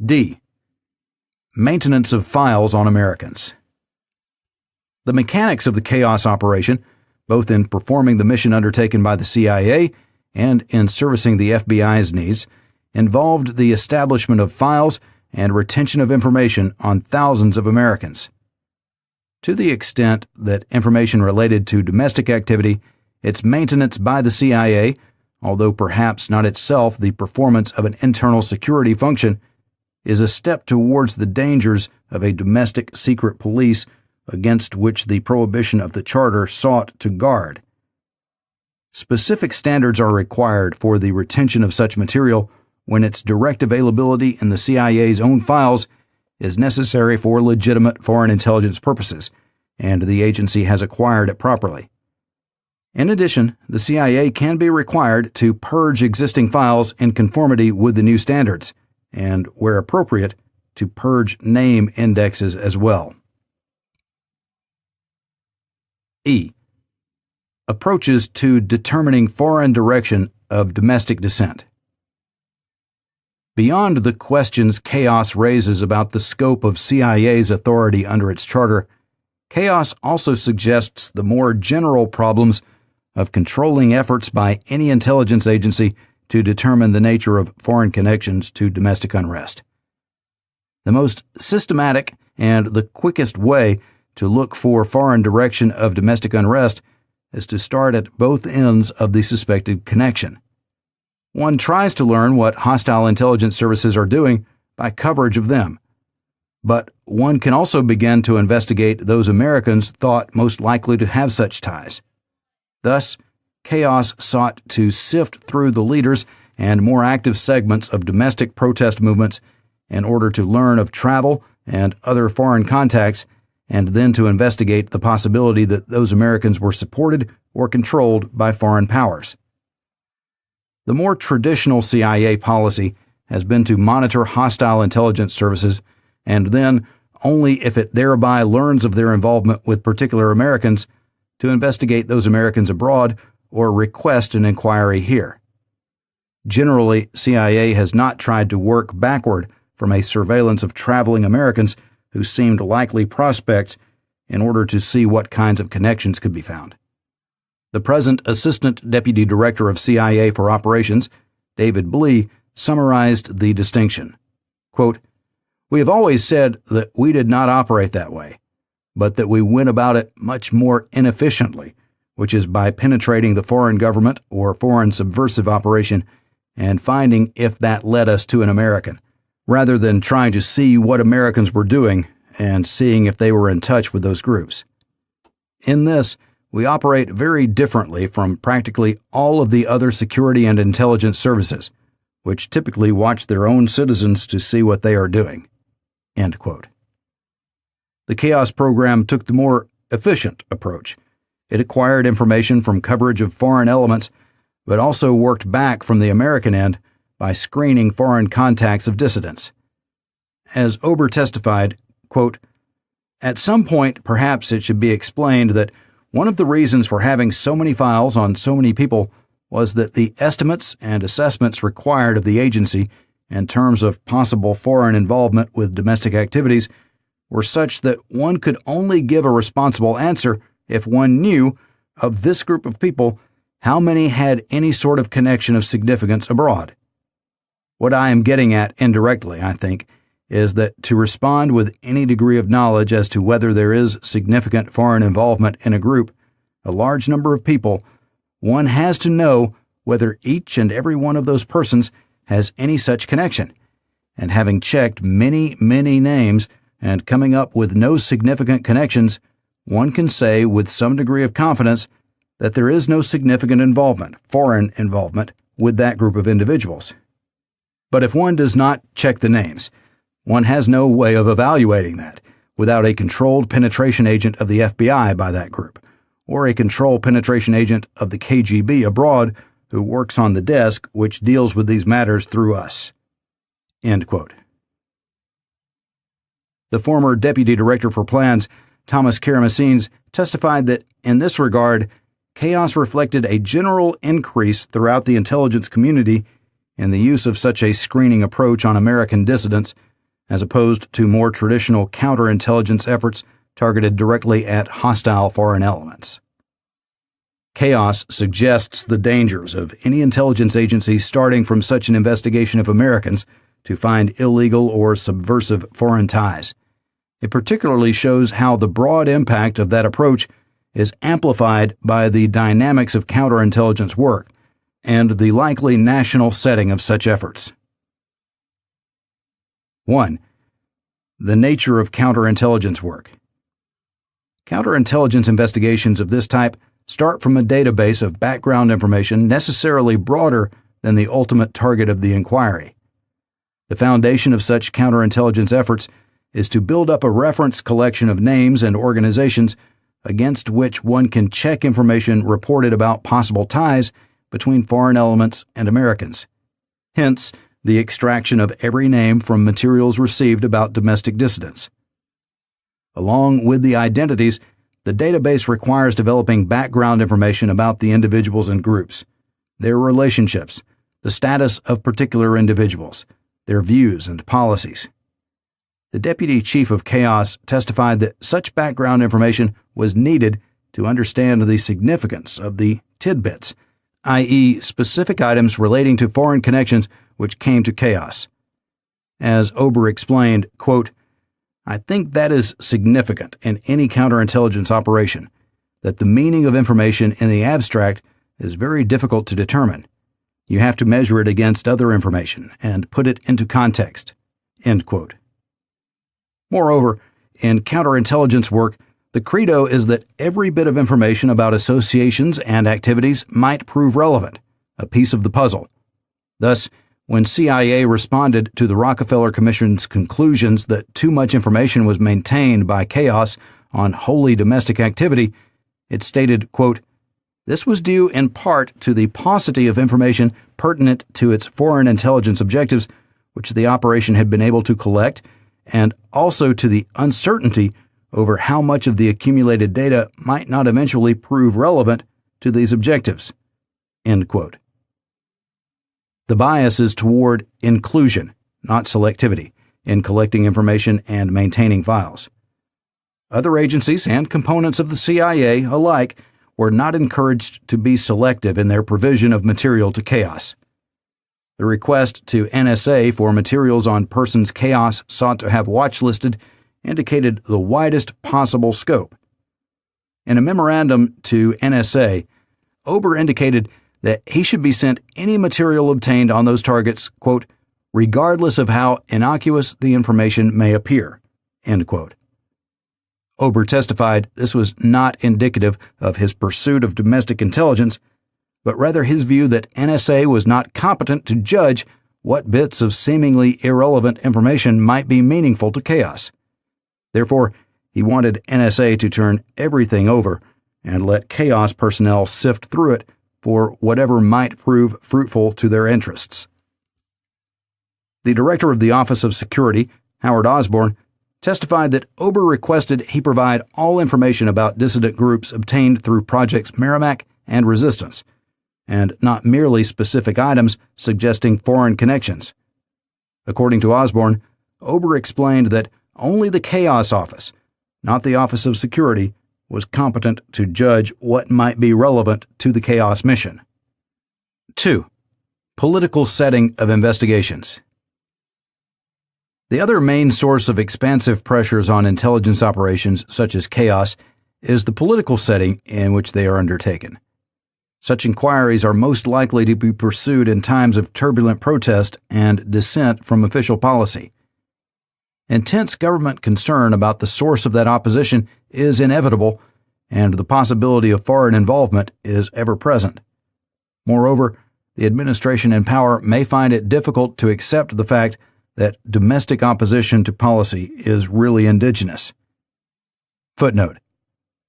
D. Maintenance of files on Americans. The mechanics of the chaos operation, both in performing the mission undertaken by the CIA and in servicing the FBI's needs, involved the establishment of files and retention of information on thousands of Americans. To the extent that information related to domestic activity, its maintenance by the CIA, although perhaps not itself the performance of an internal security function, is a step towards the dangers of a domestic secret police against which the prohibition of the Charter sought to guard. Specific standards are required for the retention of such material when its direct availability in the CIA's own files is necessary for legitimate foreign intelligence purposes, and the agency has acquired it properly. In addition, the CIA can be required to purge existing files in conformity with the new standards, and, where appropriate, to purge name indexes as well. E. Approaches to determining foreign direction of domestic descent. Beyond the questions chaos raises about the scope of CIA's authority under its charter, chaos also suggests the more general problems of controlling efforts by any intelligence agency to determine the nature of foreign connections to domestic unrest. The most systematic and the quickest way to look for foreign direction of domestic unrest is to start at both ends of the suspected connection. One tries to learn what hostile intelligence services are doing by coverage of them, but one can also begin to investigate those Americans thought most likely to have such ties. Thus, chaos sought to sift through the leaders and more active segments of domestic protest movements in order to learn of travel and other foreign contacts, and then to investigate the possibility that those Americans were supported or controlled by foreign powers. The more traditional CIA policy has been to monitor hostile intelligence services, and then, only if it thereby learns of their involvement with particular Americans, to investigate those Americans abroad or request an inquiry here. Generally, CIA has not tried to work backward from a surveillance of traveling Americans who seemed likely prospects in order to see what kinds of connections could be found. The present Assistant Deputy Director of CIA for Operations, David Blee, summarized the distinction. Quote, "We have always said that we did not operate that way, but that we went about it much more inefficiently, which is by penetrating the foreign government or foreign subversive operation and finding if that led us to an American, rather than trying to see what Americans were doing and seeing if they were in touch with those groups. In this, we operate very differently from practically all of the other security and intelligence services, which typically watch their own citizens to see what they are doing." End quote. The Chaos program took the more efficient approach. It acquired information from coverage of foreign elements, but also worked back from the American end by screening foreign contacts of dissidents. As Ober testified, quote, "At some point, perhaps it should be explained that one of the reasons for having so many files on so many people was that the estimates and assessments required of the agency in terms of possible foreign involvement with domestic activities were such that one could only give a responsible answer if one knew, of this group of people, how many had any sort of connection of significance abroad. What I am getting at indirectly, I think, is that to respond with any degree of knowledge as to whether there is significant foreign involvement in a group, a large number of people, one has to know whether each and every one of those persons has any such connection. And having checked many, many names and coming up with no significant connections, one can say with some degree of confidence that there is no significant involvement, foreign involvement, with that group of individuals. But if one does not check the names, one has no way of evaluating that without a controlled penetration agent of the FBI by that group, or a controlled penetration agent of the KGB abroad who works on the desk which deals with these matters through us." End quote. The former Deputy Director for Plans, Thomas Karamessines, testified that, in this regard, Chaos reflected a general increase throughout the intelligence community in the use of such a screening approach on American dissidents, as opposed to more traditional counterintelligence efforts targeted directly at hostile foreign elements. Chaos suggests the dangers of any intelligence agency starting from such an investigation of Americans to find illegal or subversive foreign ties. It particularly shows how the broad impact of that approach is amplified by the dynamics of counterintelligence work and the likely national setting of such efforts. 1. The nature of counterintelligence work. Counterintelligence investigations of this type start from a database of background information necessarily broader than the ultimate target of the inquiry. The foundation of such counterintelligence efforts is to build up a reference collection of names and organizations against which one can check information reported about possible ties between foreign elements and Americans. Hence, the extraction of every name from materials received about domestic dissidents. Along with the identities, the database requires developing background information about the individuals and groups, their relationships, the status of particular individuals, their views and policies. The Deputy Chief of Chaos testified that such background information was needed to understand the significance of the tidbits, i.e., specific items relating to foreign connections which came to Chaos. As Ober explained, quote, "I think that is significant in any counterintelligence operation, that the meaning of information in the abstract is very difficult to determine. You have to measure it against other information and put it into context." End quote. Moreover, in counterintelligence work, the credo is that every bit of information about associations and activities might prove relevant, a piece of the puzzle. Thus, when CIA responded to the Rockefeller Commission's conclusions that too much information was maintained by Chaos on wholly domestic activity, it stated, quote, "This was due in part to the paucity of information pertinent to its foreign intelligence objectives, which the operation had been able to collect, and also to the uncertainty over how much of the accumulated data might not eventually prove relevant to these objectives." End quote. The bias is toward inclusion, not selectivity, in collecting information and maintaining files. Other agencies and components of the CIA alike were not encouraged to be selective in their provision of material to chaos. The request to NSA for materials on persons chaos sought to have watchlisted indicated the widest possible scope. In a memorandum to NSA, Ober indicated that he should be sent any material obtained on those targets, quote, regardless of how innocuous the information may appear, end quote. Ober testified this was not indicative of his pursuit of domestic intelligence, but rather his view that NSA was not competent to judge what bits of seemingly irrelevant information might be meaningful to chaos. Therefore, he wanted NSA to turn everything over and let chaos personnel sift through it for whatever might prove fruitful to their interests. The director of the Office of Security, Howard Osborne, testified that Ober requested he provide all information about dissident groups obtained through Projects Merrimack and Resistance, and not merely specific items suggesting foreign connections. According to Osborne, Ober explained that only the Chaos Office, not the Office of Security, was competent to judge what might be relevant to the Chaos mission. 2. Political setting of investigations. The other main source of expansive pressures on intelligence operations such as Chaos is the political setting in which they are undertaken. Such inquiries are most likely to be pursued in times of turbulent protest and dissent from official policy. Intense government concern about the source of that opposition is inevitable, and the possibility of foreign involvement is ever present. Moreover, the administration in power may find it difficult to accept the fact that domestic opposition to policy is really indigenous. Footnote: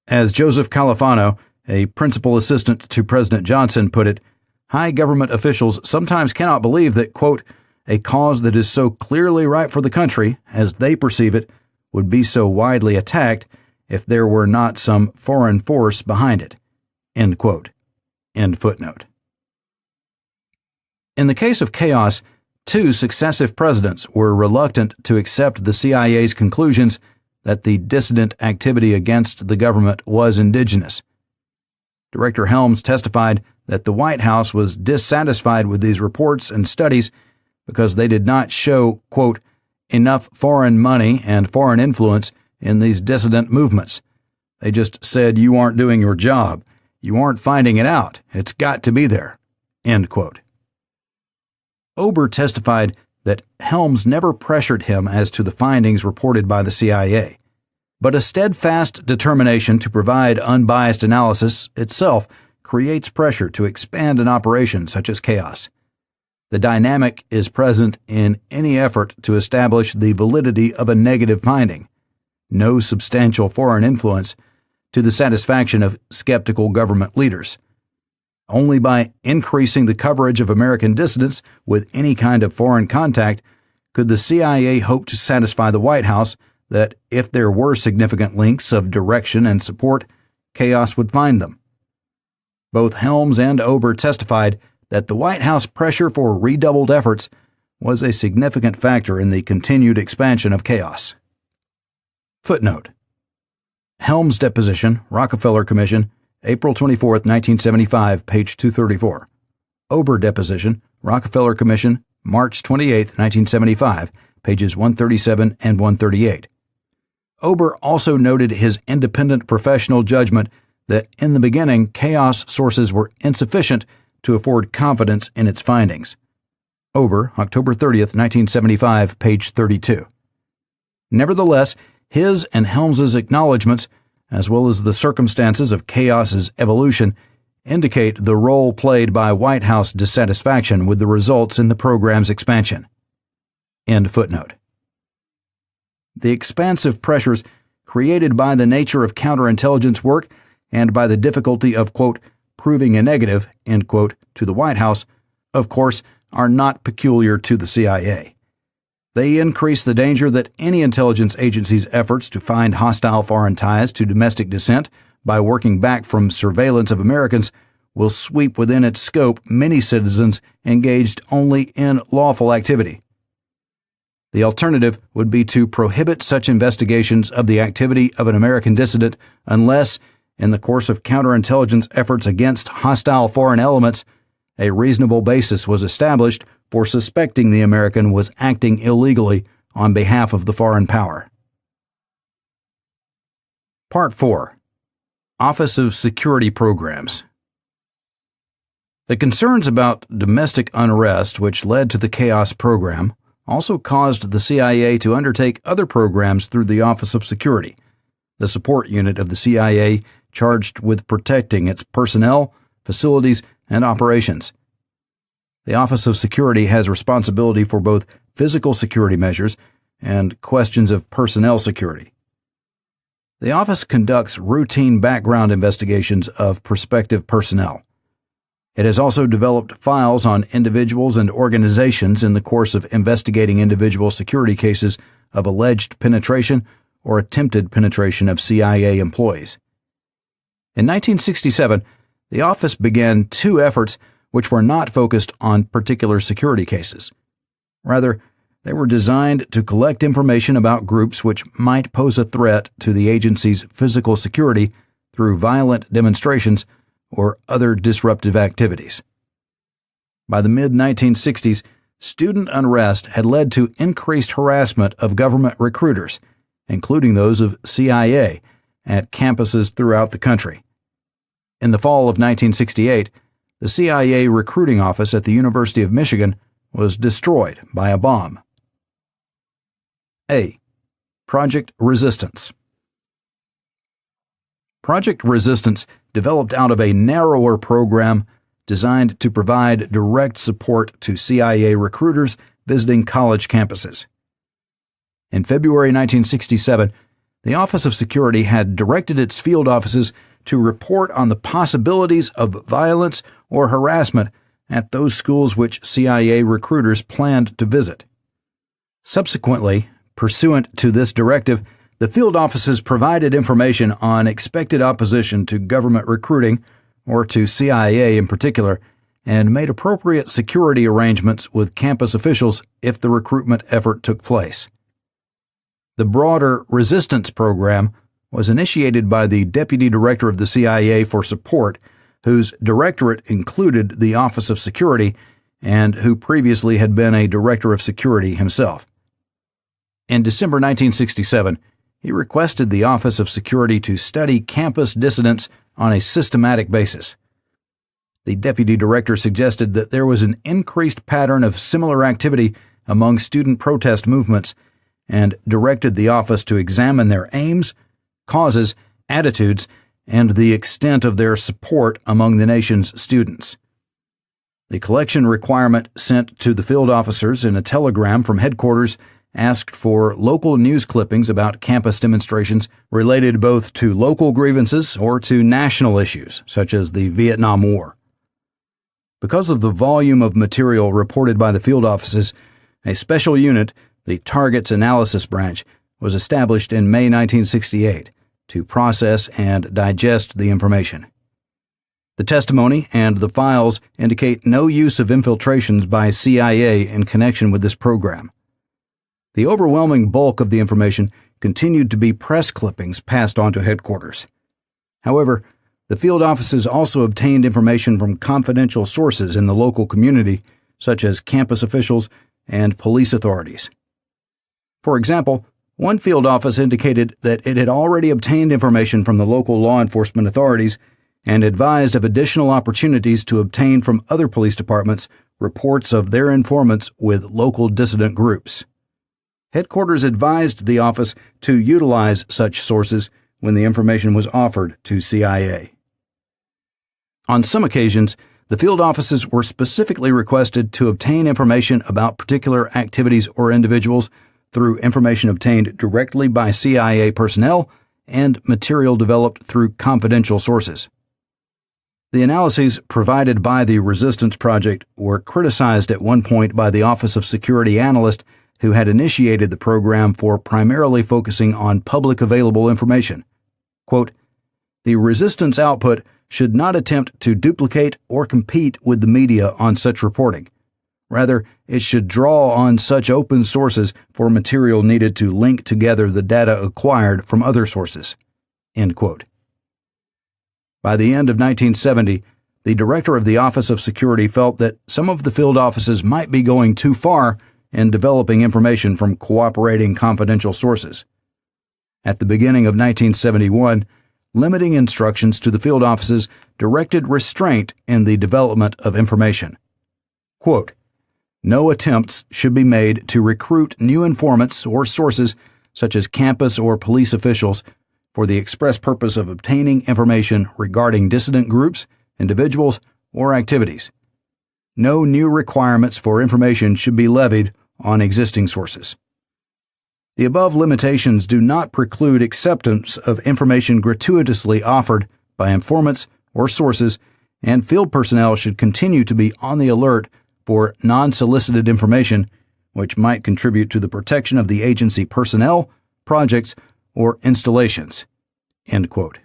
as Joseph Califano, a principal assistant to President Johnson, put it, high government officials sometimes cannot believe that, quote, a cause that is so clearly right for the country, as they perceive it, would be so widely attacked if there were not some foreign force behind it, end quote. End footnote. In the case of Chaos, 2 successive presidents were reluctant to accept the CIA's conclusions that the dissident activity against the government was indigenous. Director Helms testified that the White House was dissatisfied with these reports and studies because they did not show, quote, enough foreign money and foreign influence in these dissident movements. They just said, you aren't doing your job. You aren't finding it out. It's got to be there, end quote. Ober testified that Helms never pressured him as to the findings reported by the CIA, but a steadfast determination to provide unbiased analysis itself creates pressure to expand an operation such as Chaos. The dynamic is present in any effort to establish the validity of a negative finding, no substantial foreign influence, to the satisfaction of skeptical government leaders. Only by increasing the coverage of American dissidents with any kind of foreign contact could the CIA hope to satisfy the White House that if there were significant links of direction and support, Chaos would find them. Both Helms and Ober testified that the White House pressure for redoubled efforts was a significant factor in the continued expansion of Chaos. Footnote: Helms deposition, Rockefeller Commission, April 24, 1975, page 234. Ober deposition, Rockefeller Commission, March 28, 1975, pages 137 and 138. Ober also noted his independent professional judgment that in the beginning Chaos sources were insufficient to afford confidence in its findings. Ober, October 30, 1975, page 32. Nevertheless, his and Helms's acknowledgments, as well as the circumstances of Chaos's evolution, indicate the role played by White House dissatisfaction with the results in the program's expansion. End footnote. The expansive pressures created by the nature of counterintelligence work and by the difficulty of, quote, proving a negative, end quote, to the White House, of course, are not peculiar to the CIA. They increase the danger that any intelligence agency's efforts to find hostile foreign ties to domestic dissent by working back from surveillance of Americans will sweep within its scope many citizens engaged only in lawful activity. The alternative would be to prohibit such investigations of the activity of an American dissident unless, in the course of counterintelligence efforts against hostile foreign elements, a reasonable basis was established for suspecting the American was acting illegally on behalf of the foreign power. Part 4. Office of Security Programs. The concerns about domestic unrest which led to the Chaos Program also caused the CIA to undertake other programs through the Office of Security, the support unit of the CIA charged with protecting its personnel, facilities, and operations. The Office of Security has responsibility for both physical security measures and questions of personnel security. The office conducts routine background investigations of prospective personnel. It has also developed files on individuals and organizations in the course of investigating individual security cases of alleged penetration or attempted penetration of CIA employees. In 1967, the office began two efforts which were not focused on particular security cases. Rather, they were designed to collect information about groups which might pose a threat to the agency's physical security through violent demonstrations or other disruptive activities. By the mid-1960s, student unrest had led to increased harassment of government recruiters, including those of CIA, at campuses throughout the country. In the fall of 1968, the CIA recruiting office at the University of Michigan was destroyed by a bomb. A. Project Resistance. Project Resistance developed out of a narrower program designed to provide direct support to CIA recruiters visiting college campuses. In February 1967, the Office of Security had directed its field offices to report on the possibilities of violence or harassment at those schools which CIA recruiters planned to visit. Subsequently, pursuant to this directive, the field offices provided information on expected opposition to government recruiting, or to CIA in particular, and made appropriate security arrangements with campus officials if the recruitment effort took place. The broader resistance program was initiated by the Deputy Director of the CIA for Support, whose directorate included the Office of Security and who previously had been a Director of Security himself. In December 1967, he requested the Office of Security to study campus dissidents on a systematic basis. The Deputy Director suggested that there was an increased pattern of similar activity among student protest movements and directed the office to examine their aims, causes, attitudes, and the extent of their support among the nation's students. The collection requirement sent to the field officers in a telegram from headquarters asked for local news clippings about campus demonstrations related both to local grievances or to national issues, such as the Vietnam War. Because of the volume of material reported by the field offices, a special unit, the Targets Analysis Branch, was established in May 1968 to process and digest the information. The testimony and the files indicate no use of infiltrations by CIA in connection with this program. The overwhelming bulk of the information continued to be press clippings passed on to headquarters. However, the field offices also obtained information from confidential sources in the local community, such as campus officials and police authorities. For example, one field office indicated that it had already obtained information from the local law enforcement authorities and advised of additional opportunities to obtain from other police departments reports of their informants with local dissident groups. Headquarters advised the office to utilize such sources when the information was offered to CIA. On some occasions, the field offices were specifically requested to obtain information about particular activities or individuals through information obtained directly by CIA personnel and material developed through confidential sources. The analyses provided by the Resistance Project were criticized at one point by the Office of Security Analyst who had initiated the program for primarily focusing on public available information. Quote, "The resistance output should not attempt to duplicate or compete with the media on such reporting. Rather, it should draw on such open sources for material needed to link together the data acquired from other sources." End quote. By the end of 1970, the director of the Office of Security felt that some of the field offices might be going too far in developing information from cooperating confidential sources. At the beginning of 1971, limiting instructions to the field offices directed restraint in the development of information. Quote, "No attempts should be made to recruit new informants or sources, such as campus or police officials, for the express purpose of obtaining information regarding dissident groups, individuals, or activities. No new requirements for information should be levied on existing sources." The above limitations do not preclude acceptance of information gratuitously offered by informants or sources, and field personnel should continue to be on the alert for non-solicited information which might contribute to the protection of the agency personnel, projects, or installations. End quote.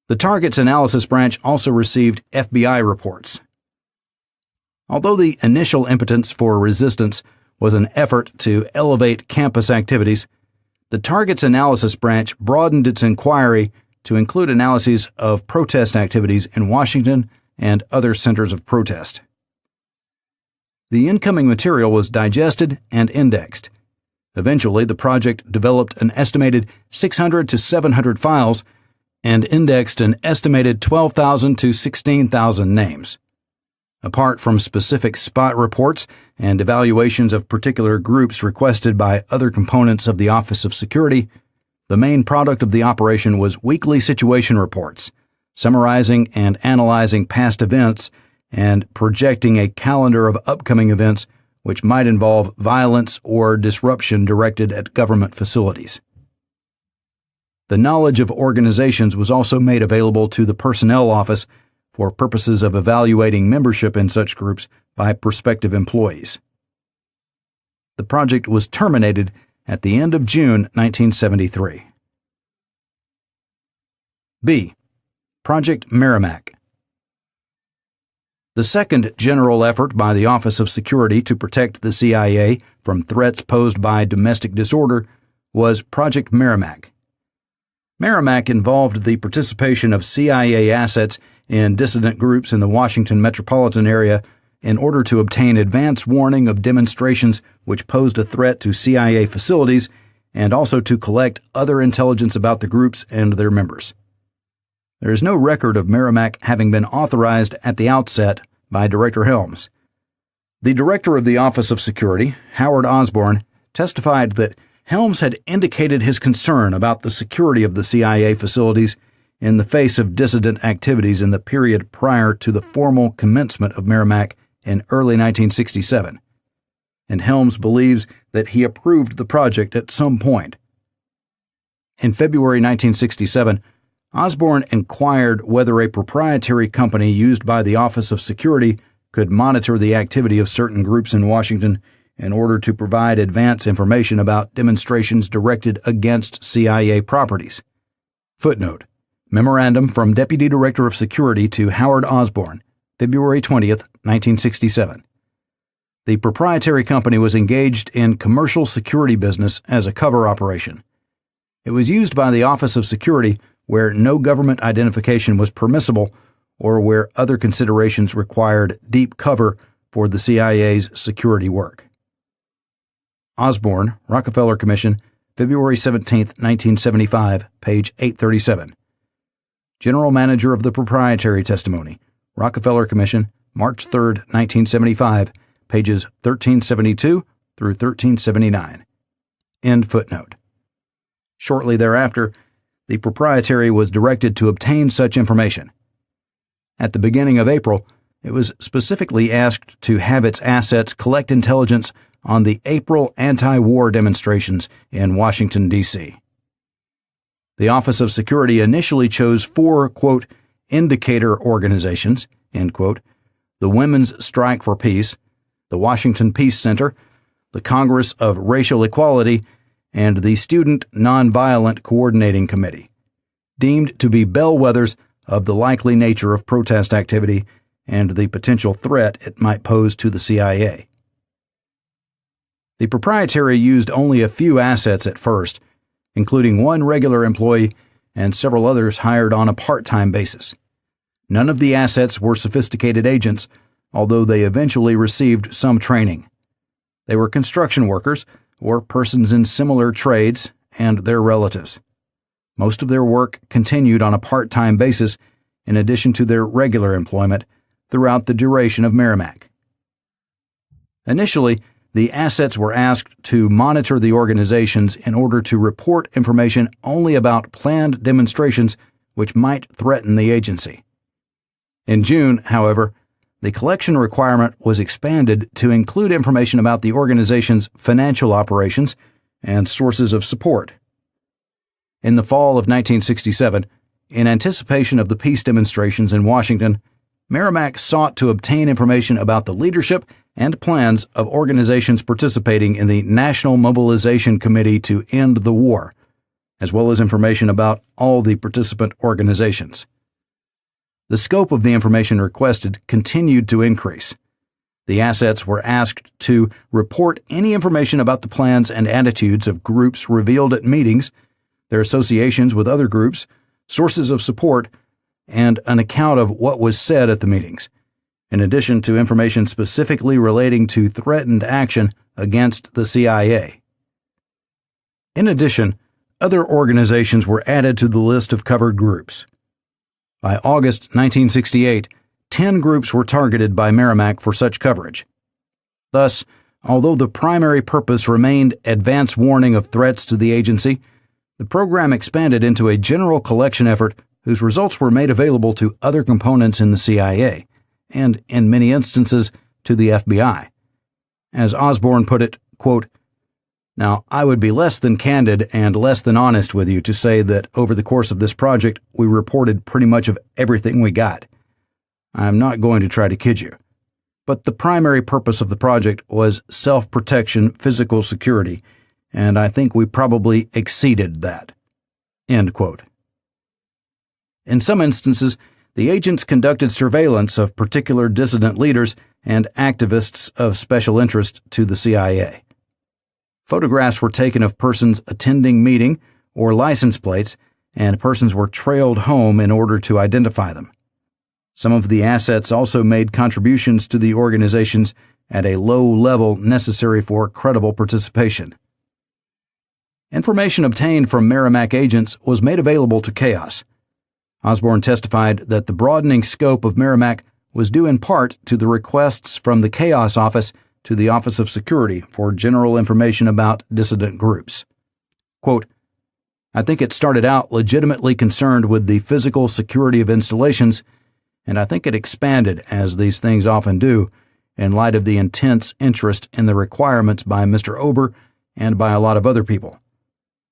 The Targets Analysis Branch also received FBI reports. Although the initial impetus for resistance was an effort to elevate campus activities, the Targets Analysis Branch broadened its inquiry to include analyses of protest activities in Washington and other centers of protest. The incoming material was digested and indexed. Eventually, the project developed an estimated 600 to 700 files and indexed an estimated 12,000 to 16,000 names. Apart from specific spot reports and evaluations of particular groups requested by other components of the Office of Security, the main product of the operation was weekly situation reports, summarizing and analyzing past events and projecting a calendar of upcoming events which might involve violence or disruption directed at government facilities. The knowledge of organizations was also made available to the Personnel Office for purposes of evaluating membership in such groups by prospective employees. The project was terminated at the end of June 1973. B. Project Merrimack. The second general effort by the Office of Security to protect the CIA from threats posed by domestic disorder was Project Merrimack. Merrimack involved the participation of CIA assets in dissident groups in the Washington metropolitan area in order to obtain advance warning of demonstrations which posed a threat to CIA facilities and also to collect other intelligence about the groups and their members. There is no record of Merrimack having been authorized at the outset by Director Helms. The director of the Office of Security, Howard Osborne, testified that Helms had indicated his concern about the security of the CIA facilities in the face of dissident activities in the period prior to the formal commencement of Merrimack in early 1967, and Helms believes that he approved the project at some point. In February 1967, Osborne inquired whether a proprietary company used by the Office of Security could monitor the activity of certain groups in Washington in order to provide advance information about demonstrations directed against CIA properties. Footnote: Memorandum from Deputy Director of Security to Howard Osborne, February 20, 1967. The proprietary company was engaged in commercial security business as a cover operation. It was used by the Office of Security where no government identification was permissible or where other considerations required deep cover for the CIA's security work. Osborne, Rockefeller Commission, February 17, 1975, page 837. General Manager of the Proprietary Testimony, Rockefeller Commission, March 3, 1975, pages 1372 through 1379. End footnote. Shortly thereafter, the proprietary was directed to obtain such information. At the beginning of April, it was specifically asked to have its assets collect intelligence on the April anti-war demonstrations in Washington, D.C. The Office of Security initially chose 4, quote, indicator organizations, end quote, the Women's Strike for Peace, the Washington Peace Center, the Congress of Racial Equality, and the Student Nonviolent Coordinating Committee, deemed to be bellwethers of the likely nature of protest activity and the potential threat it might pose to the CIA. The proprietary used only a few assets at first, including 1 regular employee and several others hired on a part-time basis. None of the assets were sophisticated agents, although they eventually received some training. They were construction workers or persons in similar trades and their relatives. Most of their work continued on a part-time basis in addition to their regular employment throughout the duration of Merrimack. Initially, the assets were asked to monitor the organizations in order to report information only about planned demonstrations which might threaten the agency. In June, however, the collection requirement was expanded to include information about the organization's financial operations and sources of support. In the fall of 1967, in anticipation of the peace demonstrations in Washington, Merrimack sought to obtain information about the leadership and plans of organizations participating in the National Mobilization Committee to End the War, as well as information about all the participant organizations. The scope of the information requested continued to increase. The assets were asked to report any information about the plans and attitudes of groups revealed at meetings, their associations with other groups, sources of support, and an account of what was said at the meetings, in addition to information specifically relating to threatened action against the CIA. In addition, other organizations were added to the list of covered groups. By August 1968, 10 groups were targeted by Merrimack for such coverage. Thus, although the primary purpose remained advance warning of threats to the agency, the program expanded into a general collection effort whose results were made available to other components in the CIA, and in many instances to the FBI. As Osborne put it, quote, "Now, I would be less than candid and less than honest with you to say that over the course of this project we reported pretty much of everything we got. I'm not going to try to kid you. But the primary purpose of the project was self-protection, physical security, and I think we probably exceeded that." End quote. In some instances, the agents conducted surveillance of particular dissident leaders and activists of special interest to the CIA. Photographs were taken of persons attending meeting or license plates, and persons were trailed home in order to identify them. Some of the assets also made contributions to the organizations at a low level necessary for credible participation. Information obtained from Merrimack agents was made available to Chaos. Osborne testified that the broadening scope of Merrimack was due in part to the requests from the Chaos Office to the Office of Security for general information about dissident groups. Quote, "I think it started out legitimately concerned with the physical security of installations, and I think it expanded, as these things often do, in light of the intense interest in the requirements by Mr. Ober and by a lot of other people.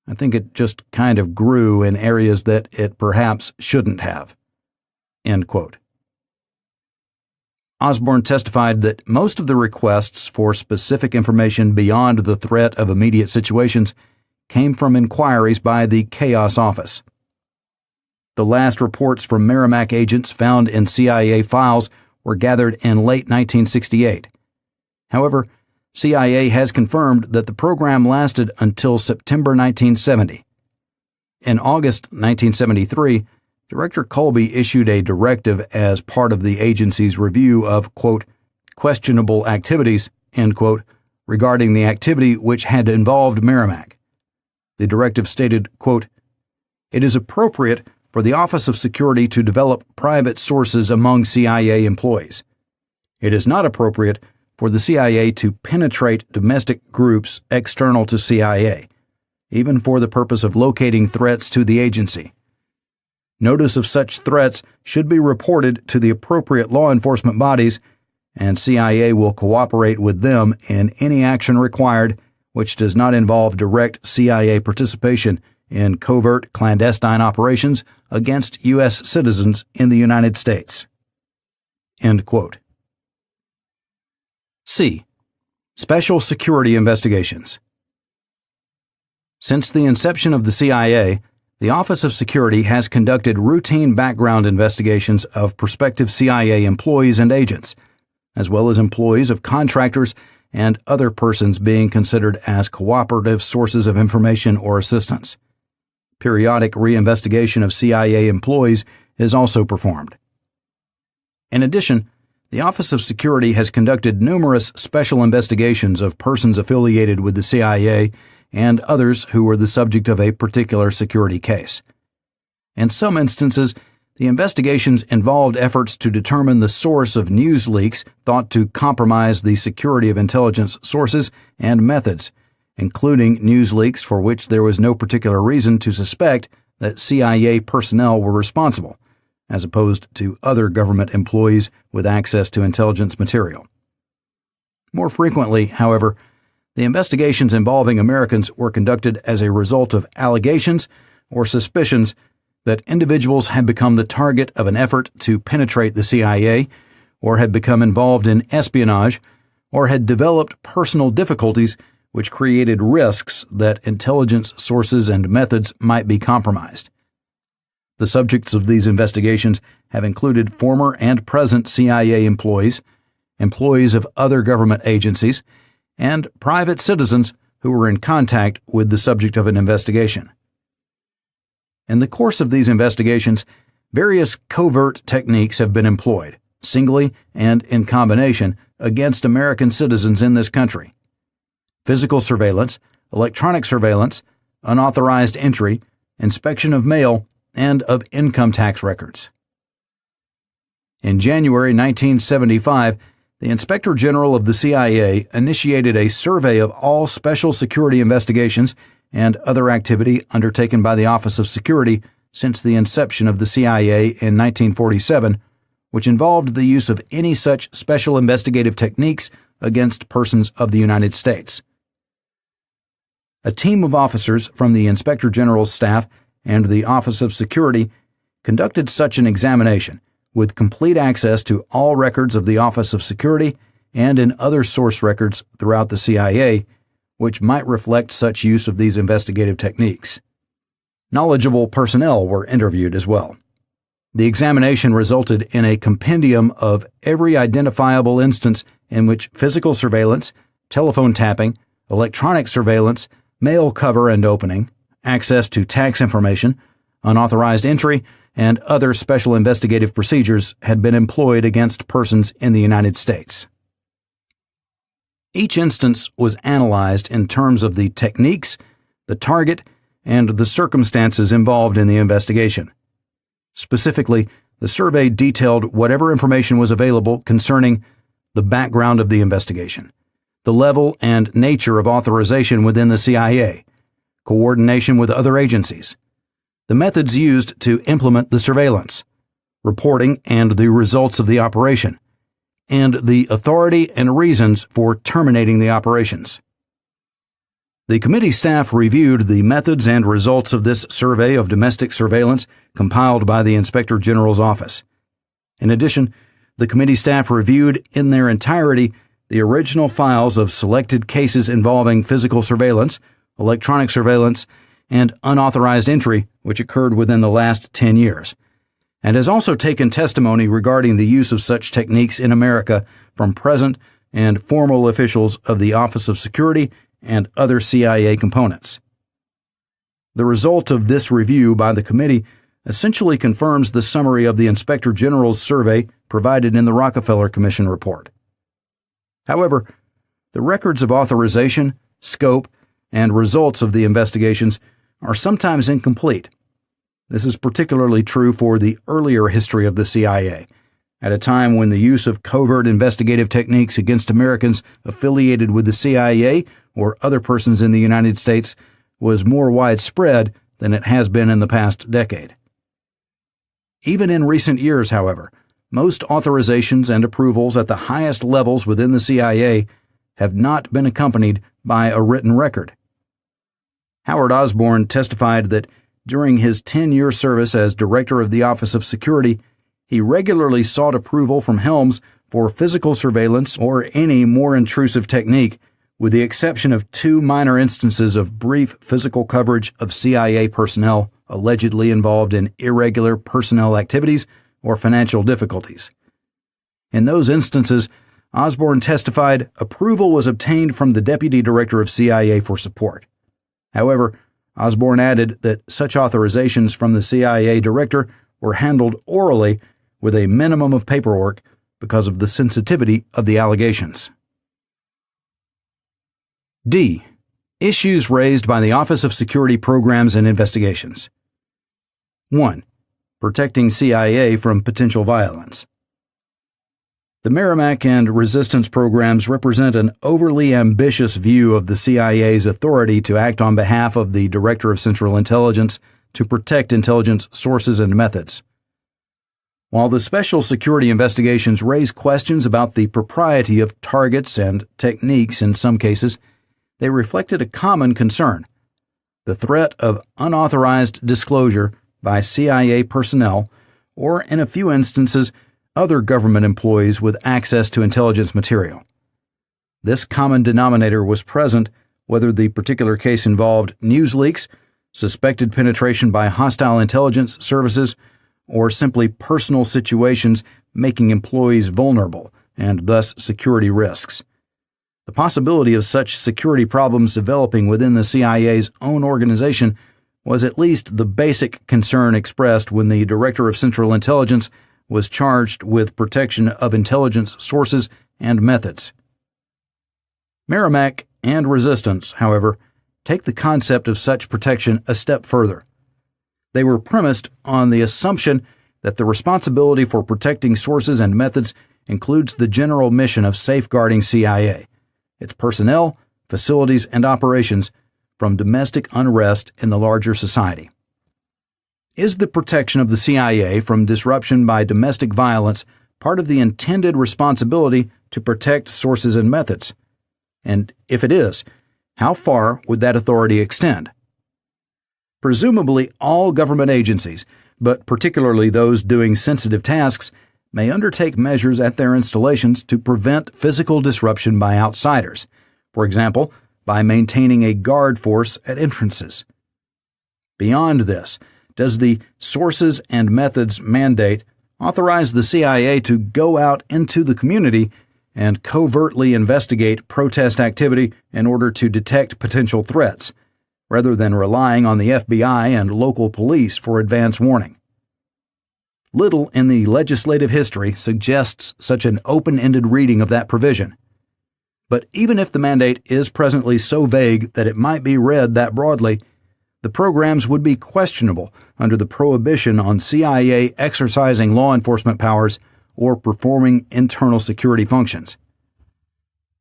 I think it just kind of grew in areas that it perhaps shouldn't have." End quote. Osborne testified that most of the requests for specific information beyond the threat of immediate situations came from inquiries by the Chaos Office. The last reports from Merrimack agents found in CIA files were gathered in late 1968. However, CIA has confirmed that the program lasted until September 1970. In August 1973, Director Colby issued a directive as part of the agency's review of, quote, "questionable activities," end quote, regarding the activity which had involved Merrimack. The directive stated, quote, "It is appropriate for the Office of Security to develop private sources among CIA employees. It is not appropriate for the CIA to penetrate domestic groups external to CIA, even for the purpose of locating threats to the agency. Notice of such threats should be reported to the appropriate law enforcement bodies, and CIA will cooperate with them in any action required which does not involve direct CIA participation in covert clandestine operations against U.S. citizens in the United States." End quote. C. Special Security Investigations. Since the inception of the CIA, the Office of Security has conducted routine background investigations of prospective CIA employees and agents, as well as employees of contractors and other persons being considered as cooperative sources of information or assistance. Periodic reinvestigation of CIA employees is also performed. In addition, the Office of Security has conducted numerous special investigations of persons affiliated with the CIA and others who were the subject of a particular security case. In some instances, the investigations involved efforts to determine the source of news leaks thought to compromise the security of intelligence sources and methods, including news leaks for which there was no particular reason to suspect that CIA personnel were responsible, as opposed to other government employees with access to intelligence material. More frequently, however, the investigations involving Americans were conducted as a result of allegations or suspicions that individuals had become the target of an effort to penetrate the CIA, or had become involved in espionage, or had developed personal difficulties which created risks that intelligence sources and methods might be compromised. The subjects of these investigations have included former and present CIA employees, employees of other government agencies, and private citizens who were in contact with the subject of an investigation. In the course of these investigations, various covert techniques have been employed, singly and in combination, against American citizens in this country. Physical surveillance, electronic surveillance, unauthorized entry, inspection of mail, and of income tax records. In January 1975, the Inspector General of the CIA initiated a survey of all special security investigations and other activity undertaken by the Office of Security since the inception of the CIA in 1947, which involved the use of any such special investigative techniques against persons of the United States. A team of officers from the Inspector General's staff and the Office of Security conducted such an examination with complete access to all records of the Office of Security and in other source records throughout the CIA, which might reflect such use of these investigative techniques. Knowledgeable personnel were interviewed as well. The examination resulted in a compendium of every identifiable instance in which physical surveillance, telephone tapping, electronic surveillance, mail cover and opening, access to tax information, unauthorized entry, and other special investigative procedures had been employed against persons in the United States. Each instance was analyzed in terms of the techniques, the target, and the circumstances involved in the investigation. Specifically, the survey detailed whatever information was available concerning the background of the investigation, the level and nature of authorization within the CIA, coordination with other agencies, the methods used to implement the surveillance, reporting and the results of the operation, and the authority and reasons for terminating the operations. The committee staff reviewed the methods and results of this survey of domestic surveillance compiled by the Inspector General's office. In addition, the committee staff reviewed in their entirety the original files of selected cases involving physical surveillance, electronic surveillance, and unauthorized entry which occurred within the last 10 years, and has also taken testimony regarding the use of such techniques in America from present and former officials of the Office of Security and other CIA components. The result of this review by the committee essentially confirms the summary of the Inspector General's survey provided in the Rockefeller Commission report. However, the records of authorization, scope, and results of the investigations are sometimes incomplete. This is particularly true for the earlier history of the CIA, at a time when the use of covert investigative techniques against Americans affiliated with the CIA or other persons in the United States was more widespread than it has been in the past decade. Even in recent years, however, most authorizations and approvals at the highest levels within the CIA have not been accompanied by a written record. Howard Osborne testified that during his 10-year service as Director of the Office of Security, he regularly sought approval from Helms for physical surveillance or any more intrusive technique, with the exception of 2 minor instances of brief physical coverage of CIA personnel allegedly involved in irregular personnel activities or financial difficulties. In those instances, Osborne testified approval was obtained from the Deputy Director of CIA for support. However, Osborne added that such authorizations from the CIA director were handled orally with a minimum of paperwork because of the sensitivity of the allegations. D. Issues raised by the Office of Security Programs and Investigations. 1. Protecting CIA from potential violence. The Merrimack and Resistance programs represent an overly ambitious view of the CIA's authority to act on behalf of the Director of Central Intelligence to protect intelligence sources and methods. While the special security investigations raise questions about the propriety of targets and techniques in some cases, they reflected a common concern: the threat of unauthorized disclosure by CIA personnel, or in a few instances, other government employees with access to intelligence material. This common denominator was present whether the particular case involved news leaks, suspected penetration by hostile intelligence services, or simply personal situations making employees vulnerable and thus security risks. The possibility of such security problems developing within the CIA's own organization was at least the basic concern expressed when the Director of Central Intelligence was charged with protection of intelligence sources and methods. Merrimack and Resistance, however, take the concept of such protection a step further. They were premised on the assumption that the responsibility for protecting sources and methods includes the general mission of safeguarding CIA, its personnel, facilities, and operations from domestic unrest in the larger society. Is the protection of the CIA from disruption by domestic violence part of the intended responsibility to protect sources and methods? And if it is, how far would that authority extend? Presumably, all government agencies, but particularly those doing sensitive tasks, may undertake measures at their installations to prevent physical disruption by outsiders, for example, by maintaining a guard force at entrances. Beyond this, does the Sources and Methods mandate authorize the CIA to go out into the community and covertly investigate protest activity in order to detect potential threats, rather than relying on the FBI and local police for advance warning? Little in the legislative history suggests such an open-ended reading of that provision. But even if the mandate is presently so vague that it might be read that broadly, the programs would be questionable under the prohibition on CIA exercising law enforcement powers or performing internal security functions.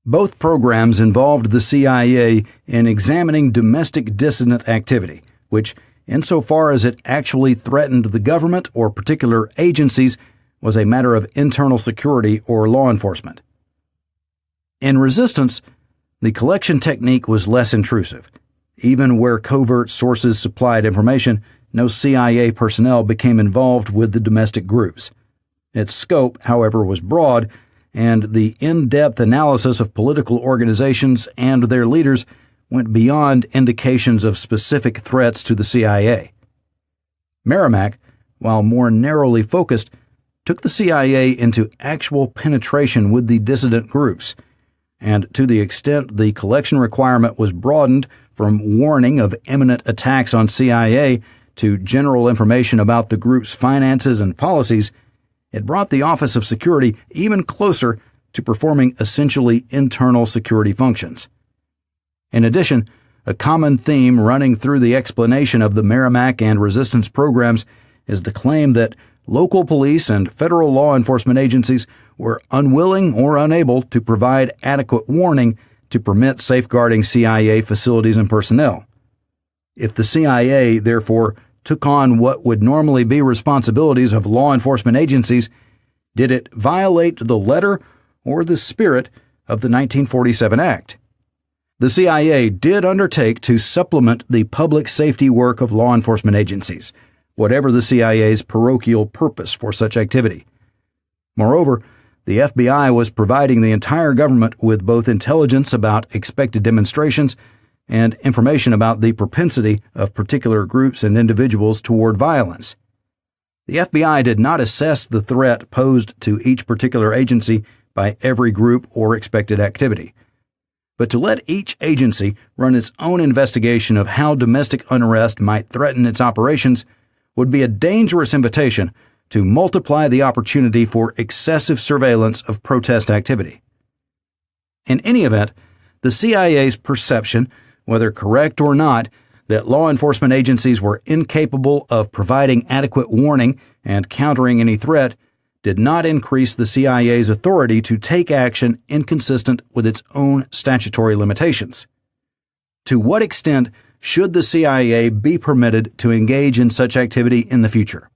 Both programs involved the CIA in examining domestic dissident activity, which, insofar as it actually threatened the government or particular agencies, was a matter of internal security or law enforcement. In Resistance, the collection technique was less intrusive. Even where covert sources supplied information, no CIA personnel became involved with the domestic groups. Its scope, however, was broad, and the in-depth analysis of political organizations and their leaders went beyond indications of specific threats to the CIA. Merrimack, while more narrowly focused, took the CIA into actual penetration with the dissident groups, and to the extent the collection requirement was broadened from warning of imminent attacks on CIA to general information about the group's finances and policies, it brought the Office of Security even closer to performing essentially internal security functions. In addition, a common theme running through the explanation of the Merrimack and Resistance programs is the claim that local police and federal law enforcement agencies were unwilling or unable to provide adequate warning to permit safeguarding CIA facilities and personnel. If the CIA, therefore, took on what would normally be responsibilities of law enforcement agencies, did it violate the letter or the spirit of the 1947 Act? The CIA did undertake to supplement the public safety work of law enforcement agencies, whatever the CIA's parochial purpose for such activity. Moreover, the FBI was providing the entire government with both intelligence about expected demonstrations and information about the propensity of particular groups and individuals toward violence. The FBI did not assess the threat posed to each particular agency by every group or expected activity. but to let each agency run its own investigation of how domestic unrest might threaten its operations would be a dangerous invitation to multiply the opportunity for excessive surveillance of protest activity. In any event, the CIA's perception, whether correct or not, that law enforcement agencies were incapable of providing adequate warning and countering any threat did not increase the CIA's authority to take action inconsistent with its own statutory limitations. To what extent should the CIA be permitted to engage in such activity in the future?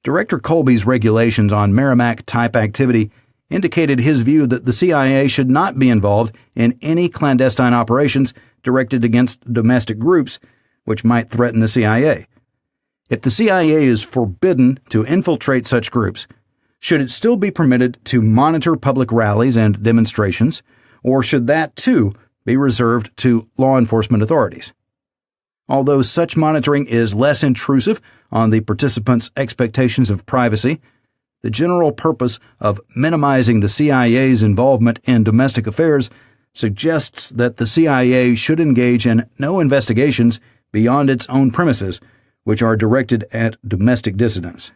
Director Colby's regulations on Merrimack-type activity indicated his view that the CIA should not be involved in any clandestine operations directed against domestic groups which might threaten the CIA. If the CIA is forbidden to infiltrate such groups, should it still be permitted to monitor public rallies and demonstrations, or should that, too, be reserved to law enforcement authorities? Although such monitoring is less intrusive on the participants' expectations of privacy, the general purpose of minimizing the CIA's involvement in domestic affairs suggests that the CIA should engage in no investigations beyond its own premises, which are directed at domestic dissidents.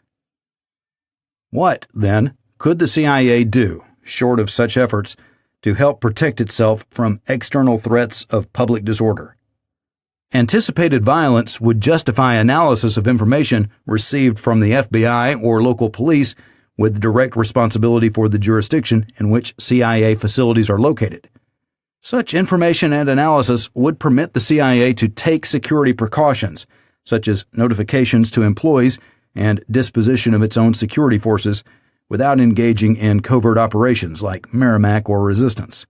What, then, could the CIA do, short of such efforts, to help protect itself from external threats of public disorder? Anticipated violence would justify analysis of information received from the FBI or local police with direct responsibility for the jurisdiction in which CIA facilities are located. Such information and analysis would permit the CIA to take security precautions, such as notifications to employees and disposition of its own security forces, without engaging in covert operations like Merrimack or resistance.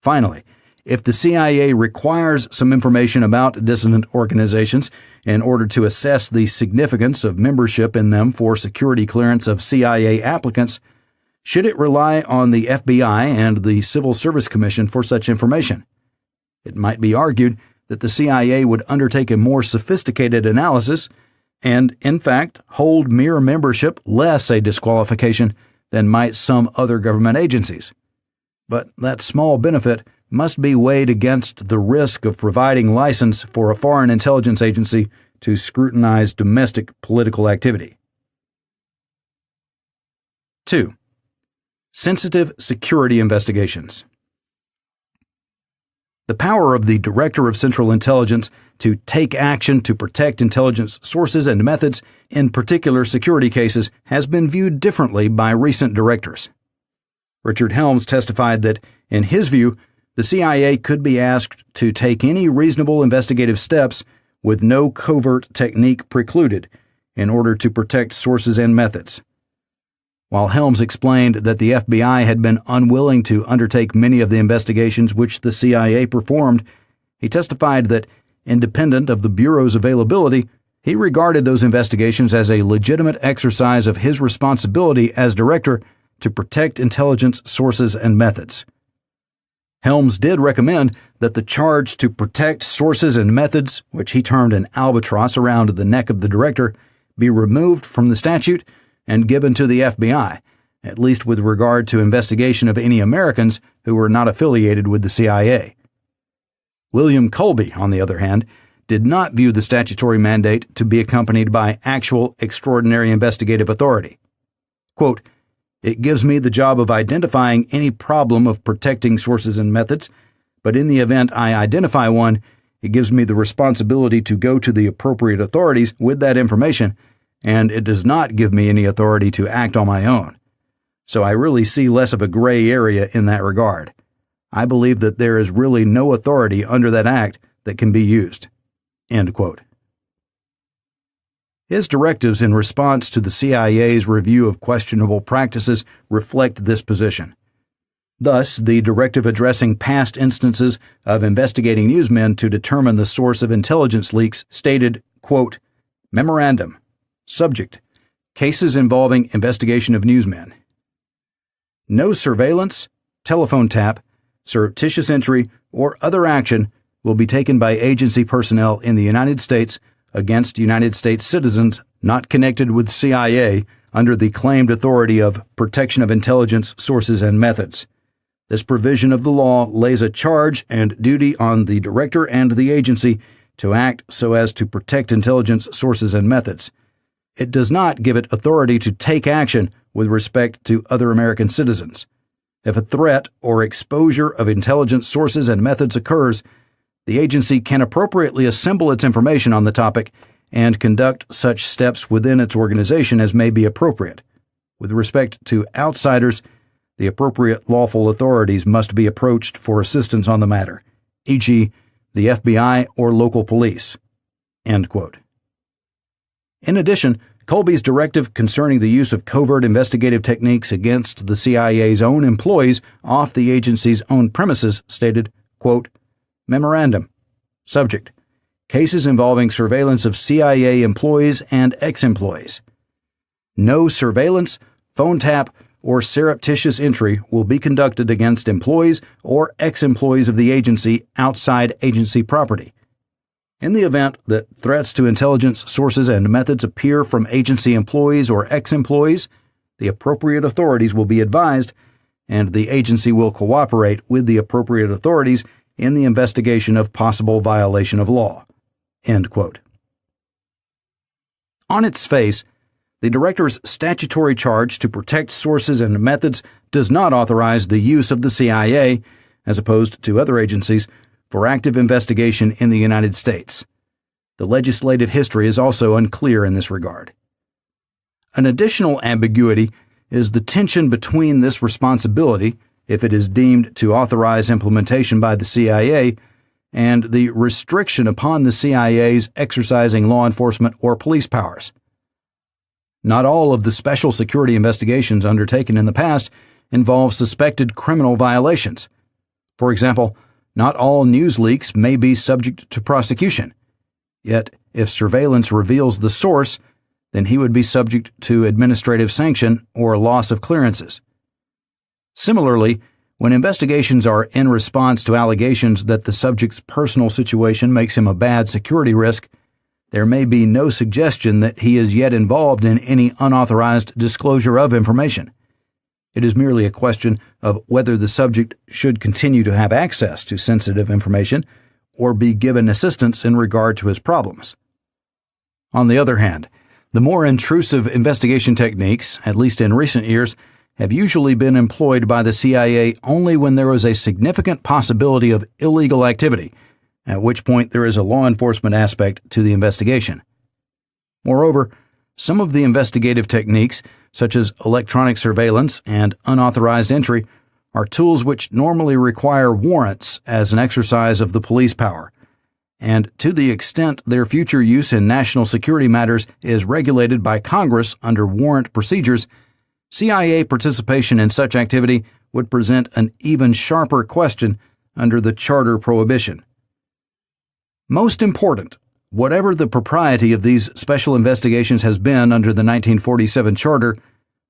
Finally, if the CIA requires some information about dissident organizations in order to assess the significance of membership in them for security clearance of CIA applicants, should it rely on the FBI and the Civil Service Commission for such information? It might be argued that the CIA would undertake a more sophisticated analysis and, in fact, hold mere membership less a disqualification than might some other government agencies. But that small benefit must be weighed against the risk of providing license for a foreign intelligence agency to scrutinize domestic political activity. 2. Sensitive security investigations. The power of the Director of Central Intelligence to take action to protect intelligence sources and methods in particular security cases has been viewed differently by recent directors. Richard Helms testified that, in his view, the CIA could be asked to take any reasonable investigative steps with no covert technique precluded in order to protect sources and methods. While Helms explained that the FBI had been unwilling to undertake many of the investigations which the CIA performed, he testified that, independent of the Bureau's availability, he regarded those investigations as a legitimate exercise of his responsibility as director to protect intelligence sources and methods. Helms did recommend that the charge to protect sources and methods, which he termed an albatross around the neck of the director, be removed from the statute and given to the FBI, at least with regard to investigation of any Americans who were not affiliated with the CIA. William Colby, on the other hand, did not view the statutory mandate to be accompanied by actual extraordinary investigative authority. Quote, "It gives me the job of identifying any problem of protecting sources and methods, but in the event I identify one, it gives me the responsibility to go to the appropriate authorities with that information, and it does not give me any authority to act on my own. So I really see less of a gray area in that regard. I believe that there is really no authority under that act that can be used." End quote. His directives in response to the CIA's review of questionable practices reflect this position. Thus, the directive addressing past instances of investigating newsmen to determine the source of intelligence leaks stated, quote, "Memorandum. Subject: Cases involving investigation of newsmen. No surveillance, telephone tap, surreptitious entry, or other action will be taken by agency personnel in the United States against United States citizens not connected with CIA under the claimed authority of protection of intelligence sources and methods. This provision of the law lays a charge and duty on the director and the agency to act so as to protect intelligence sources and methods. It does not give it authority to take action with respect to other American citizens. If a threat or exposure of intelligence sources and methods occurs, the agency can appropriately assemble its information on the topic and conduct such steps within its organization as may be appropriate. With respect to outsiders, the appropriate lawful authorities must be approached for assistance on the matter, e.g., the FBI or local police." End quote. In addition, Colby's directive concerning the use of covert investigative techniques against the CIA's own employees off the agency's own premises stated, quote, "Memorandum. Subject: Cases involving surveillance of CIA employees and ex-employees. No surveillance, phone tap, or surreptitious entry will be conducted against employees or ex-employees of the agency outside agency property. In the event that threats to intelligence sources and methods appear from agency employees or ex-employees, the appropriate authorities will be advised, and the agency will cooperate with the appropriate authorities in the investigation of possible violation of law." End quote. On its face, the director's statutory charge to protect sources and methods does not authorize the use of the CIA, as opposed to other agencies, for active investigation in the United States. The legislative history is also unclear in this regard. An additional ambiguity is the tension between this responsibility, if it is deemed to authorize implementation by the CIA, and the restriction upon the CIA's exercising law enforcement or police powers. Not all of the special security investigations undertaken in the past involve suspected criminal violations. For example, not all news leaks may be subject to prosecution. Yet, if surveillance reveals the source, then he would be subject to administrative sanction or loss of clearances. Similarly, when investigations are in response to allegations that the subject's personal situation makes him a bad security risk, there may be no suggestion that he is yet involved in any unauthorized disclosure of information. It is merely a question of whether the subject should continue to have access to sensitive information or be given assistance in regard to his problems. On the other hand, the more intrusive investigation techniques, at least in recent years, have usually been employed by the CIA only when there is a significant possibility of illegal activity, at which point there is a law enforcement aspect to the investigation. Moreover, some of the investigative techniques, such as electronic surveillance and unauthorized entry, are tools which normally require warrants as an exercise of the police power, and to the extent their future use in national security matters is regulated by Congress under warrant procedures, CIA participation in such activity would present an even sharper question under the Charter prohibition. Most important, whatever the propriety of these special investigations has been under the 1947 Charter,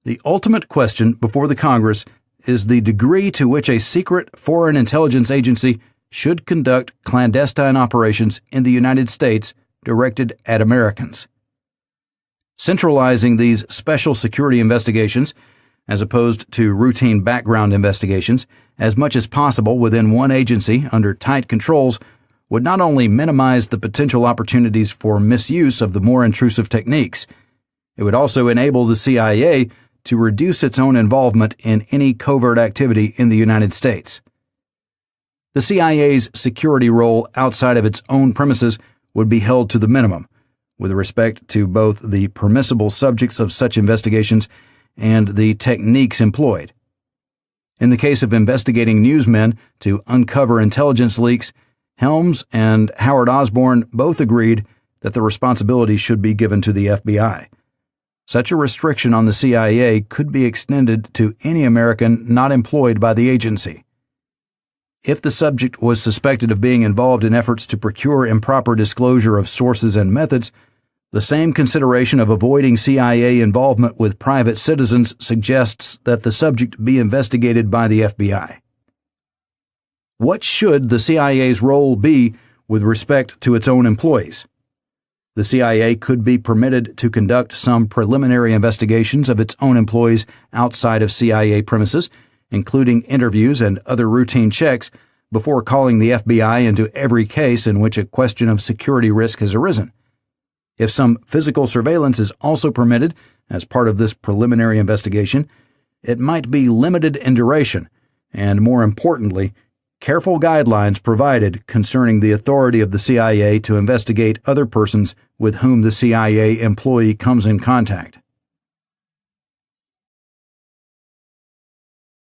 the ultimate question before the Congress is the degree to which a secret foreign intelligence agency should conduct clandestine operations in the United States directed at Americans. Centralizing these special security investigations, as opposed to routine background investigations, as much as possible within one agency under tight controls would not only minimize the potential opportunities for misuse of the more intrusive techniques, it would also enable the CIA to reduce its own involvement in any covert activity in the United States. The CIA's security role outside of its own premises would be held to the minimum, with respect to both the permissible subjects of such investigations and the techniques employed. In the case of investigating newsmen to uncover intelligence leaks, Helms and Howard Osborne both agreed that the responsibility should be given to the FBI. Such a restriction on the CIA could be extended to any American not employed by the agency. If the subject was suspected of being involved in efforts to procure improper disclosure of sources and methods, the same consideration of avoiding CIA involvement with private citizens suggests that the subject be investigated by the FBI. What should the CIA's role be with respect to its own employees? The CIA could be permitted to conduct some preliminary investigations of its own employees outside of CIA premises including interviews and other routine checks, before calling the FBI into every case in which a question of security risk has arisen. If some physical surveillance is also permitted as part of this preliminary investigation, it might be limited in duration, and more importantly, careful guidelines provided concerning the authority of the CIA to investigate other persons with whom the CIA employee comes in contact.